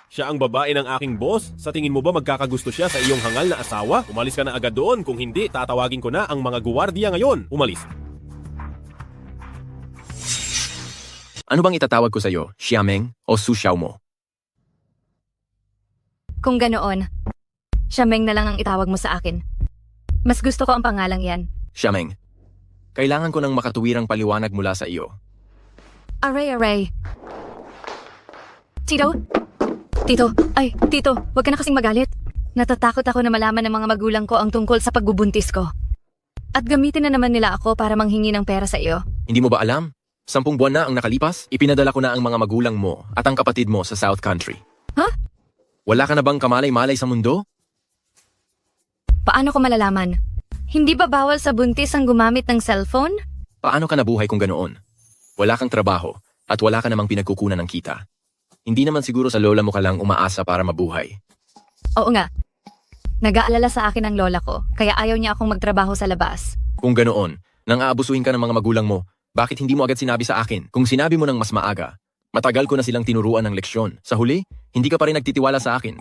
Siya ang babae ng aking boss. Sa tingin mo ba magkakagusto siya sa iyong hangal na asawa? Umalis ka na agad doon. Kung hindi, tatawagin ko na ang mga guwardiya ngayon. Umalis. Ano bang itatawag ko sa'yo, Xiameng o Su Xiaomo? Kung ganoon, Xiameng na lang ang itawag mo sa akin. Mas gusto ko ang pangalang yan. Xiameng, kailangan ko ng makatuwirang paliwanag mula sa iyo. Aray. Tito? Tito, wag ka na kasing magalit. Natatakot ako na malaman ng mga magulang ko ang tungkol sa pagbubuntis ko. At gamitin na naman nila ako para manghingi ng pera sa iyo. Hindi mo ba alam? 10 buwan na ang nakalipas, ipinadala ko na ang mga magulang mo at ang kapatid mo sa South Country. Ha? Wala ka na bang kamalay-malay sa mundo? Paano ko malalaman? Hindi ba bawal sa buntis ang gumamit ng cellphone? Paano ka nabuhay kung ganoon? Wala kang trabaho at wala ka namang pinagkukunan ng kita. Hindi naman siguro sa lola mo ka lang umaasa para mabuhay. Oo nga. Nag-aalala sa akin ang lola ko, kaya ayaw niya akong magtrabaho sa labas. Kung ganoon, nang aabusuhin ka ng mga magulang mo, bakit hindi mo agad sinabi sa akin? Kung sinabi mo ng mas maaga, matagal ko na silang tinuruan ng leksyon. Sa huli, hindi ka pa rin nagtitiwala sa akin.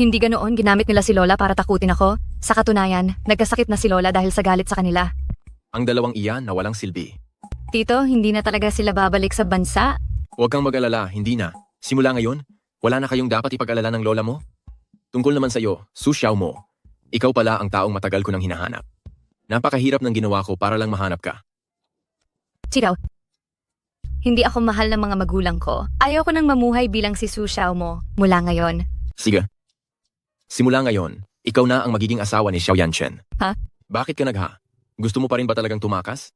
Hindi ganoon, ginamit nila si lola para takutin ako. Sa katunayan, nagkasakit na si lola dahil sa galit sa kanila. Ang dalawang iyan na walang silbi. Tito, hindi na talaga sila babalik sa bansa. Huwag kang mag-alala, hindi na. Simula ngayon, wala na kayong dapat ipag-alala ng lola mo. Tungkol naman sa'yo, Su Xiaomo, ikaw pala ang taong matagal ko nang hinahanap. Napakahirap ng ginawa ko para lang mahanap ka. Tito, hindi ako mahal ng mga magulang ko. Ayaw ko nang mamuhay bilang si Su Xiaomo mula ngayon. Sige. Simula ngayon, ikaw na ang magiging asawa ni Xiao Yanchen. Ha? Bakit ka nagha? Gusto mo pa rin ba talagang tumakas?